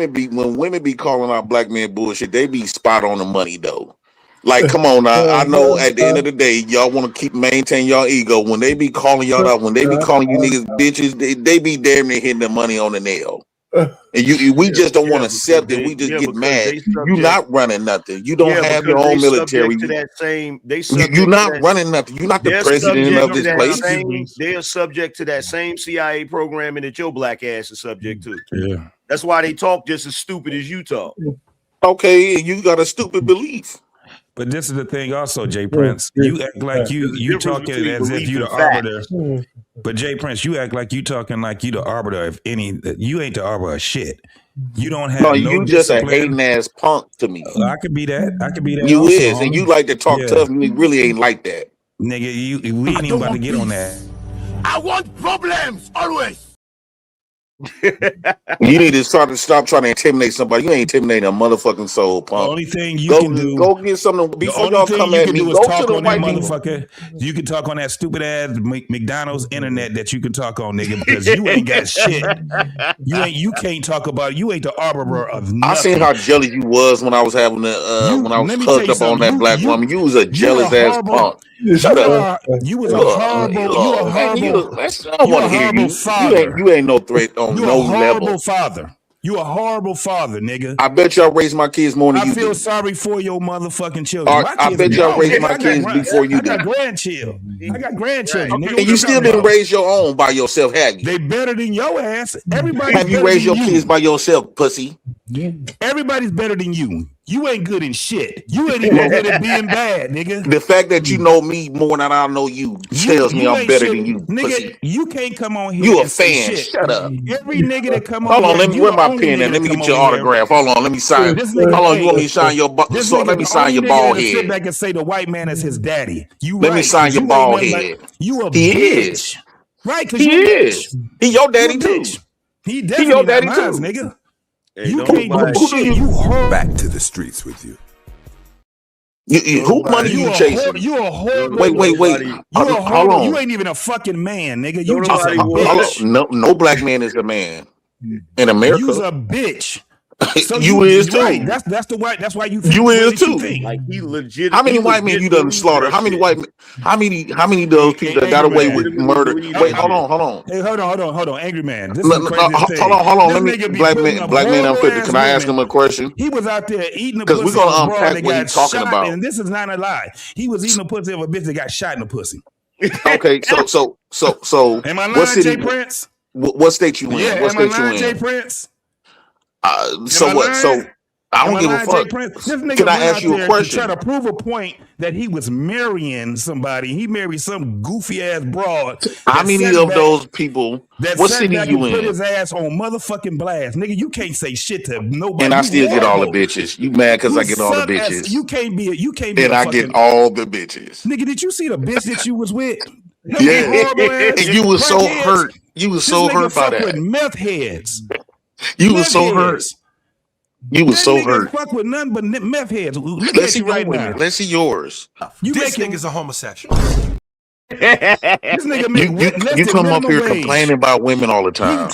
Speaker 14: women be calling out black men bullshit, they be spot on the money though. Like, come on now. I know at the end of the day, y'all want to maintain y'all ego. When they be calling y'all out, when they be calling you niggas bitches, they be damn near hitting the money on the nail. And we just don't want to accept it. We just get mad. You're not running nothing. You don't have your own military. You're not running nothing. You're not the president of this place.
Speaker 15: They are subject to that same CIA programming that your black ass is subject to.
Speaker 8: Yeah.
Speaker 15: That's why they talk just as stupid as you talk.
Speaker 14: Okay, you got a stupid belief.
Speaker 8: But this is the thing also, Jay Prince. You act like you talking as if you the arbiter. But Jay Prince, you act like you talking like you the arbiter of any. You ain't the arbiter of shit. You don't have.
Speaker 14: No, you just a hating ass punk to me.
Speaker 8: I could be that. I could be that.
Speaker 14: You
Speaker 8: also,
Speaker 14: is, and you like to talk tough. And you really ain't like that,
Speaker 8: nigga. We ain't even about to get on that.
Speaker 1: I want problems always.
Speaker 14: You need to stop trying to intimidate somebody. You ain't intimidating a motherfucking soul, punk.
Speaker 8: The only thing you can do,
Speaker 14: go get something before y'all come at me.
Speaker 8: Go
Speaker 14: to the white
Speaker 8: motherfucker. You can talk on that stupid ass McDonald's internet that you can talk on, nigga, because you ain't got shit. You can't talk about. You ain't the arbiter of nothing.
Speaker 14: I seen how jealous you was when I was having when I was hooked up on that black woman. You was a jealous ass punk. Shut up.
Speaker 8: You was a horrible.
Speaker 14: I want to hear you. You ain't no threat on no level.
Speaker 8: Father.
Speaker 12: You a horrible father, nigga.
Speaker 14: I bet y'all raised my kids more than you
Speaker 12: I feel
Speaker 14: do.
Speaker 12: sorry for your motherfucking children. My
Speaker 14: I
Speaker 12: kids
Speaker 14: bet y'all
Speaker 12: grown,
Speaker 14: raised
Speaker 12: nigga.
Speaker 14: my kids before you
Speaker 12: I got
Speaker 14: did.
Speaker 12: grandchildren. I got grandchildren.
Speaker 3: Right.
Speaker 12: Nigga,
Speaker 14: And you still didn't raise your own by yourself, have you?
Speaker 12: They better than your ass. Everybody's
Speaker 14: Have you
Speaker 12: better
Speaker 14: raised
Speaker 12: than
Speaker 14: your kids by yourself, pussy?
Speaker 12: Everybody's better than you. You ain't good in shit. You ain't even good at being bad, nigga.
Speaker 14: The fact that you know me more than I know you tells me I'm
Speaker 12: ain't
Speaker 14: better
Speaker 12: shit.
Speaker 14: than you,
Speaker 12: Nigga,
Speaker 14: pussy.
Speaker 12: you can't come on here
Speaker 14: You a
Speaker 12: and say
Speaker 14: fan.
Speaker 12: shit.
Speaker 14: Shut up.
Speaker 12: Every nigga that come on
Speaker 14: Hold on,
Speaker 12: here,
Speaker 14: let me
Speaker 12: you
Speaker 14: where
Speaker 12: the
Speaker 14: my
Speaker 12: only
Speaker 14: pen
Speaker 12: nigga
Speaker 14: at? Let
Speaker 12: that
Speaker 14: me
Speaker 12: come
Speaker 14: get your
Speaker 12: on here.
Speaker 14: autograph. Hold on, let me sign.
Speaker 12: This nigga,
Speaker 14: Hold on, you want me to sign your
Speaker 12: this
Speaker 14: so
Speaker 12: nigga
Speaker 14: let me
Speaker 12: the
Speaker 14: sign
Speaker 12: only
Speaker 14: your
Speaker 12: nigga
Speaker 14: bald
Speaker 12: that'll sit
Speaker 14: head.
Speaker 12: back and say the white man is his daddy. You
Speaker 14: Let
Speaker 12: right,
Speaker 14: me sign
Speaker 12: 'cause
Speaker 14: your
Speaker 12: you
Speaker 14: bald
Speaker 12: ain't nothing
Speaker 14: head.
Speaker 12: but you a
Speaker 14: He
Speaker 12: bitch.
Speaker 14: is.
Speaker 12: Right, because
Speaker 14: He
Speaker 12: you a bitch.
Speaker 14: is. He your
Speaker 12: You a
Speaker 14: daddy too.
Speaker 12: bitch. He
Speaker 14: He
Speaker 12: definitely
Speaker 14: your
Speaker 12: not
Speaker 14: daddy
Speaker 12: mine,
Speaker 14: too.
Speaker 12: nigga.
Speaker 15: Hey,
Speaker 12: You
Speaker 15: don't
Speaker 12: can't do
Speaker 15: nobody-
Speaker 14: Who do
Speaker 12: shit.
Speaker 14: you-
Speaker 16: Back to the streets with you.
Speaker 14: Who money you chasing?
Speaker 12: You a horrible.
Speaker 14: Wait.
Speaker 12: You a
Speaker 14: Hold
Speaker 12: horrible. You
Speaker 14: on.
Speaker 12: ain't even a fucking man, nigga.
Speaker 15: Don't
Speaker 12: You just a
Speaker 15: nobody
Speaker 12: bitch.
Speaker 14: No black man is a man in America.
Speaker 12: You's a bitch. So
Speaker 14: you is too.
Speaker 12: Right. That's the white. That's why you think
Speaker 14: You
Speaker 12: the way
Speaker 14: is
Speaker 12: that you
Speaker 14: too.
Speaker 12: think.
Speaker 15: Like he legit.
Speaker 14: How many
Speaker 15: he
Speaker 14: white men you done
Speaker 15: legitimately
Speaker 14: slaughtered? How many white? How many of those people that got away with murder? Wait, hold on.
Speaker 12: Hey, hold on, angry man. This
Speaker 14: No,
Speaker 12: is the craziest thing.
Speaker 14: Hold on.
Speaker 12: This
Speaker 14: Let me
Speaker 12: nigga be
Speaker 14: black
Speaker 12: putting
Speaker 14: man
Speaker 12: up
Speaker 14: Unfiltered.
Speaker 12: horrible
Speaker 14: Can I ask him a question?
Speaker 12: He was out there eating the
Speaker 14: Because we're
Speaker 12: pussy of a
Speaker 14: gonna
Speaker 12: broad
Speaker 14: unpack
Speaker 12: that
Speaker 14: what
Speaker 12: got
Speaker 14: he's talking
Speaker 12: shot,
Speaker 14: about.
Speaker 12: and this is not a lie. He was eating the pussy of a bitch that got shot in the pussy.
Speaker 14: Okay, so
Speaker 12: Am I
Speaker 14: what
Speaker 12: lying,
Speaker 14: city?
Speaker 12: Jay Prince?
Speaker 14: What state you in?
Speaker 12: Yeah,
Speaker 14: What
Speaker 12: am I
Speaker 14: state you
Speaker 12: lying, Jay
Speaker 14: in?
Speaker 12: Prince?
Speaker 14: So what? So I don't give a fuck.
Speaker 12: This nigga
Speaker 14: Can I
Speaker 12: went
Speaker 14: ask
Speaker 12: out
Speaker 14: you a
Speaker 12: there
Speaker 14: question?
Speaker 12: to try to prove a point that he was marrying somebody. He married some goofy ass broad.
Speaker 14: How many of those people? What city
Speaker 12: back
Speaker 14: you
Speaker 12: and put
Speaker 14: in?
Speaker 12: his ass on motherfucking blast, nigga. You can't say shit to nobody.
Speaker 14: And I
Speaker 12: You
Speaker 14: still get all the
Speaker 12: horrible.
Speaker 14: bitches. You mad because
Speaker 12: You
Speaker 14: I get all the
Speaker 12: suck as-
Speaker 14: bitches?
Speaker 12: You can't be
Speaker 14: And
Speaker 12: a
Speaker 14: I
Speaker 12: fucking
Speaker 14: get all the bitches.
Speaker 12: nigga. Did you see the bitch that you was with? Them
Speaker 14: Yeah.
Speaker 12: horrible ass
Speaker 14: And you was so
Speaker 12: crackheads.
Speaker 14: hurt. You was
Speaker 12: This
Speaker 14: so
Speaker 12: nigga
Speaker 14: hurt by
Speaker 12: fuck with
Speaker 14: that.
Speaker 12: meth heads.
Speaker 14: You was so hurt. You was
Speaker 12: That
Speaker 14: so
Speaker 12: nigga
Speaker 14: hurt.
Speaker 12: fuck with nothing but meth heads. Look
Speaker 14: Let's
Speaker 12: at
Speaker 14: see
Speaker 12: you
Speaker 14: your
Speaker 12: right
Speaker 14: women.
Speaker 12: now.
Speaker 14: Let's see yours.
Speaker 16: This nigga's a homosexual.
Speaker 12: This nigga make less
Speaker 14: You
Speaker 12: than
Speaker 14: come up
Speaker 12: minimum
Speaker 14: here
Speaker 12: wage.
Speaker 14: complaining about women all the time.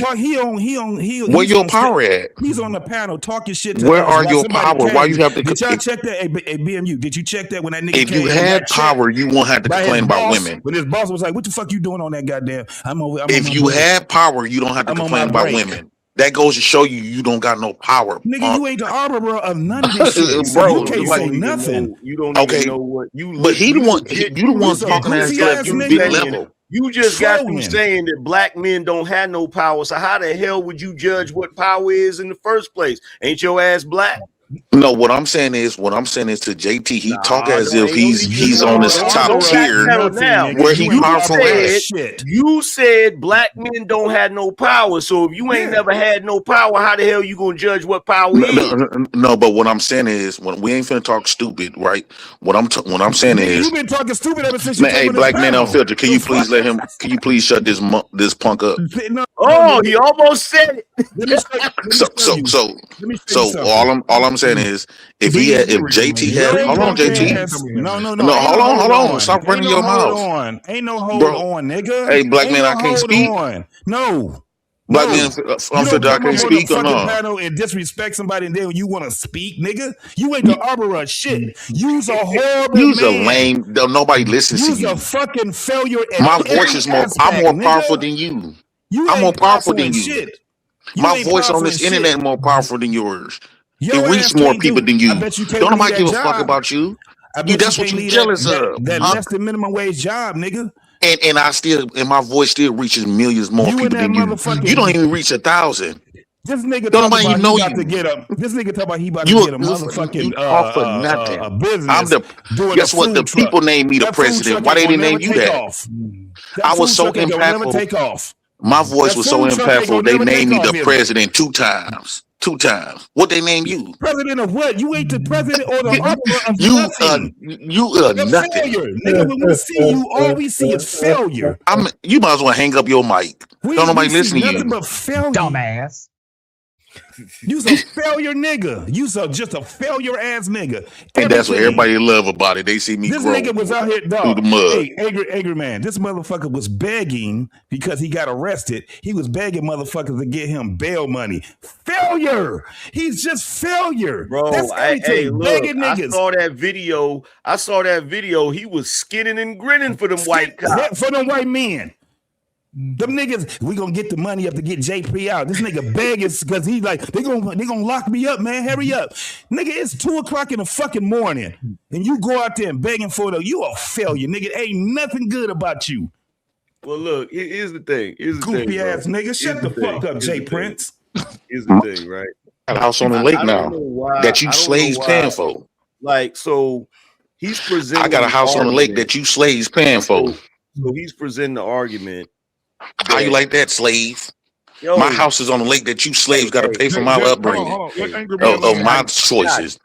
Speaker 12: Where
Speaker 14: your power at?
Speaker 12: He's on the panel talking shit to
Speaker 14: Where
Speaker 12: us.
Speaker 14: are
Speaker 12: Why
Speaker 14: your
Speaker 12: somebody
Speaker 14: power? Why
Speaker 12: came.
Speaker 14: you have to?
Speaker 12: Did y'all check that? Hey, BMU, did you check that when that nigga
Speaker 14: If
Speaker 12: came?
Speaker 14: you
Speaker 12: and
Speaker 14: had
Speaker 12: got checked
Speaker 14: power, you won't have to
Speaker 12: by his
Speaker 14: complain about
Speaker 12: boss,
Speaker 14: women.
Speaker 12: When his boss was like, "What the fuck you doing on that goddamn?" I'm on
Speaker 14: If
Speaker 12: my
Speaker 14: you
Speaker 12: break.
Speaker 14: had power, you don't have to
Speaker 12: I'm on
Speaker 14: complain
Speaker 12: my
Speaker 14: about
Speaker 12: break.
Speaker 14: women. That goes to show you don't got no power.
Speaker 12: Nigga, you ain't the arbiter of none of this shit, so
Speaker 14: Bro,
Speaker 12: you can't say nothing.
Speaker 15: You don't
Speaker 14: Okay,
Speaker 15: even know what you.
Speaker 14: But he the
Speaker 15: you
Speaker 14: one.
Speaker 15: legit-
Speaker 14: You the one
Speaker 15: just
Speaker 14: talking as
Speaker 15: got
Speaker 14: if
Speaker 15: through
Speaker 14: you big
Speaker 15: saying-
Speaker 14: level.
Speaker 15: You just got through
Speaker 12: Trolling.
Speaker 15: saying that black men don't have no power. So how the hell would you judge what power is in the first place? Ain't your ass black?
Speaker 14: No, what I'm saying is to JT. He talk as if
Speaker 15: ain't no need to
Speaker 14: he's
Speaker 15: do
Speaker 14: on
Speaker 15: all
Speaker 14: this
Speaker 15: that.
Speaker 14: top
Speaker 15: Don't
Speaker 14: tier
Speaker 15: backpedal now.
Speaker 14: where he powerful at.
Speaker 15: You said black men don't have no power. So if you ain't never had no power, how the hell you gonna judge what power is?
Speaker 14: No, but what I'm saying is, when we ain't finna talk stupid, right? What I'm saying
Speaker 12: Nigga,
Speaker 14: is,
Speaker 12: you been talking stupid ever since you
Speaker 14: man,
Speaker 12: came
Speaker 14: hey,
Speaker 12: on this
Speaker 14: black man
Speaker 12: panel.
Speaker 14: Unfiltered, can you please let him? Can you please shut this punk up?
Speaker 15: Oh, he almost said it.
Speaker 12: Let me show you.
Speaker 14: So all I'm saying is, if JT had, hold on, JT.
Speaker 12: No,
Speaker 14: Hold on. Stop running your mouth.
Speaker 12: Ain't no hold
Speaker 14: Bro,
Speaker 12: on, nigga.
Speaker 14: hey, black
Speaker 12: Ain't
Speaker 14: man,
Speaker 12: no
Speaker 14: I can't
Speaker 12: hold
Speaker 14: speak.
Speaker 12: on. No.
Speaker 14: Black
Speaker 12: No.
Speaker 14: man
Speaker 12: You don't
Speaker 14: Unfiltered, I
Speaker 12: come
Speaker 14: can't
Speaker 12: up on the
Speaker 14: speak or
Speaker 12: fucking
Speaker 14: no?
Speaker 12: panel and disrespect somebody and then you want to speak, nigga. You ain't the arbiter of shit. You's a horrible
Speaker 14: You's a
Speaker 12: man.
Speaker 14: lame. Nobody listens to
Speaker 12: You's
Speaker 14: you.
Speaker 12: a fucking failure at
Speaker 14: My voice
Speaker 12: every
Speaker 14: is more.
Speaker 12: aspect,
Speaker 14: I'm more
Speaker 12: nigga.
Speaker 14: powerful than you.
Speaker 12: You
Speaker 14: I'm more
Speaker 12: ain't
Speaker 14: powerful
Speaker 12: powerful
Speaker 14: than
Speaker 12: in
Speaker 14: you.
Speaker 12: shit. You
Speaker 14: My
Speaker 12: ain't
Speaker 14: voice on
Speaker 12: powerful
Speaker 14: this
Speaker 12: in
Speaker 14: internet
Speaker 12: shit.
Speaker 14: more powerful than yours.
Speaker 12: Your
Speaker 14: It
Speaker 12: ass
Speaker 14: reached more
Speaker 12: can't
Speaker 14: people
Speaker 12: do.
Speaker 14: than you.
Speaker 12: I bet you can't
Speaker 14: Don't
Speaker 12: leave
Speaker 14: nobody
Speaker 12: that
Speaker 14: give a
Speaker 12: job.
Speaker 14: fuck about you.
Speaker 12: I bet
Speaker 14: That's
Speaker 12: you
Speaker 14: what
Speaker 12: can't
Speaker 14: you
Speaker 12: leave
Speaker 14: jealous
Speaker 12: that
Speaker 14: of.
Speaker 12: less than minimum wage job, nigga.
Speaker 14: And I still, and my voice still reaches millions more
Speaker 12: You
Speaker 14: people than you. You don't even reach 1,000.
Speaker 12: This nigga
Speaker 14: Don't
Speaker 12: talk
Speaker 14: nobody
Speaker 12: about
Speaker 14: even know
Speaker 12: he about to
Speaker 14: you.
Speaker 12: get a. This nigga talk about he about to
Speaker 14: You
Speaker 12: get a motherfucking
Speaker 14: talk for nothing.
Speaker 12: a business.
Speaker 14: I'm the.
Speaker 12: Doing
Speaker 14: Guess
Speaker 12: a
Speaker 14: what? The
Speaker 12: food truck.
Speaker 14: people named me the
Speaker 12: That food
Speaker 14: president.
Speaker 12: truck
Speaker 14: Why
Speaker 12: ain't
Speaker 14: they
Speaker 12: gonna
Speaker 14: didn't
Speaker 12: never
Speaker 14: name you
Speaker 12: take
Speaker 14: that?
Speaker 12: off. That
Speaker 14: I was
Speaker 12: food
Speaker 14: so
Speaker 12: truck ain't gonna never
Speaker 14: impactful.
Speaker 12: take off.
Speaker 14: My voice
Speaker 12: That
Speaker 14: was so
Speaker 12: food truck ain't
Speaker 14: impactful.
Speaker 12: gonna
Speaker 14: They
Speaker 12: never
Speaker 14: named
Speaker 12: take
Speaker 14: me
Speaker 12: off,
Speaker 14: the
Speaker 12: is it?
Speaker 14: president 2 times. 2 times. What they named you?
Speaker 12: President of what? You ain't the president or the arbiter of
Speaker 14: You
Speaker 12: nothing.
Speaker 14: you nothing.
Speaker 12: Failure, nigga. When we see you, all we see is failure.
Speaker 14: You might as well hang up your mic. Don't nobody listen to
Speaker 12: nothing
Speaker 14: you.
Speaker 12: but failure.
Speaker 17: Dumbass.
Speaker 12: You's a failure nigga. You's just a failure ass nigga.
Speaker 14: And that's what everybody love about it. They see me
Speaker 12: This
Speaker 14: grow
Speaker 12: nigga was out here,
Speaker 14: through
Speaker 12: dog.
Speaker 14: the mud.
Speaker 12: Hey, angry man. This motherfucker was begging because he got arrested. He was begging motherfuckers to get him bail money. Failure. He's just failure.
Speaker 15: Bro,
Speaker 12: That's everything.
Speaker 15: look,
Speaker 12: Begging niggas.
Speaker 15: I saw that video. He was skinning and grinning for them white cops.
Speaker 12: For them white men. Them niggas, we gonna get the money up to get JP out. This nigga begging because he like they gonna lock me up, man. Hurry up, nigga. It's 2:00 in the fucking morning, and you go out there and begging for it. You a failure, nigga. Ain't nothing good about you.
Speaker 15: Well, look, here's the thing.
Speaker 12: Goofy ass nigga. Shut the fuck up, Jay Prince.
Speaker 15: Here's the thing, right?
Speaker 14: Got a house on the lake now that you slaves paying for.
Speaker 15: Like, so he's presenting.
Speaker 14: I got a house on the lake that you slaves paying for.
Speaker 15: So he's presenting the argument.
Speaker 14: How you like that, slave?
Speaker 15: Yo,
Speaker 14: my house is on the lake that you slaves got to pay for my upbringing of my choices.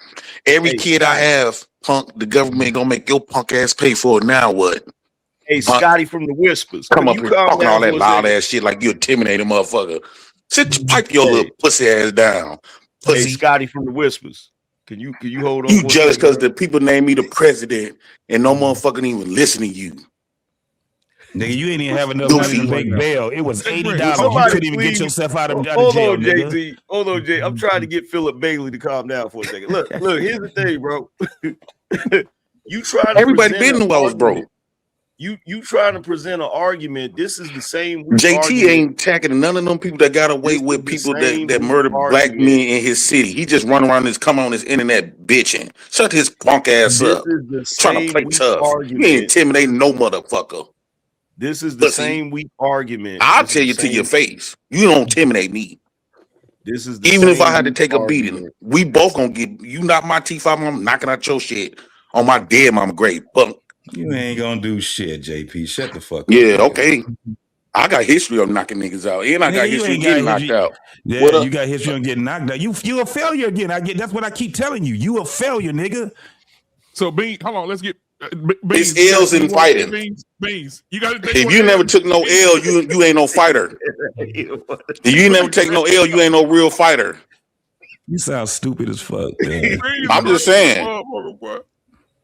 Speaker 14: Every kid I have, punk, the government gonna make your punk ass pay for it. Now what?
Speaker 15: Hey, Scotty from the Whispers,
Speaker 14: come up here talking all that loud ass shit like you intimidating motherfucker. Pipe your little pussy ass down. Pussy.
Speaker 15: Hey, Scotty from the Whispers. Can you hold on?
Speaker 14: You jealous because the people name me the president and no motherfucking even listen to you.
Speaker 12: Nigga, you ain't even have enough money to make bail. It was $80. You couldn't even get yourself out of jail.
Speaker 15: Hold on, JT. Hold on, Jay. I'm trying to get Philip Bailey to calm down for a second. Look. Here's the thing, bro. You trying to
Speaker 14: everybody been knew I was broke.
Speaker 15: You trying to present an argument? This is the same.
Speaker 14: JT
Speaker 15: argument.
Speaker 14: ain't attacking none of them people that got away with people that murdered black men in his city. He just run around this come on his internet bitching. Shut his punk ass up. Trying to play tough. You ain't intimidating no motherfucker.
Speaker 15: This is the same weak argument.
Speaker 14: I'll tell you to your face. You don't intimidate me.
Speaker 15: This is
Speaker 14: even if I had to take a beating. We both gonna get you knock my teeth out. I'm knocking out your shit on my dead mama grave. Punk.
Speaker 12: You ain't gonna do shit, JP. Shut the fuck up.
Speaker 14: Yeah, okay. I got history of knocking niggas out, and I got history of getting knocked out.
Speaker 12: Yeah, you got history of getting knocked out. You a failure again. That's what I keep telling you. You a failure, nigga.
Speaker 3: So Beans, hold on, let's get
Speaker 14: Beans, it's L's in fighting.
Speaker 3: Beans, you got to.
Speaker 14: If you never took no L, you ain't no fighter. If you never take no L, you ain't no real fighter.
Speaker 12: You sound stupid as fuck. Man.
Speaker 14: I'm just saying.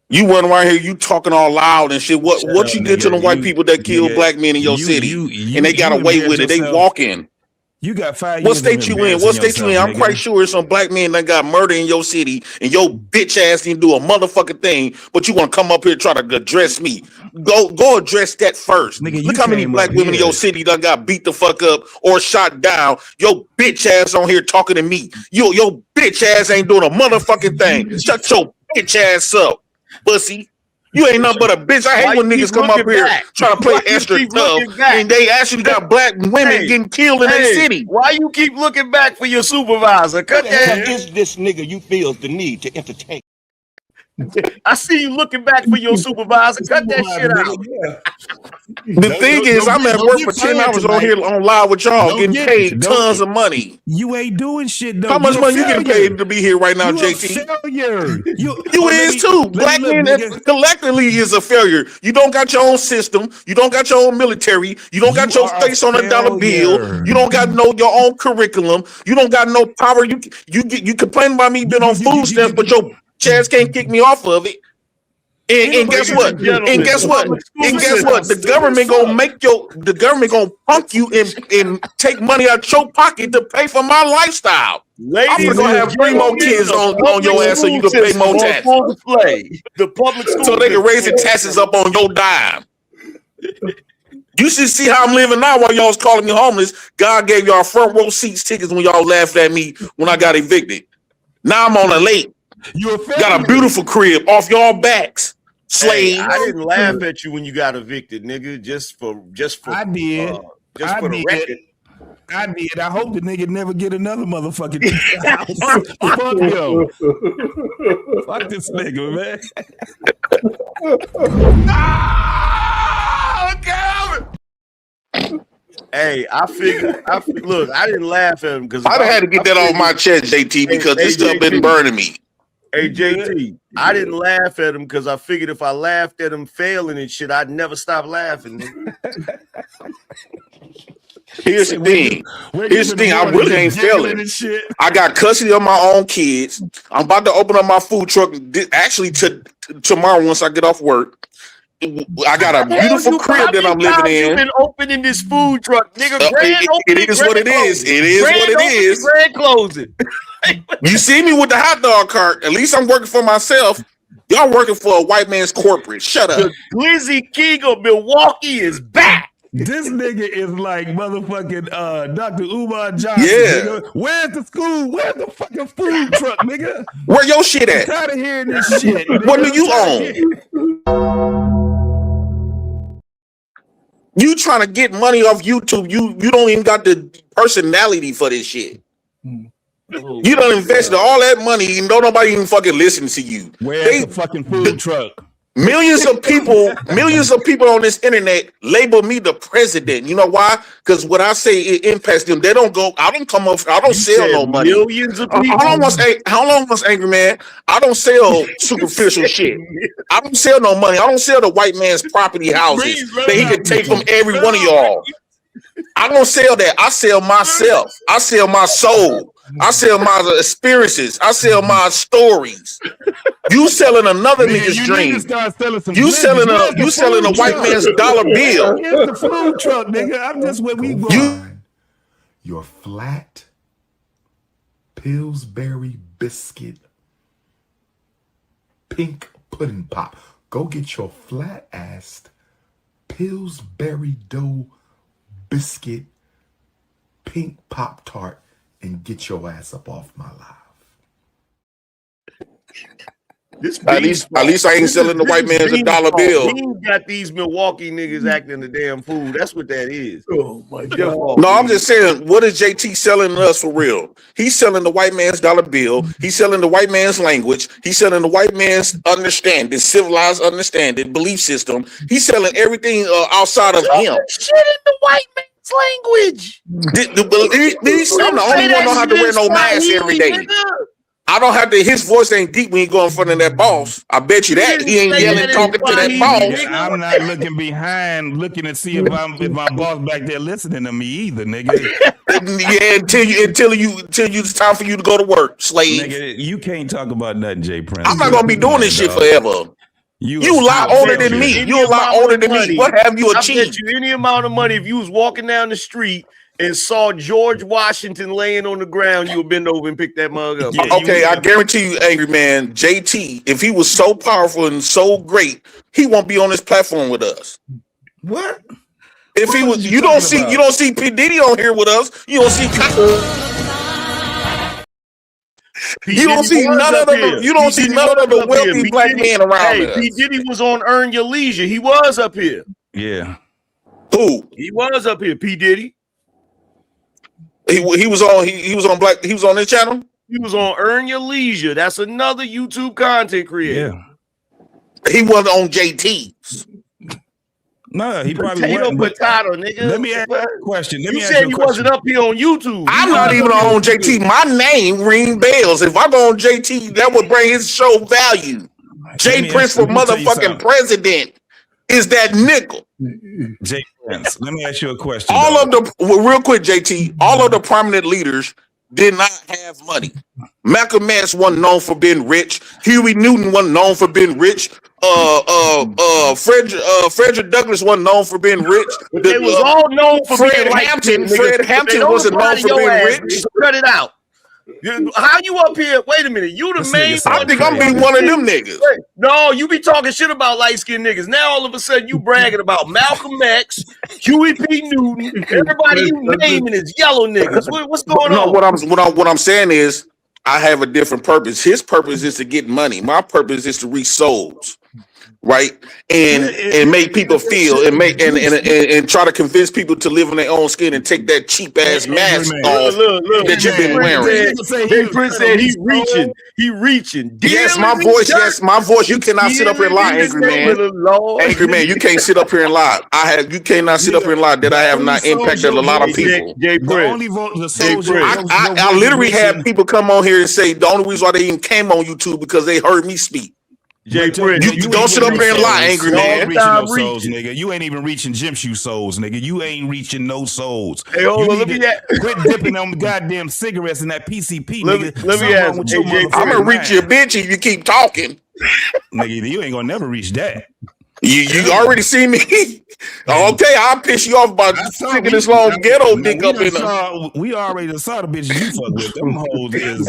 Speaker 14: You run around here, you talking all loud and shit. What you did to the white people that killed black men in your city, and they got away with it? They walking.
Speaker 12: You got 5 years.
Speaker 14: What state you in? What state you in? I'm quite sure it's some black men that got murdered in your city, and your bitch ass didn't do a motherfucking thing. But you want to come up here and try to address me? Go address that first. Nigga, look how many black women in your city that got beat the fuck up or shot down. Your bitch ass on here talking to me. Your bitch ass ain't doing a motherfucking thing. Shut your bitch ass up, pussy. You ain't nothing but a bitch. I hate when niggas come up here trying to play extra tough and they actually got black women getting killed in their city.
Speaker 15: Why you keep looking back for your supervisor? Cut that.
Speaker 17: Is this nigga you feel the need to entertain?
Speaker 15: I see you looking back for your supervisor. Cut that shit out.
Speaker 14: The thing is, I'm at work for 10 hours on here on live with y'all, getting paid tons of money.
Speaker 12: You ain't doing shit though.
Speaker 14: How much money you getting paid to be here right now, JT?
Speaker 12: Failure.
Speaker 14: You is too. Black men collectively is a failure. You don't got your own system. You don't got your own military. You don't got your face on a dollar bill. You don't got your own curriculum. You don't got no power. You complain about me being on food stamps, but your chance can't kick me off of it. And guess what? And guess what? And guess what? The government gonna punk you and take money out your pocket to pay for my lifestyle. I'm gonna have 3 more kids on your ass so you can pay more taxes.
Speaker 15: The public
Speaker 14: so they can raise the taxes up on your dime. You should see how I'm living now while y'all was calling me homeless. God gave y'all front row seats tickets when y'all laughed at me when I got evicted. Now I'm on a lake. Got a beautiful crib off y'all backs. Slave.
Speaker 15: Hey, I didn't laugh at you when you got evicted, nigga. Just for
Speaker 12: I did.
Speaker 15: Just for the record.
Speaker 12: I did. I hope the nigga never get another motherfucking house. Fuck him. Fuck this nigga, man.
Speaker 15: Hey, I figured. Look, I didn't laugh at him because
Speaker 14: I had to get that off my chest, JT, because this stuff been burning me.
Speaker 15: Hey, JT, I didn't laugh at him because I figured if I laughed at him failing and shit, I'd never stop laughing.
Speaker 14: Here's the thing. I really ain't failing. I got custody of my own kids. I'm about to open up my food truck. Actually, tomorrow once I get off work. I got a beautiful crib that I'm living in.
Speaker 15: You've been opening this food truck, nigga.
Speaker 14: It is what it is. It is what it is.
Speaker 15: Grand closing.
Speaker 14: You see me with the hot dog cart. At least I'm working for myself. Y'all working for a white man's corporate. Shut up.
Speaker 15: The Glizzy King of Milwaukee is back.
Speaker 12: This nigga is like motherfucking Dr. Umar Johnson.
Speaker 14: Yeah.
Speaker 12: Nigga. Where's the school? Where's the fucking food truck, nigga?
Speaker 14: Where your shit at?
Speaker 12: I'm tired of hearing this shit. Nigga.
Speaker 14: What do you own? You trying to get money off YouTube? You don't even got the personality for this shit. You done invested all that money and don't nobody even fucking listen to you.
Speaker 12: Where's the fucking food truck?
Speaker 14: Millions of people on this internet label me the president. You know why? Because what I say it impacts them. They don't go. I don't come up. I don't sell no money.
Speaker 15: Millions of people.
Speaker 14: How long was Angry Man? I don't sell superficial shit. I don't sell no money. I don't sell the white man's property houses that he can take from every one of y'all. I don't sell that. I sell myself. I sell my soul. I sell my experiences. I sell my stories. You selling another nigga's dream. You selling a white man's dollar bill.
Speaker 12: Here's the food truck, nigga. I'm just where we going.
Speaker 16: Your flat Pillsbury biscuit pink pudding pop. Go get your flat assed Pillsbury dough biscuit pink Pop Tart and get your ass up off my life.
Speaker 14: At least I ain't selling the white man's a dollar bill.
Speaker 15: He got these Milwaukee niggas acting the damn fool. That's what that is.
Speaker 5: Oh my God.
Speaker 14: No, I'm just saying, what is JT selling us for real? He's selling the white man's dollar bill. He's selling the white man's language. He's selling the white man's understanding, civilized understanding, belief system. He's selling everything outside of him.
Speaker 4: Shit in the white man's language.
Speaker 14: I'm the only one don't have to wear no mask every day. I don't have to. His voice ain't deep when he go in front of that boss. I bet you that he ain't yelling, talking to that boss.
Speaker 12: I'm not looking behind, looking to see if my boss back there listening to me either, nigga.
Speaker 14: Yeah, until it's time for you to go to work, slave.
Speaker 12: Nigga, you can't talk about nothing, Jay Prince.
Speaker 14: I'm not gonna be doing this shit forever. You a lot older than me. You a lot older than me. What have you achieved?
Speaker 15: I'll bet you any amount of money if you was walking down the street and saw George Washington laying on the ground, you would bend over and pick that mug up.
Speaker 14: Yeah, okay, I guarantee you, Angry Man, JT, if he was so powerful and so great, he won't be on this platform with us.
Speaker 12: What?
Speaker 14: If what he was, you don't see P. Diddy on here with us. You don't see. You don't see none of the wealthy black men around us.
Speaker 15: P. Diddy was on Earn Your Leisure. He was up here.
Speaker 12: Yeah.
Speaker 14: Who?
Speaker 15: He was up here. P. Diddy.
Speaker 14: He was on this channel.
Speaker 15: He was on Earn Your Leisure. That's another YouTube content creator.
Speaker 14: Yeah. He wasn't on JT's.
Speaker 12: No, he probably wasn't.
Speaker 15: Potato, nigga.
Speaker 12: Let me ask you a question.
Speaker 15: You said he wasn't up here on YouTube.
Speaker 14: I'm not even on JT. My name ring bells. If I go on JT, that would bring his show value. Jay Prince for motherfucking president is that nickel.
Speaker 12: Jay Prince, let me ask you a question.
Speaker 14: Real quick, JT, all of the prominent leaders did not have money. Malcolm X wasn't known for being rich. Huey Newton wasn't known for being rich. Frederick Douglass wasn't known for being rich.
Speaker 15: They was all known for
Speaker 14: Fred
Speaker 15: being
Speaker 14: Hampton. Fred Hampton wasn't known for being rich.
Speaker 15: Cut it out. How you up here? Wait a minute. You the main one.
Speaker 14: I think I'm being one of them niggas.
Speaker 15: No, you be talking shit about light-skinned niggas. Now all of a sudden you bragging about Malcolm X, Huey P. Newton, everybody you naming is yellow niggas. What's going on?
Speaker 14: What I'm saying is I have a different purpose. His purpose is to get money. My purpose is to reach souls. Right, and make people feel and try to convince people to live in their own skin and take that cheap ass mask off that you've been wearing.
Speaker 15: Prince said he's reaching. He reaching.
Speaker 14: Yes, my voice. Yes, my voice. You cannot sit up here and lie, Angry Man. Angry Man, you can't sit up here and lie. You cannot sit up here and lie that I have not impacted a lot of people. I literally had people come on here and say the only reason why they even came on YouTube because they heard me speak.
Speaker 12: Jay
Speaker 14: Prince, you don't sit up here and lie, Angry Man.
Speaker 12: Souls, nigga. You ain't even reaching gym shoe souls, nigga. You ain't reaching no souls.
Speaker 15: Hey, hold on, let me
Speaker 12: quit dipping on goddamn cigarettes in that PCP, nigga.
Speaker 15: Let me ask.
Speaker 14: I'm gonna reach your bitch if you keep talking.
Speaker 12: Nigga, you ain't gonna never reach that.
Speaker 14: You already see me. Okay, I'll piss you off by sticking this long ghetto dick up in there.
Speaker 12: We already saw the bitches you fuck with. Them hoes is.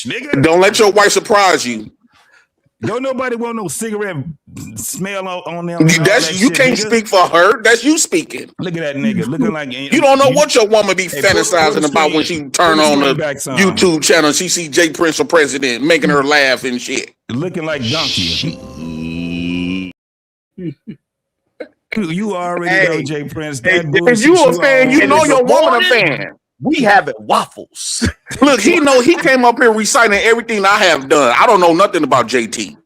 Speaker 14: Nigga. Don't let your wife surprise you.
Speaker 12: Don't nobody want no cigarette smell on them.
Speaker 14: That's you can't speak for her. That's you speaking.
Speaker 12: Look at that nigga looking like
Speaker 14: you don't know what your woman be fantasizing about when she turn on the YouTube channel. She see Jay Prince for president, making her laugh and shit.
Speaker 12: Looking like donkey. You already know Jay Prince.
Speaker 14: If you a fan, you know your woman a fan.
Speaker 15: We having waffles.
Speaker 14: Look, he came up here reciting everything I have done. I don't know nothing about JT.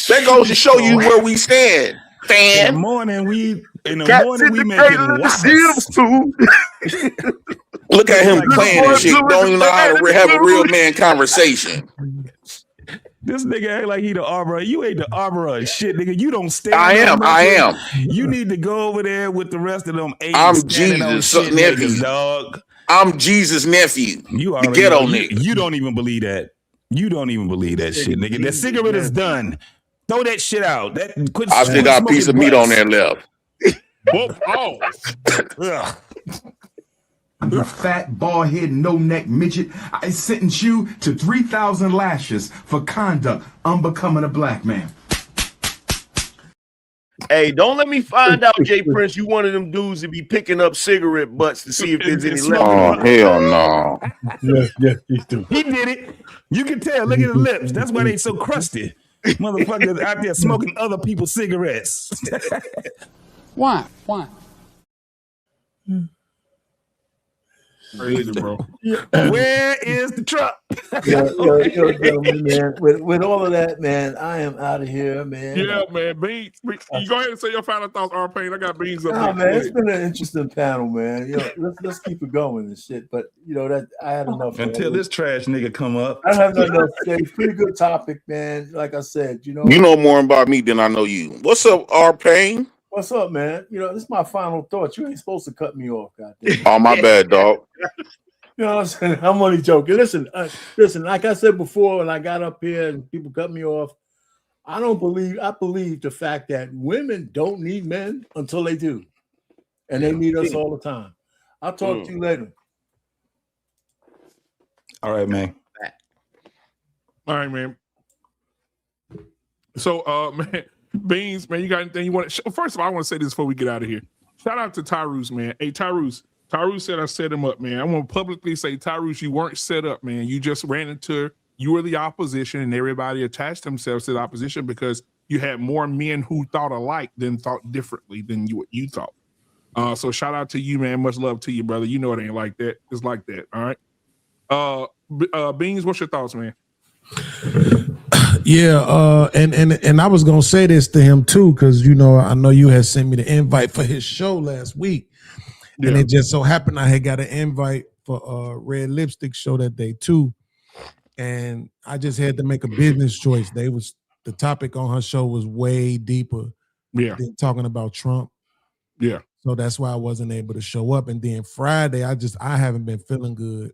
Speaker 14: That goes to show you where we stand, fan.
Speaker 12: In the morning we making waffles.
Speaker 14: Look at him playing and shit. Don't even know how to have a real man conversation.
Speaker 12: This nigga act like he the armorer. You ain't the armorer shit, nigga. You don't stand.
Speaker 14: I am.
Speaker 12: You need to go over there with the rest of them eight.
Speaker 14: I'm Jesus' nephew,
Speaker 12: niggas, dog.
Speaker 14: I'm Jesus' nephew.
Speaker 12: You
Speaker 14: the ghetto nigga.
Speaker 12: You don't even believe that. You don't even believe that shit, nigga. The cigarette is done. Throw that shit out.
Speaker 14: I still got a piece of meat on there left.
Speaker 16: You fat, bald-headed, no-neck midget. I sentence you to 3,000 lashes for conduct unbecoming a black man.
Speaker 15: Hey, don't let me find out, Jay Prince, you one of them dudes that be picking up cigarette butts to see if there's any left.
Speaker 14: Oh, hell no.
Speaker 5: Yeah, he do.
Speaker 12: He did it. You can tell. Look at his lips. That's why they so crusty. Motherfuckers out there smoking other people's cigarettes.
Speaker 6: Why?
Speaker 3: Crazy, bro.
Speaker 12: Where is the truck?
Speaker 18: Man. With all of that, man, I am out of here, man.
Speaker 3: Yeah, man. Beans. You go ahead and say your final thoughts, R. Payne. I got beans up here.
Speaker 18: Man, it's been an interesting panel, man. Let's keep it going and shit. But that I had enough
Speaker 12: until this trash nigga come up.
Speaker 18: I don't have nothing else to say. Pretty good topic, man. Like I said,
Speaker 14: You know more about me than I know you. What's up, R. Payne?
Speaker 18: What's up, man? This is my final thought. You ain't supposed to cut me off, goddamn.
Speaker 14: Oh, my bad, dog.
Speaker 18: You know what I'm saying? I'm only joking. Listen. Like I said before, when I got up here and people cut me off, I believe the fact that women don't need men until they do, and they need us all the time. I'll talk to you later.
Speaker 12: All right, man.
Speaker 3: All right, man. So, man. Beans, man, you got anything you want to? First of all, I want to say this before we get out of here. Shout out to Tyrus, man. Hey, Tyrus said I set him up, man. I want to publicly say, Tyrus, you weren't set up, man. You just ran into, you were the opposition, and everybody attached themselves to the opposition because you had more men who thought alike than thought differently than you thought. So shout out to you, man. Much love to you, brother. You know it ain't like that. It's like that. All right. Beans, what's your thoughts, man?
Speaker 9: Yeah, and I was gonna say this to him too, because I know you had sent me the invite for his show last week, and it just so happened I had got an invite for Red Lipstick show that day too, and I just had to make a business choice. The topic on her show was way deeper, than talking about Trump.
Speaker 3: Yeah,
Speaker 9: so that's why I wasn't able to show up. And then Friday, I haven't been feeling good.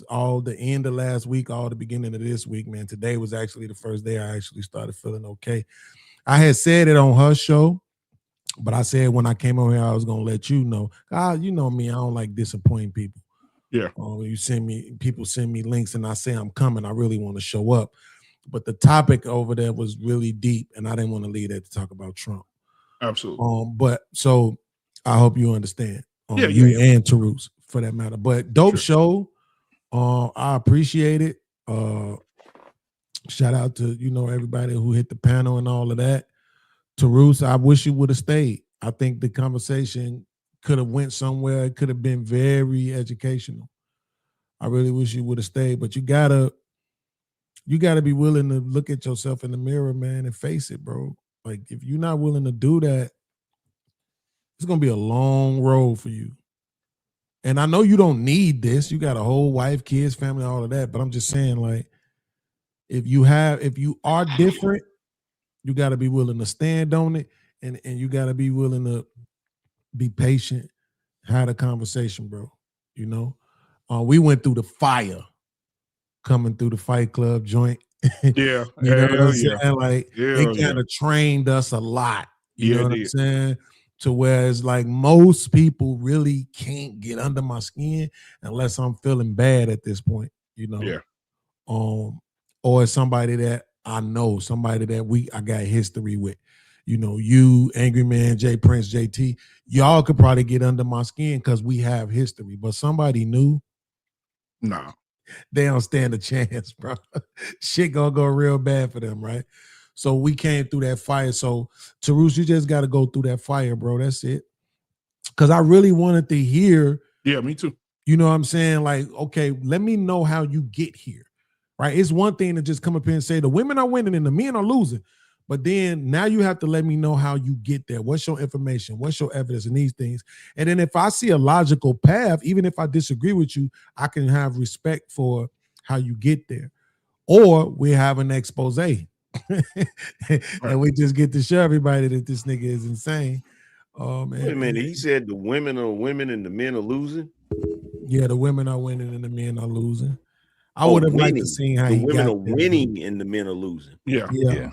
Speaker 9: All the end of last week, all the beginning of this week, man. Today was actually the first day I actually started feeling okay. I had said it on her show, but I said when I came over here, I was gonna let you know. God, you know me, I don't like disappointing people.
Speaker 3: Yeah.
Speaker 9: People send me links and I say I'm coming. I really want to show up. But the topic over there was really deep, and I didn't want to leave that to talk about Trump.
Speaker 3: Absolutely.
Speaker 9: But so I hope you understand.
Speaker 3: Yeah.
Speaker 9: And Tarus for that matter. But dope show. I appreciate it. Shout out to everybody who hit the panel and all of that. Tarus, I wish you would have stayed. I think the conversation could have went somewhere. It could have been very educational. I really wish you would have stayed, but you gotta be willing to look at yourself in the mirror, man, and face it, bro. Like if you're not willing to do that, it's gonna be a long road for you. And I know you don't need this. You got a whole wife, kids, family, all of that. But I'm just saying, like, if you are different, you got to be willing to stand on it, and you got to be willing to be patient, have a conversation, bro. We went through the fire coming through the Fight Club joint.
Speaker 3: Yeah,
Speaker 9: you know what I'm saying?
Speaker 3: Yeah.
Speaker 9: Like, it kind of trained us a lot. You know what I'm saying? To where it's like most people really can't get under my skin unless I'm feeling bad at this point,
Speaker 3: Yeah.
Speaker 9: Or somebody that I know somebody that I got history with. You know, you, Angry Man, J Prince, JT, y'all could probably get under my skin because we have history. But somebody new,
Speaker 3: no,
Speaker 9: they don't stand a chance, bro. Shit gonna go real bad for them, right? So we came through that fire. So Tarus, you just got to go through that fire, bro. That's it. Because I really wanted to hear.
Speaker 3: Yeah, me too.
Speaker 9: You know what I'm saying? Like, okay, let me know how you get here, right? It's one thing to just come up here and say the women are winning and the men are losing. But then now you have to let me know how you get there. What's your information? What's your evidence and these things? And then if I see a logical path, even if I disagree with you, I can have respect for how you get there. Or we have an expose. And we just get to show everybody that this nigga is insane.
Speaker 15: Wait a minute. He said the women are women and the men are losing?
Speaker 9: Yeah, the women are winning and the men are losing. I would have liked to see how
Speaker 15: the
Speaker 9: he
Speaker 15: women
Speaker 9: got
Speaker 15: are winning and the men are losing.
Speaker 3: Yeah.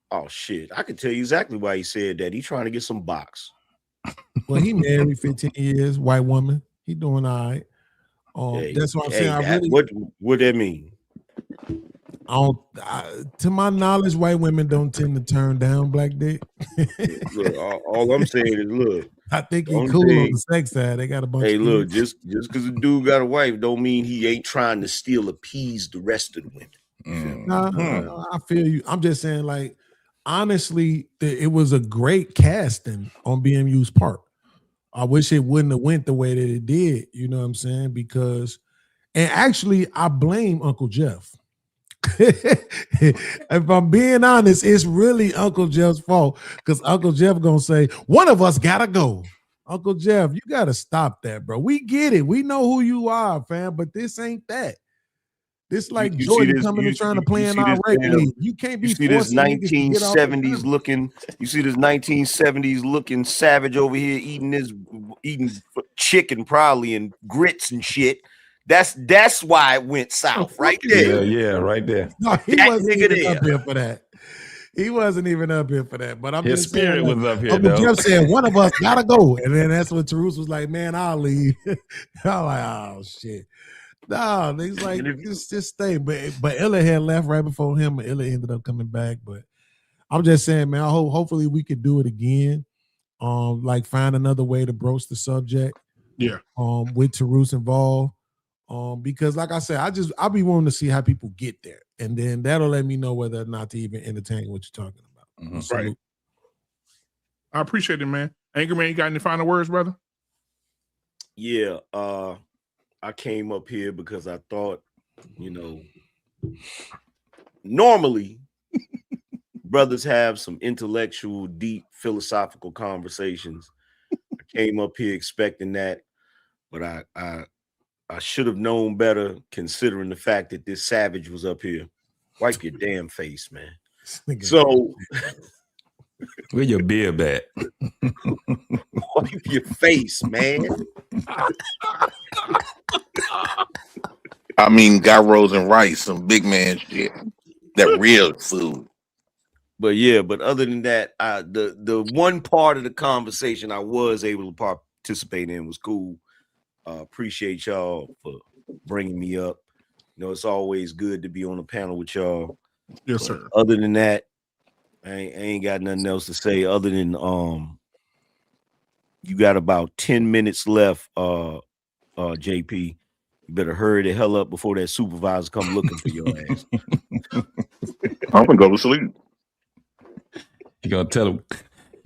Speaker 15: Oh shit! I can tell you exactly why he said that. He's trying to get some box.
Speaker 9: Well, he married 15 years, white woman. He doing all right. That's what I'm saying.
Speaker 15: What that mean?
Speaker 9: To my knowledge, white women don't tend to turn down black dick.
Speaker 15: Look, all I'm saying is, look.
Speaker 9: I think he cool on the sex side. They got a bunch.
Speaker 15: Hey,
Speaker 9: of
Speaker 15: look, just because a dude got a wife, don't mean he ain't trying to still appease the rest of the women.
Speaker 9: Nah, I feel you. I'm just saying, like, honestly, it was a great casting on BMU's part. I wish it wouldn't have went the way that it did. You know what I'm saying? Because, and actually, I blame Uncle Jeff. If I'm being honest, it's really Uncle Jeff's fault because Uncle Jeff gonna say one of us gotta go. Uncle Jeff, you gotta stop that, bro. We get it. We know who you are, fam, but this ain't that. This like Jordan coming and trying to play in our rec league. You can't be
Speaker 15: forcing niggas to get off the 1970s
Speaker 9: film.
Speaker 15: looking. You see this 1970s looking savage over here eating chicken probably and grits and shit. That's why it went south right there.
Speaker 8: Yeah, right there.
Speaker 9: No, he wasn't even up here for that. He wasn't even up here for that. But I'm
Speaker 8: His
Speaker 9: just saying,
Speaker 8: spirit was up here.
Speaker 9: Uncle
Speaker 8: though.
Speaker 9: Jeff said one of us gotta go, and then that's when Tarus was like, "Man, I'll leave." I'm like, "Oh shit." No, he's like, just stay. But Ella had left right before him, and Ella ended up coming back. But I'm just saying, man, hopefully we could do it again. Like find another way to broach the subject.
Speaker 3: Yeah.
Speaker 9: With Tarus involved. Because like I said, I'll be wanting to see how people get there. And then that'll let me know whether or not to even entertain what you're talking about.
Speaker 3: Right. I appreciate it, man. Angry Man, you got any final words, brother?
Speaker 15: Yeah, I came up here because I thought, normally brothers have some intellectual, deep, philosophical conversations. I came up here expecting that, but I should have known better considering the fact that this savage was up here. Wipe your damn face, man. So
Speaker 8: where your beard at?
Speaker 15: Wipe your face, man.
Speaker 14: I mean, gyros and rice, some big man shit. That real food.
Speaker 15: But other than that, the one part of the conversation I was able to participate in was cool. Appreciate y'all for bringing me up. It's always good to be on a panel with y'all.
Speaker 3: Yes, sir.
Speaker 15: Other than that, I ain't got nothing else to say other than you got about 10 minutes left, JP. You better hurry the hell up before that supervisor come looking for your ass.
Speaker 14: I'm gonna go to sleep.
Speaker 8: You gonna tell him,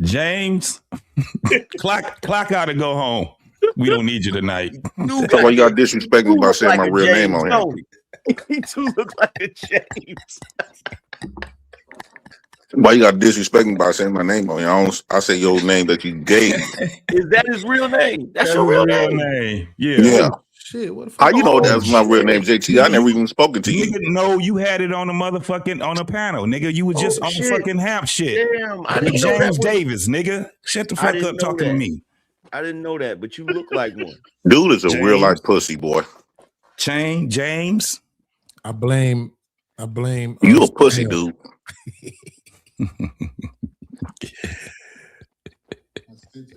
Speaker 8: James, clock out and go home. We don't need you tonight.
Speaker 14: That's why you got disrespecting by saying my real name on here.
Speaker 15: He too look like a James.
Speaker 14: Why you got disrespecting by saying my name on here? I say your name that you gave.
Speaker 15: Is that his real name? That's your real name.
Speaker 14: Yeah.
Speaker 9: Shit, what the
Speaker 14: fuck? How you know that's my real name, JT? I never even spoken to you.
Speaker 8: Nigga, no, you had it on a panel, nigga. You were just on fucking half shit.
Speaker 15: Damn, I didn't know
Speaker 8: James
Speaker 15: that
Speaker 8: Davis, nigga. Shut the fuck up talking to me.
Speaker 15: I didn't know that, but you look like one.
Speaker 14: Dude is a real life pussy, boy.
Speaker 8: James.
Speaker 9: I blame
Speaker 14: you a pussy, dude.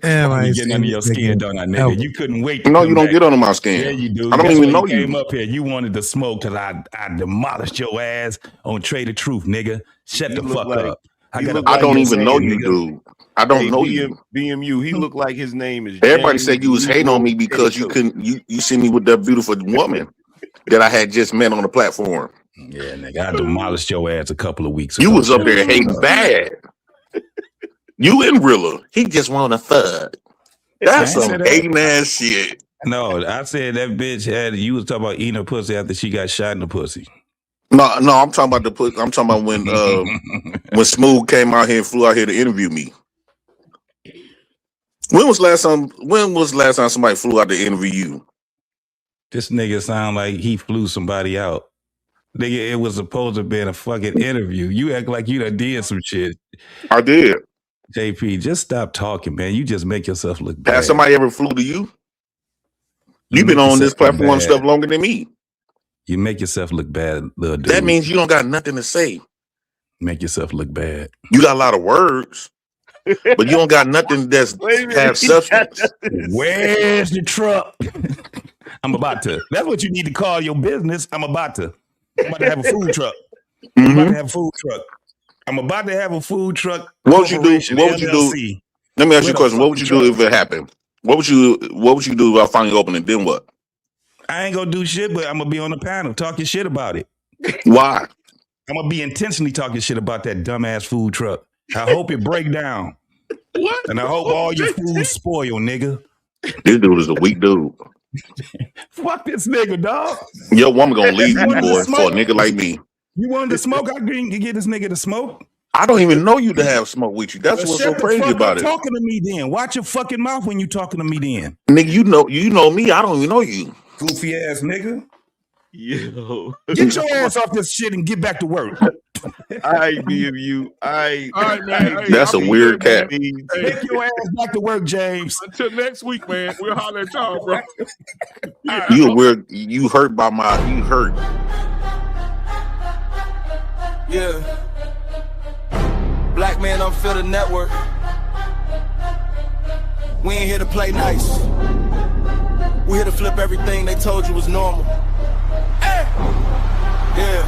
Speaker 9: Damn, I ain't
Speaker 8: getting
Speaker 9: seen
Speaker 8: under
Speaker 9: this
Speaker 8: your skin,
Speaker 9: nigga
Speaker 8: don't I, nigga?
Speaker 9: ever.
Speaker 8: You couldn't wait. To
Speaker 14: No,
Speaker 8: come
Speaker 14: you don't
Speaker 8: back.
Speaker 14: get under my skin.
Speaker 8: Yeah, you do.
Speaker 14: I don't
Speaker 8: That's
Speaker 14: even
Speaker 8: why
Speaker 14: know
Speaker 8: you
Speaker 14: you.
Speaker 8: came up here. You wanted to smoke because I demolished your ass on Trade the Truth, nigga. Shut the fuck up.
Speaker 14: I don't even know you, dude. I don't know you.
Speaker 15: BMU, he looked like his name is
Speaker 14: Everybody
Speaker 15: James
Speaker 14: said you was hating on me because you couldn't. You see me with that beautiful woman that I had just met on the platform.
Speaker 8: Yeah, nigga, I demolished your ass a couple of weeks ago.
Speaker 14: You was up there hating bad. You and Rilla. He just want a thug. That's some hating ass shit.
Speaker 8: No, I said that bitch had. You was talking about eating a pussy after she got shot in the pussy.
Speaker 14: No, I'm talking about I'm talking about when Smooth came out here and flew out here to interview me. When was last time somebody flew out to interview you?
Speaker 8: This nigga sound like he flew somebody out. Nigga, it was supposed to be a fucking interview. You act like you done did some shit.
Speaker 14: I did.
Speaker 8: JP, just stop talking, man. You just make yourself look bad.
Speaker 14: Has somebody ever flew to you? You've been on this platform stuff longer than me.
Speaker 8: You make yourself look bad, little dude.
Speaker 14: That means you don't got nothing to say.
Speaker 8: Make yourself look bad.
Speaker 14: You got a lot of words, but you don't got nothing that's have substance.
Speaker 8: Where's the truck? I'm about to. That's what you need to call your business. I'm about to have a food truck. I'm about to have a food truck. I'm about to have a food truck.
Speaker 14: What would you do? What would you do? Let me ask you a question. What would you do if it happened? What would you do if I finally open it? Then what?
Speaker 8: I ain't gonna do shit, but I'm gonna be on the panel talking shit about it.
Speaker 14: Why?
Speaker 8: I'm gonna be intentionally talking shit about that dumbass food truck. I hope it break down.
Speaker 3: What?
Speaker 8: And I hope all your food spoil, nigga.
Speaker 14: This dude is a weak dude.
Speaker 8: Fuck this nigga, dog.
Speaker 14: Your woman gonna leave you, boy, for a nigga like me.
Speaker 8: You wanted to smoke? I didn't get this nigga to smoke.
Speaker 14: I don't even know you to have smoke with you. That's what's so crazy about it.
Speaker 8: Talking to me then. Watch your fucking mouth when you talking to me then.
Speaker 14: Nigga, you know me. I don't even know you.
Speaker 8: Goofy ass nigga.
Speaker 15: Yo.
Speaker 8: Get your ass off this shit and get back to work.
Speaker 15: I BMU.
Speaker 3: All right, man. Hey,
Speaker 14: that's a weird cat.
Speaker 8: Take your ass back to work, James.
Speaker 3: Until next week, man. We'll holler at y'all, bro.
Speaker 14: You weird. You hurt by you hurt.
Speaker 19: Yeah. Black Man Unfiltered Network. We ain't here to play nice. We here to flip everything they told you was normal. Hey! Yeah.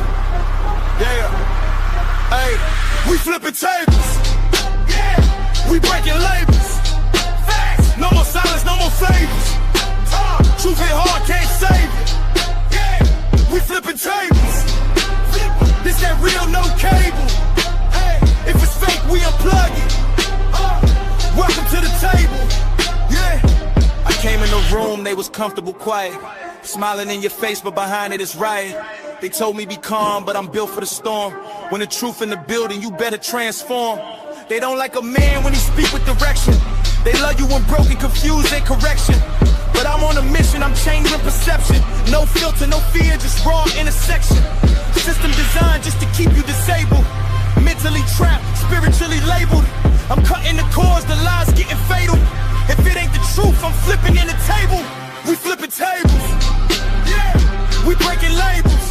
Speaker 19: Hey! We flipping tables. Yeah! We breaking labels. Facts! No more silence, no more favors. Truth hit hard, can't save it. Yeah! We flipping tables. This that real, no cable. Hey! If it's fake, we unplug it. Welcome to the table. Yeah! I came in the room, they was comfortable, quiet. Smiling in your face, but behind it is riot. They told me be calm, but I'm built for the storm. When the truth in the building, you better transform. They don't like a man when he speak with direction. They love you when broken, confused, and correction. But I'm on a mission, I'm changing perception. No filter, no fear, just raw intersection. System designed just to keep you disabled. Mentally trapped, spiritually labeled. I'm cutting the cords, the lies getting fatal. If it ain't the truth, I'm flipping in the table. We flipping tables. Yeah, we breaking labels.